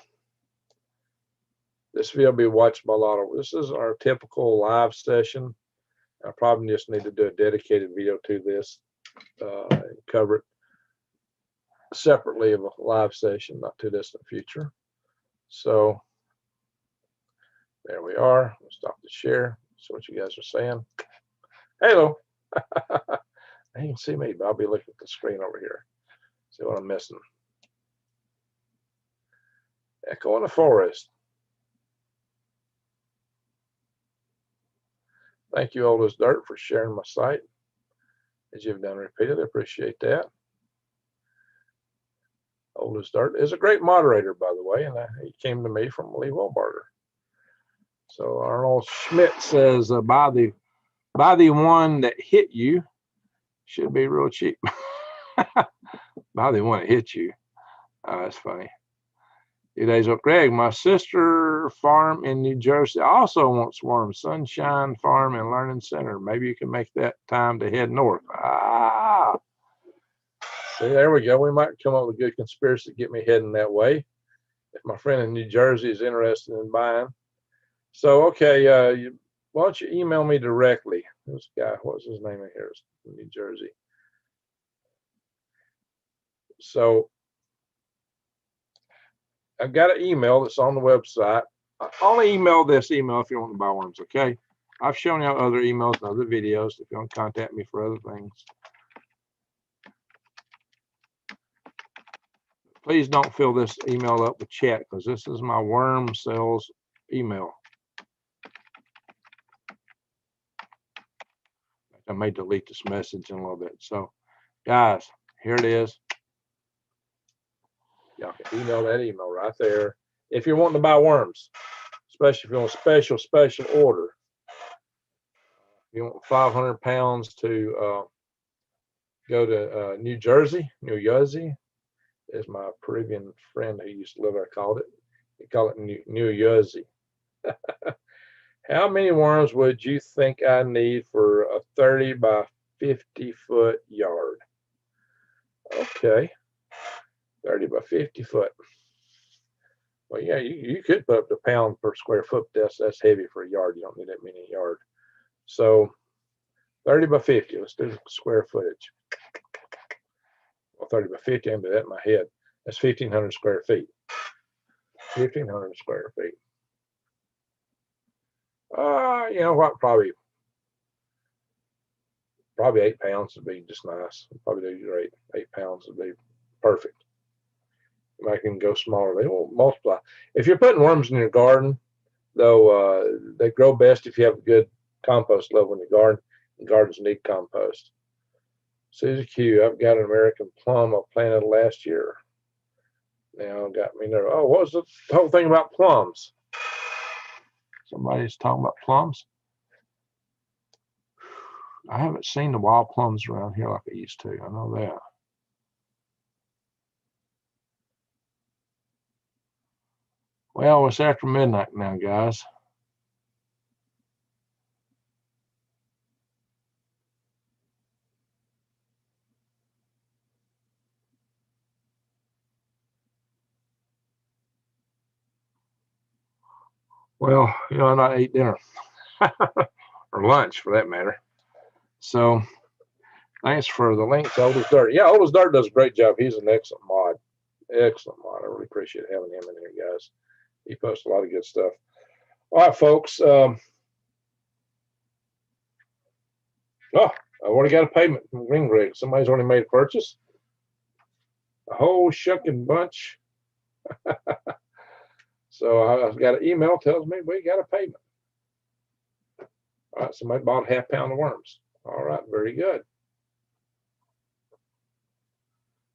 This video will be watched by a lot of. This is our typical live session. I probably just need to do a dedicated video to this and cover it separately of a live session, not too distant future. So there we are. We'll stop the share. See what you guys are saying. Hello. You can see me, but I'll be looking at the screen over here. See what I'm missing. Echo in the forest. Thank you, Old as Dirt, for sharing my site, as you've done repeatedly. Appreciate that. Old as Dirt is a great moderator, by the way, and he came to me from Lee Wilbarger. So Arnold Schmidt says, buy the one that hit you. Should be real cheap. Buy the one that hit you. Oh, that's funny. 2 days up, Greg, my sister farm in New Jersey also wants worms. Sunshine Farm and Learning Center. Maybe you can make that time to head north. See, there we go. We might come up with a good conspiracy to get me heading that way. If my friend in New Jersey is interested in buying. So, okay, why don't you email me directly? This guy, what's his name in here? In New Jersey. So, I've got an email that's on the website. I only email this email if you want to buy worms, okay? I've shown you other emails and other videos if you want to contact me for other things. Please don't fill this email up with chat because this is my worm cells email. I may delete this message in a little bit. So, guys, here it is. Y'all can email that email right there. If you're wanting to buy worms, especially if you want a special order. You want 500 pounds to go to New Jersey. As my Peruvian friend who used to live there called it. They call it New Jersey. How many worms would you think I need for a 30 by 50 foot yard? Okay, 30 by 50 foot. Well, yeah, you could put up to a pound per square foot. That's heavy for a yard. You don't need that many yard. So 30 by 50. Let's do square footage. Well, 30 by 50. I'm that in my head. That's 1,500 square feet. 1,500 square feet. You know what? Probably 8 pounds would be just nice. Probably do great. 8 pounds would be perfect. I can go smaller. They won't multiply. If you're putting worms in your garden, though, they grow best if you have a good compost level in your garden. And gardens need compost. Susie Q, I've got an American plum I planted last year. Now got me there. Oh, what was the whole thing about plums? Somebody's talking about plums. I haven't seen the wild plums around here like I used to. I know that. Well, it's after midnight now, guys. Well, you know, I not ate dinner or lunch for that matter. So thanks for the link to Oldest Dirt. Yeah, Oldest Dirt does a great job. He's an excellent mod. Excellent mod. I really appreciate having him in here, guys. He posts a lot of good stuff. All right, folks. Oh, I've already got a payment from Green Greg. Somebody's already made a purchase. A whole shucking bunch. So I've got an email tells me we got a payment. All right, somebody bought a half pound of worms. All right, very good.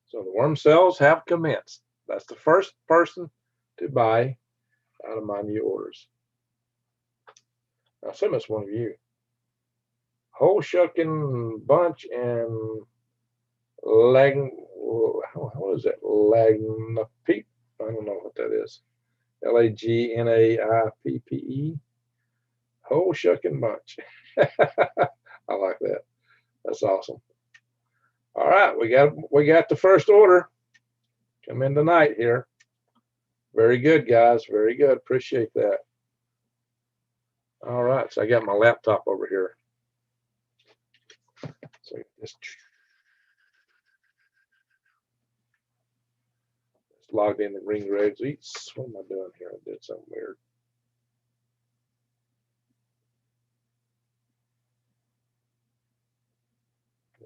So the worm sales have commenced. That's the first person to buy out of my new orders. I assume it's one of you. Whole shucking bunch and what is it? Lagnapipe? I don't know what that is. Lagnapipe. Whole shucking bunch. I like that. That's awesome. All right, we got the first order. Come in tonight here. Very good, guys. Very good. Appreciate that. All right, so I got my laptop over here. So just logged in the Green Greg's Eats. What am I doing here? I did something weird.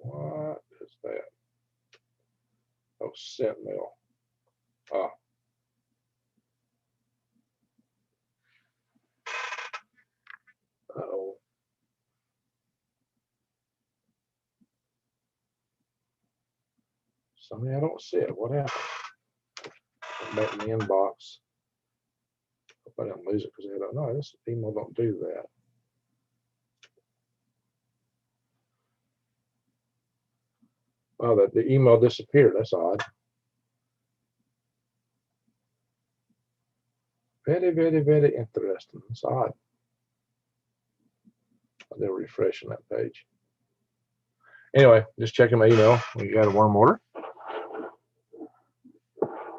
What is that? Oh, sent mail. Ah. Uh-oh. Something I don't see it. What happened? Back in the inbox. Hope I didn't lose it because I don't know. This email don't do that. Oh, the email disappeared. That's odd. Very, very, very interesting. It's odd. They're refreshing that page. Anyway, just checking my email. We got a worm order.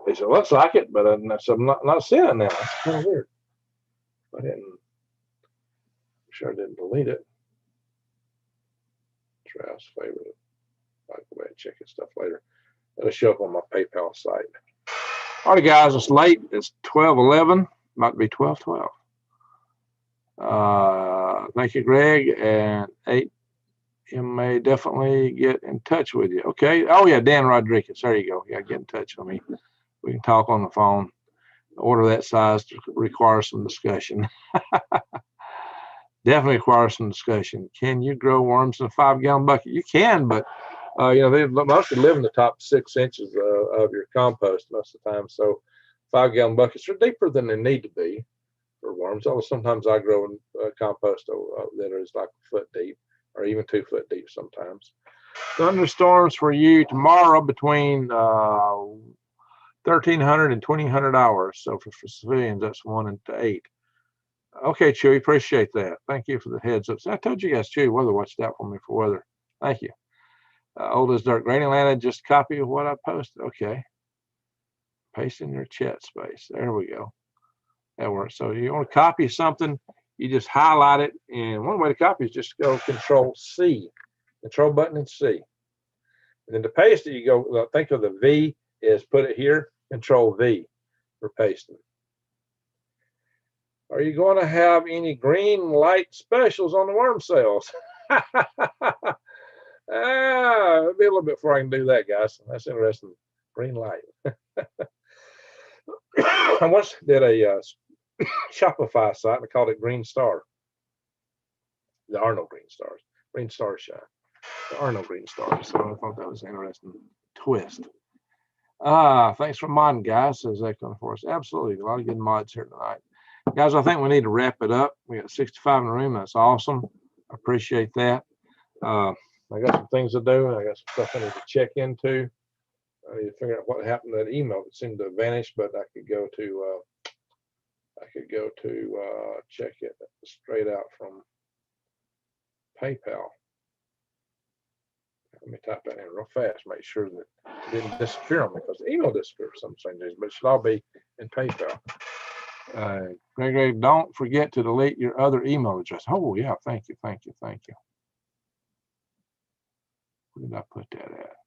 They said, looks like it, but I'm not seeing it now. That's kind of weird. I'm sure I didn't delete it. Travis favorite. I'll go back and check his stuff later. It'll show up on my PayPal site. All right, guys, it's late. It's 12:11. About to be 12:12. Thank you, Greg. And 8 may definitely get in touch with you. Okay. Oh, yeah, Dan Rodriguez. There you go. Yeah, get in touch with me. can talk on the phone. Order that size requires some discussion. Definitely requires some discussion. Can you grow worms in a 5-gallon bucket? You can, but you know, they mostly live in the top 6 inches of your compost most of the time. So 5-gallon buckets are deeper than they need to be for worms. Although sometimes I grow in compost that is like a foot deep or even 2 foot deep sometimes. Thunderstorms for you tomorrow between 1,300 and 2,000 hours. So for civilians, that's 1 and 8. Okay, Chewy, appreciate that. Thank you for the heads up. So I told you guys, Chewy, weather watched out for me for weather. Thank you. Old as dirt. Green Atlanta, just copy of what I posted. Okay. Paste in your chat space. There we go. That works. So you want to copy something, you just highlight it. And one way to copy is just go Control C. Control button and C. And then to paste it, you go, think of the V is put it here, Control V for pasting. Are you going to have any green light specials on the worm sales? It'll be a little bit before I can do that, guys. That's interesting. Green light. I once did a Shopify site and I called it Green Star. There are no green stars. Green stars shine. There are no green stars. So I thought that was an interesting twist. Thanks for modding, guys, says Echo for us. Absolutely. A lot of good mods here tonight. Guys, I think we need to wrap it up. We got 65 in the room. That's awesome. I appreciate that. I got some things to do. I got some stuff I need to check into. I need to figure out what happened to that email that seemed to have vanished, but I could go to check it straight out from PayPal. Let me type that in real fast, make sure that it didn't disappear on me because the email disappeared for some strange reason, but it should all be in PayPal. Gregory, don't forget to delete your other email address. Oh yeah, thank you. Where did I put that at?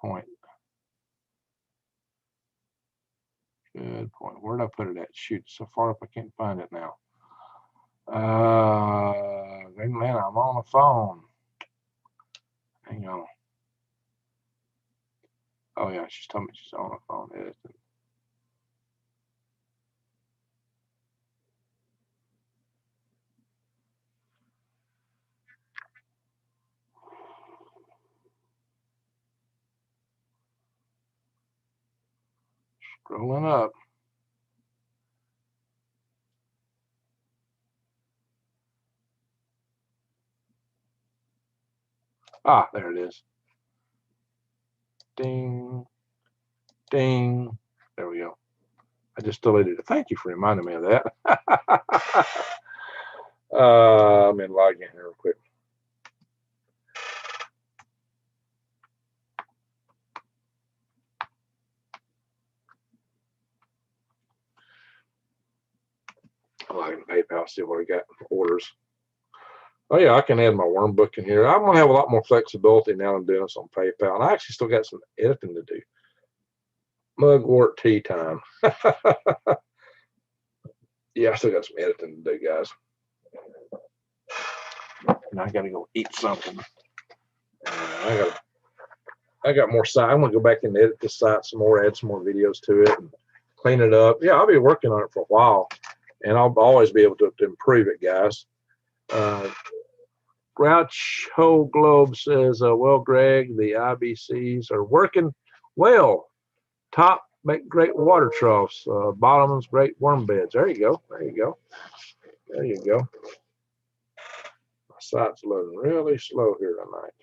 Point. Good point. Where did I put it at? Shoot, so far up I can't find it now. Man, I'm on the phone. Hang on. Oh yeah, she's told me she's on the phone. Scrolling up. Ah, there it is. Ding, ding. There we go. I just deleted it. Thank you for reminding me of that. I'm in log in here real quick. I'm logging PayPal, see what I got for orders. Oh yeah, I can add my worm book in here. I'm gonna have a lot more flexibility now than doing this on PayPal. And I actually still got some editing to do. Mugwort tea time. Yeah, I still got some editing to do, guys. And I gotta go eat something. I got more site. I'm gonna go back and edit this site some more, add some more videos to it, and clean it up. Yeah, I'll be working on it for a while, and I'll always be able to improve it, guys. Groucho Globe says, well, Greg, the IBCs are working well. Top make great water troughs. Bottoms, great worm beds. There you go. There you go. There you go. My site's loading really slow here tonight.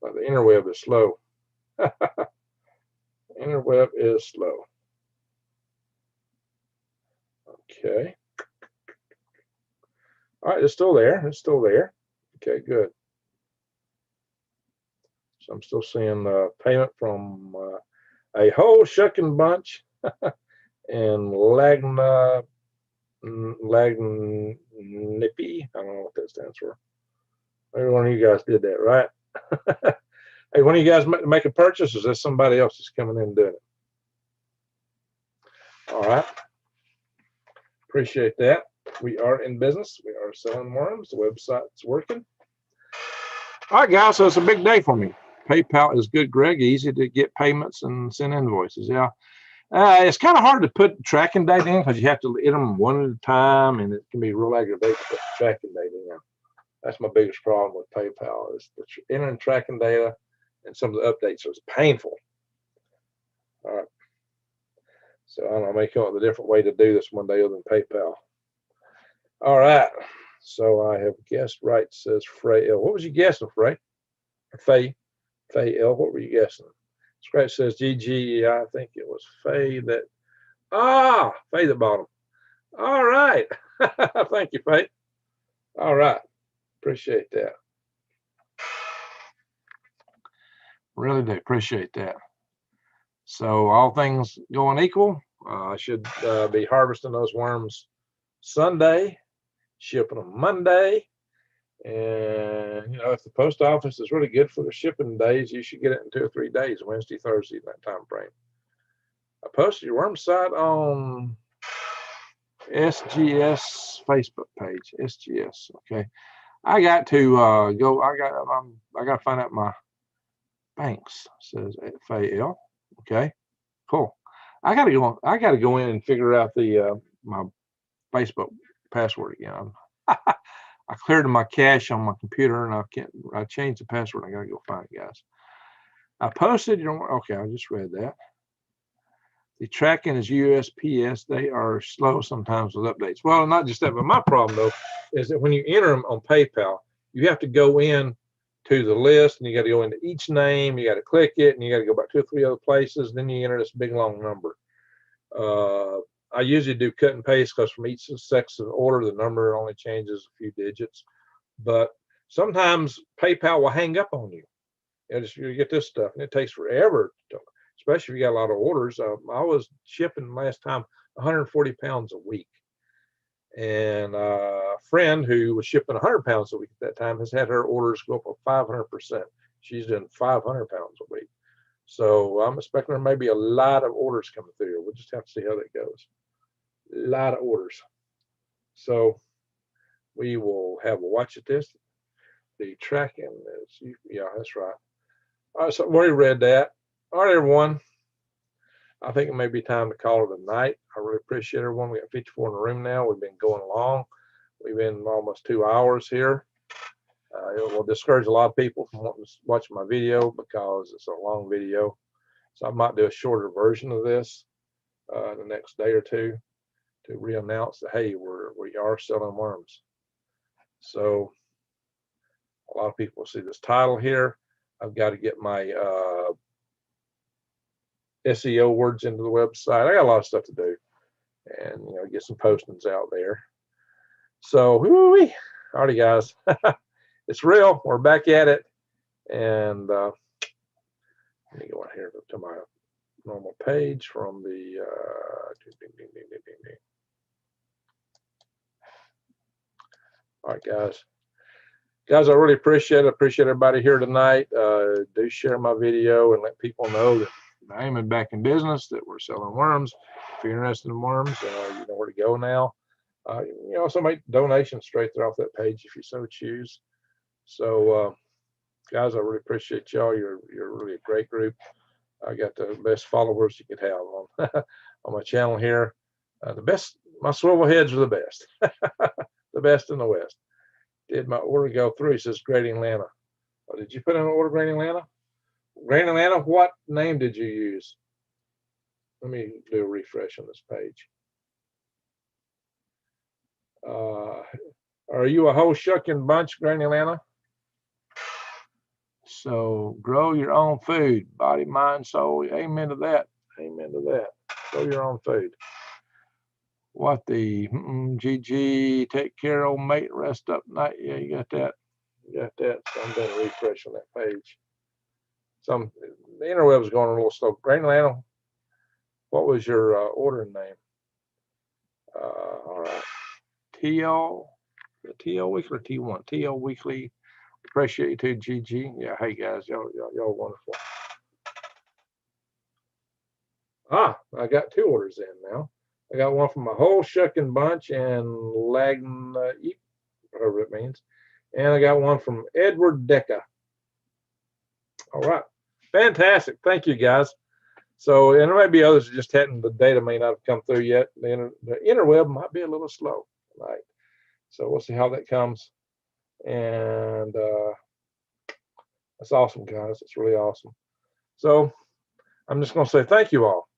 But the interweb is slow. Interweb is slow. Okay. All right, it's still there. It's still there. Okay, good. So I'm still seeing payment from a whole shucking bunch and Lagnippy. I don't know what that stands for. Maybe one of you guys did that, right? Hey, one of you guys make a purchase, or is this somebody else that's coming in and doing it? All right. Appreciate that. We are in business. We are selling worms. The website's working. All right, guys. So it's a big day for me. PayPal is good, Greg. Easy to get payments and send invoices. Yeah. It's kind of hard to put tracking date in because you have to enter them one at a time, and it can be real aggravating to put tracking data in. That's my biggest problem with PayPal is entering tracking data, and some of the updates are painful. All right. So I don't know, make up with a different way to do this one day other than PayPal. All right. So I have guessed right, says Frey L. What was you guessing, Frey? Or Faye? Faye L. What were you guessing? Scratch says GG. I think it was Faye that. Faye that bought them. All right. Thank you, Faye. All right. Appreciate that. Really do appreciate that. So all things going equal, I should be harvesting those worms Sunday, shipping them Monday. And, you know, if the post office is really good for the shipping days, you should get it in 2 or 3 days, Wednesday, Thursday, that time frame. I posted your worm site on SGS Facebook page, SGS. Okay. I got to go, I got to find out my banks, says Faye L. Okay, cool. I got to go in and figure out the my Facebook password again. I cleared my cache on my computer and I changed the password. I got to go find it, guys. I posted okay, I just read that. The tracking is USPS. They are slow sometimes with updates. Well, not just that, but my problem though is that when you enter them on PayPal, you have to go in to the list and you got to go into each name. You got to click it and you got to go back 2 or 3 other places. Then you enter this big long number. I usually do cut and paste because from each section order, the number only changes a few digits. But sometimes PayPal will hang up on you. You get this stuff and it takes forever, especially if you got a lot of orders. I was shipping last time 140 pounds a week. And a friend who was shipping 100 pounds a week at that time has had her orders go up 500%. She's doing 500 pounds a week. So I'm expecting there may be a lot of orders coming through. We'll just have to see how that goes. A lot of orders. So we will have a watch at this. The tracking is, yeah, that's right. All right, so we already read that. All right, everyone. I think it may be time to call it a night. I really appreciate everyone. We got 54 in the room now. We've been going along. We've been almost 2 hours here. It will discourage a lot of people from wanting to watch my video because it's a long video. So I might do a shorter version of this the next day or two to re-announce that, hey, we are selling worms. So a lot of people see this title here. I've got to get my SEO words into the website. I got a lot of stuff to do, and get some postings out there. So, alrighty, guys, it's real. We're back at it, and let me go on here to my normal page from the. All right, guys. Guys, I really appreciate it. I appreciate everybody here tonight. Do share my video and let people know that I am back in business, that we're selling worms. If you're interested in worms, you know where to go now. Also make donations straight there off that page if you so choose. So, guys, I really appreciate y'all. You're really a great group. I got the best followers you could have on on my channel here. The best, my swivel heads are the best, the best in the West. Did my order go through? He says, Great Atlanta. Oh, did you put in an order, Great Atlanta? Great Atlanta, what name did you use? Let me do a refresh on this page. Are you a whole shucking bunch, Great Atlanta? So grow your own food, body, mind, soul. Amen to that. Amen to that. Grow your own food. What the GG, take care, old mate, rest up night. Yeah, you got that. You got that. So I'm going to refresh on that page. The interweb's going a little slow. Great Atlanta, what was your ordering name? All right. TL Weekly or T1? TL Weekly. Appreciate you too, GG. Yeah, hey guys, y'all wonderful. I got 2 orders in now. I got one from a whole shucking bunch and Lagna, whatever it means. And I got one from Edward Decca. All right. Fantastic. Thank you, guys. So, and there may be others that just hadn't, the data may not have come through yet. The interweb might be a little slow tonight. So we'll see how that comes. And that's awesome, guys. It's really awesome. So I'm just going to say thank you all.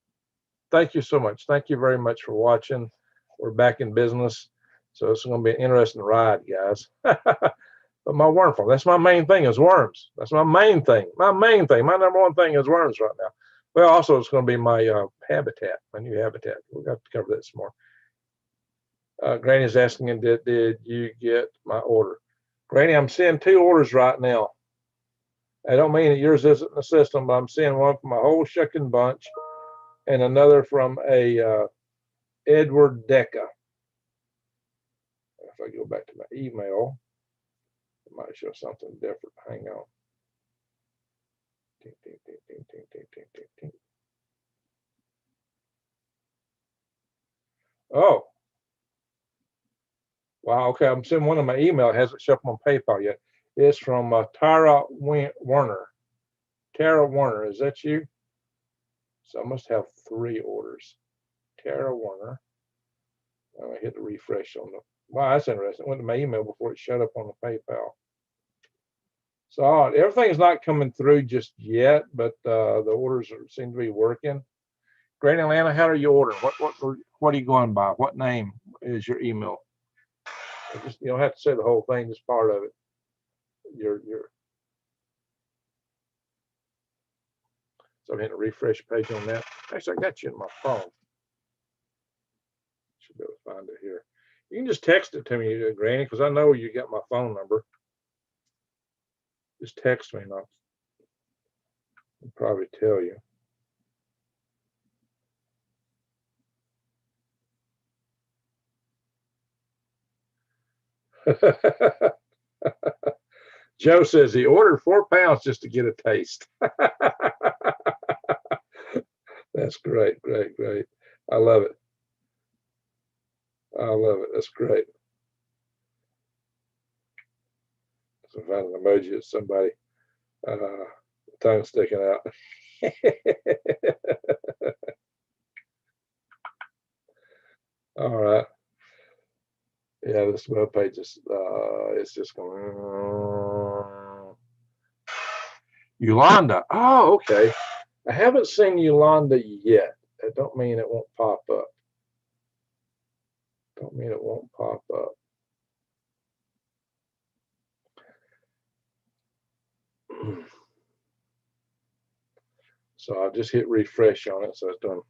Thank you so much. Thank you very much for watching. We're back in business. So it's going to be an interesting ride, guys. But my worm farm, that's my main thing is worms. That's my main thing. My number one thing is worms right now. Well, also it's going to be my habitat, my new habitat. We've got to cover that some more. Granny's asking, did you get my order? Granny, I'm seeing 2 orders right now. I don't mean that yours isn't in the system, but I'm seeing one from a whole shucking bunch and another from a Edward Deca. If I go back to my email, it might show something different. Hang on. Ding, ding, ding, ding, ding, ding, ding, ding, ding. Oh. Wow, okay, I'm seeing one of my email. It hasn't shown up on PayPal yet. It's from Tara Warner. Tara Warner, is that you? So I must have 3 orders. Tara Warner. I hit the refresh on the, wow, that's interesting. It went to my email before it showed up on the PayPal. So everything's not coming through just yet, but the orders seem to be working. Great Atlanta, how are you ordering? What are you going by? What name is your email? You don't have to say the whole thing, just part of it. So I'm hitting a refresh page on that. Actually, I got you in my phone. Should be able to find it here. You can just text it to me, Granny, because I know you got my phone number. Just text me and I'll probably tell you. Joe says he ordered 4 pounds just to get a taste. That's great, great, great. I love it. I love it. That's great. So find an emoji of somebody tongue sticking out. All right. Yeah, this web page is it's just going. Yolanda. Oh, okay. I haven't seen Yolanda yet. That don't mean it won't pop up. Don't mean it won't pop up. So I'll just hit refresh on it, so it's done.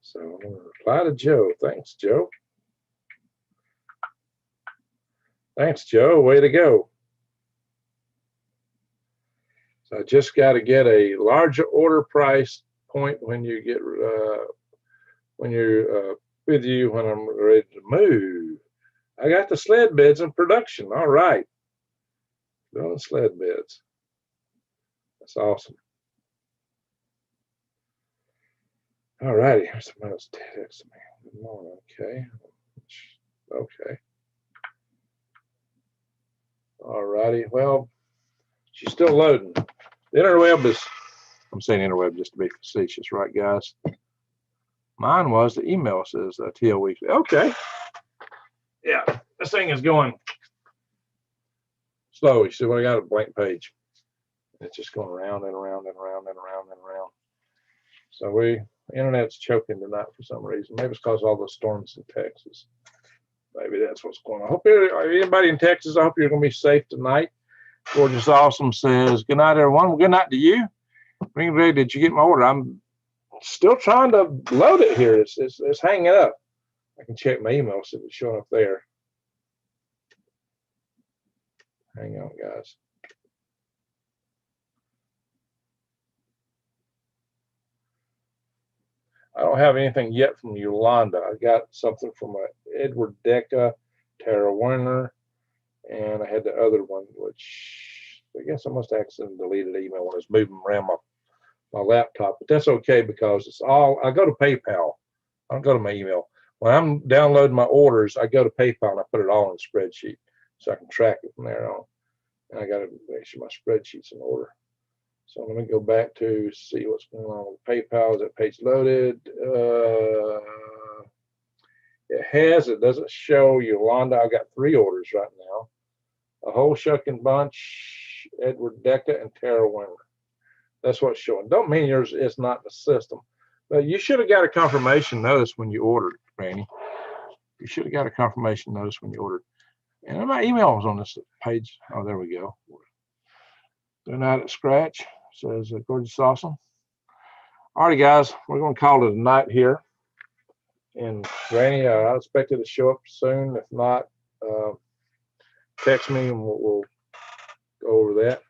So I'm going to reply to Joe. Thanks, Joe. Thanks, Joe. Way to go. So I just got to get a larger order price point when you get when you're with you when I'm ready to move. I got the sled beds in production. All right. Building sled beds. That's awesome. All righty. Somebody else texted me. Good morning. Okay. Okay. All righty. Well, she's still loading. The interweb is, I'm saying interweb just to be facetious, right, guys? Mine was the email says TL Weekly. Okay. Yeah, this thing is going slow. You see what I got? A blank page. It's just going around and around and around and around and around. So internet's choking tonight for some reason. Maybe it's because of all the storms in Texas. Maybe that's what's going on. I hope anybody in Texas, I hope you're going to be safe tonight. Gorgeous Awesome says, good night, everyone. Well, good night to you. Ring Ray, did you get my order? I'm still trying to load it here. It's hanging up. I can check my email, see if it's showing up there. Hang on, guys. I don't have anything yet from Yolanda. I got something from Edward Deca, Tara Warner, and I had the other one, which I guess I must have accidentally deleted the email when I was moving around my laptop. But that's okay because it's all, I go to PayPal. I don't go to my email. when I'm downloading my orders, I go to PayPal and I put it all in a spreadsheet so I can track it from there on. And I got to make sure my spreadsheet's in order. So let me go back to see what's going on with PayPal. Is that page loaded? It has. It doesn't show Yolanda. I got 3 orders right now. A whole shucking bunch, Edward Deca, and Tara Winter. That's what's showing. Don't mean yours is not in the system. But you should have got a confirmation notice when you ordered, Granny. You should have got a confirmation notice when you ordered. And my email was on this page. Oh, there we go. Doing out at scratch. Says gorgeous awesome. All right, guys, we're going to call it a night here. And Granny, I expect it to show up soon. If not, text me and we'll go over that.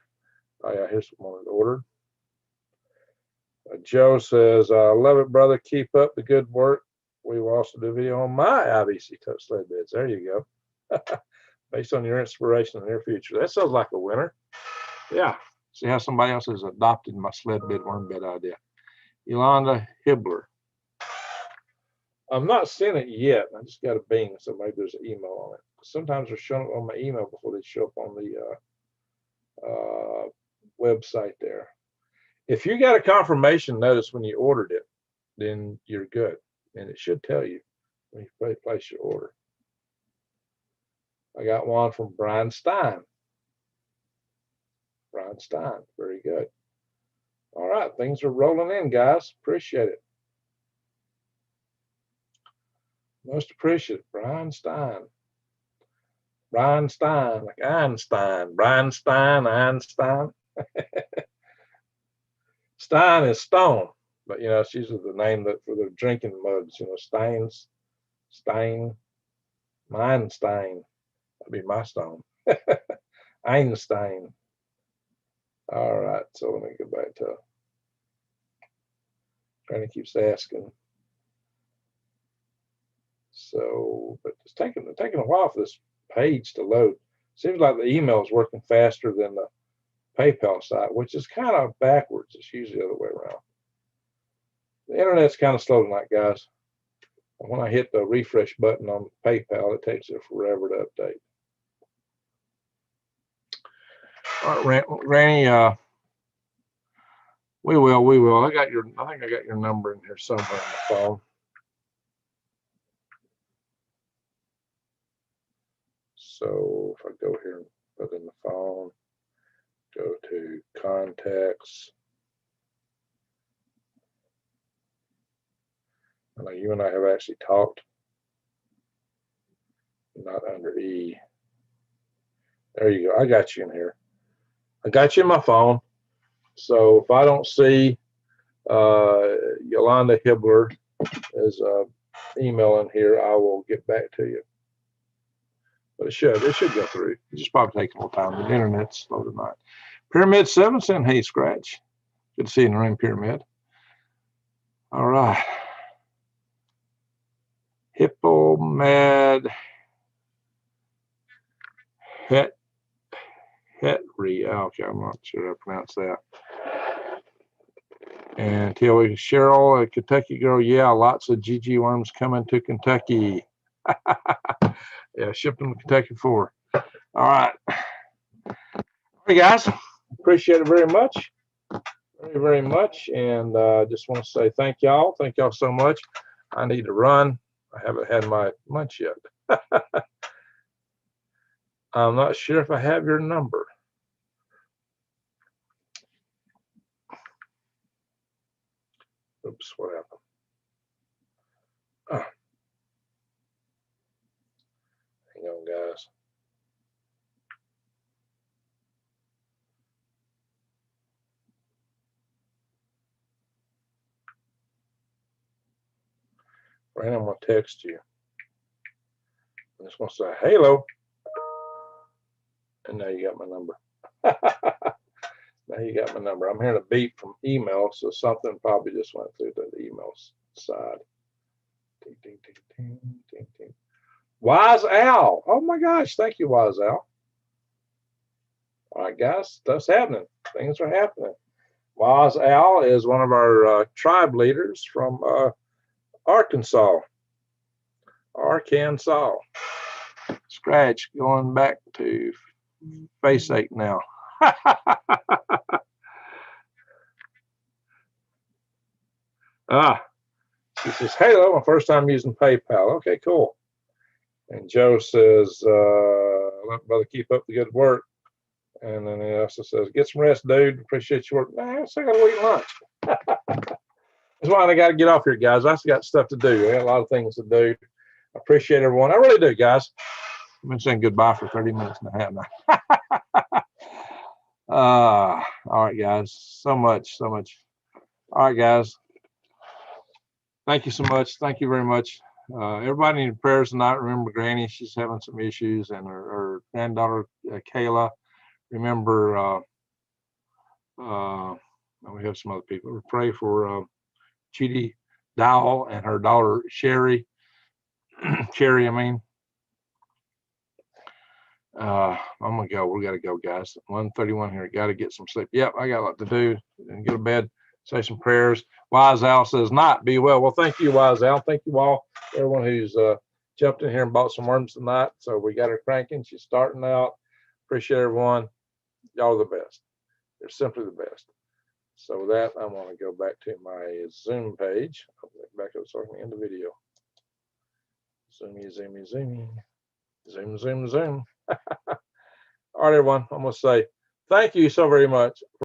Oh yeah, here's one ordered. Joe says, I love it, brother. Keep up the good work. We will also do a video on my IBC tote sled beds. There you go. Based on your inspiration in the near future. That sounds like a winner. Yeah. See how somebody else has adopted my sled bed worm bed idea. Yolanda Hibbler. I'm not seeing it yet. I just got a bing, so maybe there's an email on it. Sometimes they're showing it on my email before they show up on the website there. If you got a confirmation notice when you ordered it, then you're good. And it should tell you when you place your order. I got one from Brian Stein. Brian Stein, very good. All right, things are rolling in, guys. Appreciate it. Most appreciated, Brian Stein. Brian Stein, like Einstein. Brian Stein, Einstein. Stein is stone, but you know, it's usually the name that for the drinking mugs, you know, Steins, Stein, mine Stein. That'd be my stone. Einstein. All right, so let me go back to Granny keeps asking. So, but it's taking a while for this page to load. Seems like the email is working faster than the PayPal site, which is kind of backwards. It's usually the other way around. The internet's kind of slow tonight, guys. And when I hit the refresh button on PayPal, it takes it forever to update. All right, Granny, we will. I think I got your number in here somewhere on the phone. So if I go here and put in the phone, go to contacts. I know you and I have actually talked. Not under E. There you go. I got you in here. I got you in my phone. So if I don't see Yolanda Hibbler as email in here, I will get back to you. But it should go through. It's just probably taking a little time. The internet's slow tonight. Pyramid 7 saying, hey, Scratch. Good to see you in the room, Pyramid. All right. Hippo Mad Hetry. Okay, I'm not sure I pronounced that. And Cheryl, a Kentucky girl. Yeah, lots of GG worms coming to Kentucky. Yeah, shipped them to Kentucky for. All right. Hey guys, appreciate it very much. Very, very much. And just want to say thank y'all. Thank y'all so much. I need to run. I haven't had my lunch yet. I'm not sure if I have your number. Oops, what happened? Hang on, guys. Right, I'm going to text you. I just want to say, hello. And now you got my number. Now you got my number. I'm hearing a beep from email, so something probably just went through the email side. Ding, ding, ding, ding, ding, ding. Wise Al. Oh my gosh, thank you, Wise Al. All right, guys, stuff's happening. Things are happening. Wise Al is one of our tribe leaders from Arkansas. Arkansas. Scratch going back to face ache now. She says, hello, my first time using PayPal. Okay, cool. And Joe says, let brother keep up the good work. And then he also says, get some rest, dude. Appreciate your work. Nah, I still got to eat lunch. That's why I got to get off here, guys. I still got stuff to do. I got a lot of things to do. I appreciate everyone. I really do, guys. I've been saying goodbye for 30 minutes and a half now. All right, guys. So much. All right, guys. Thank you so much. Thank you very much. Everybody needs prayers tonight. Remember Granny, she's having some issues, and her granddaughter, Kayla. Remember, we have some other people. We pray for Chidi Dowell and her daughter, Sherry. Cherry, I mean. I'm gonna go. We gotta go, guys. 1:31 here. Gotta get some sleep. Yep, I got a lot to do and get to bed. Say some prayers. Wise Al says, "Not be well." Well, thank you, Wise Al. Thank you all, everyone who's jumped in here and bought some worms tonight. So we got her cranking. She's starting out. Appreciate everyone. Y'all are the best. You're simply the best. So with that, I'm gonna go back to my Zoom page. I'll back up so I can end the video. Zoomy. Zoom. All right, everyone. I'm gonna say thank you so very much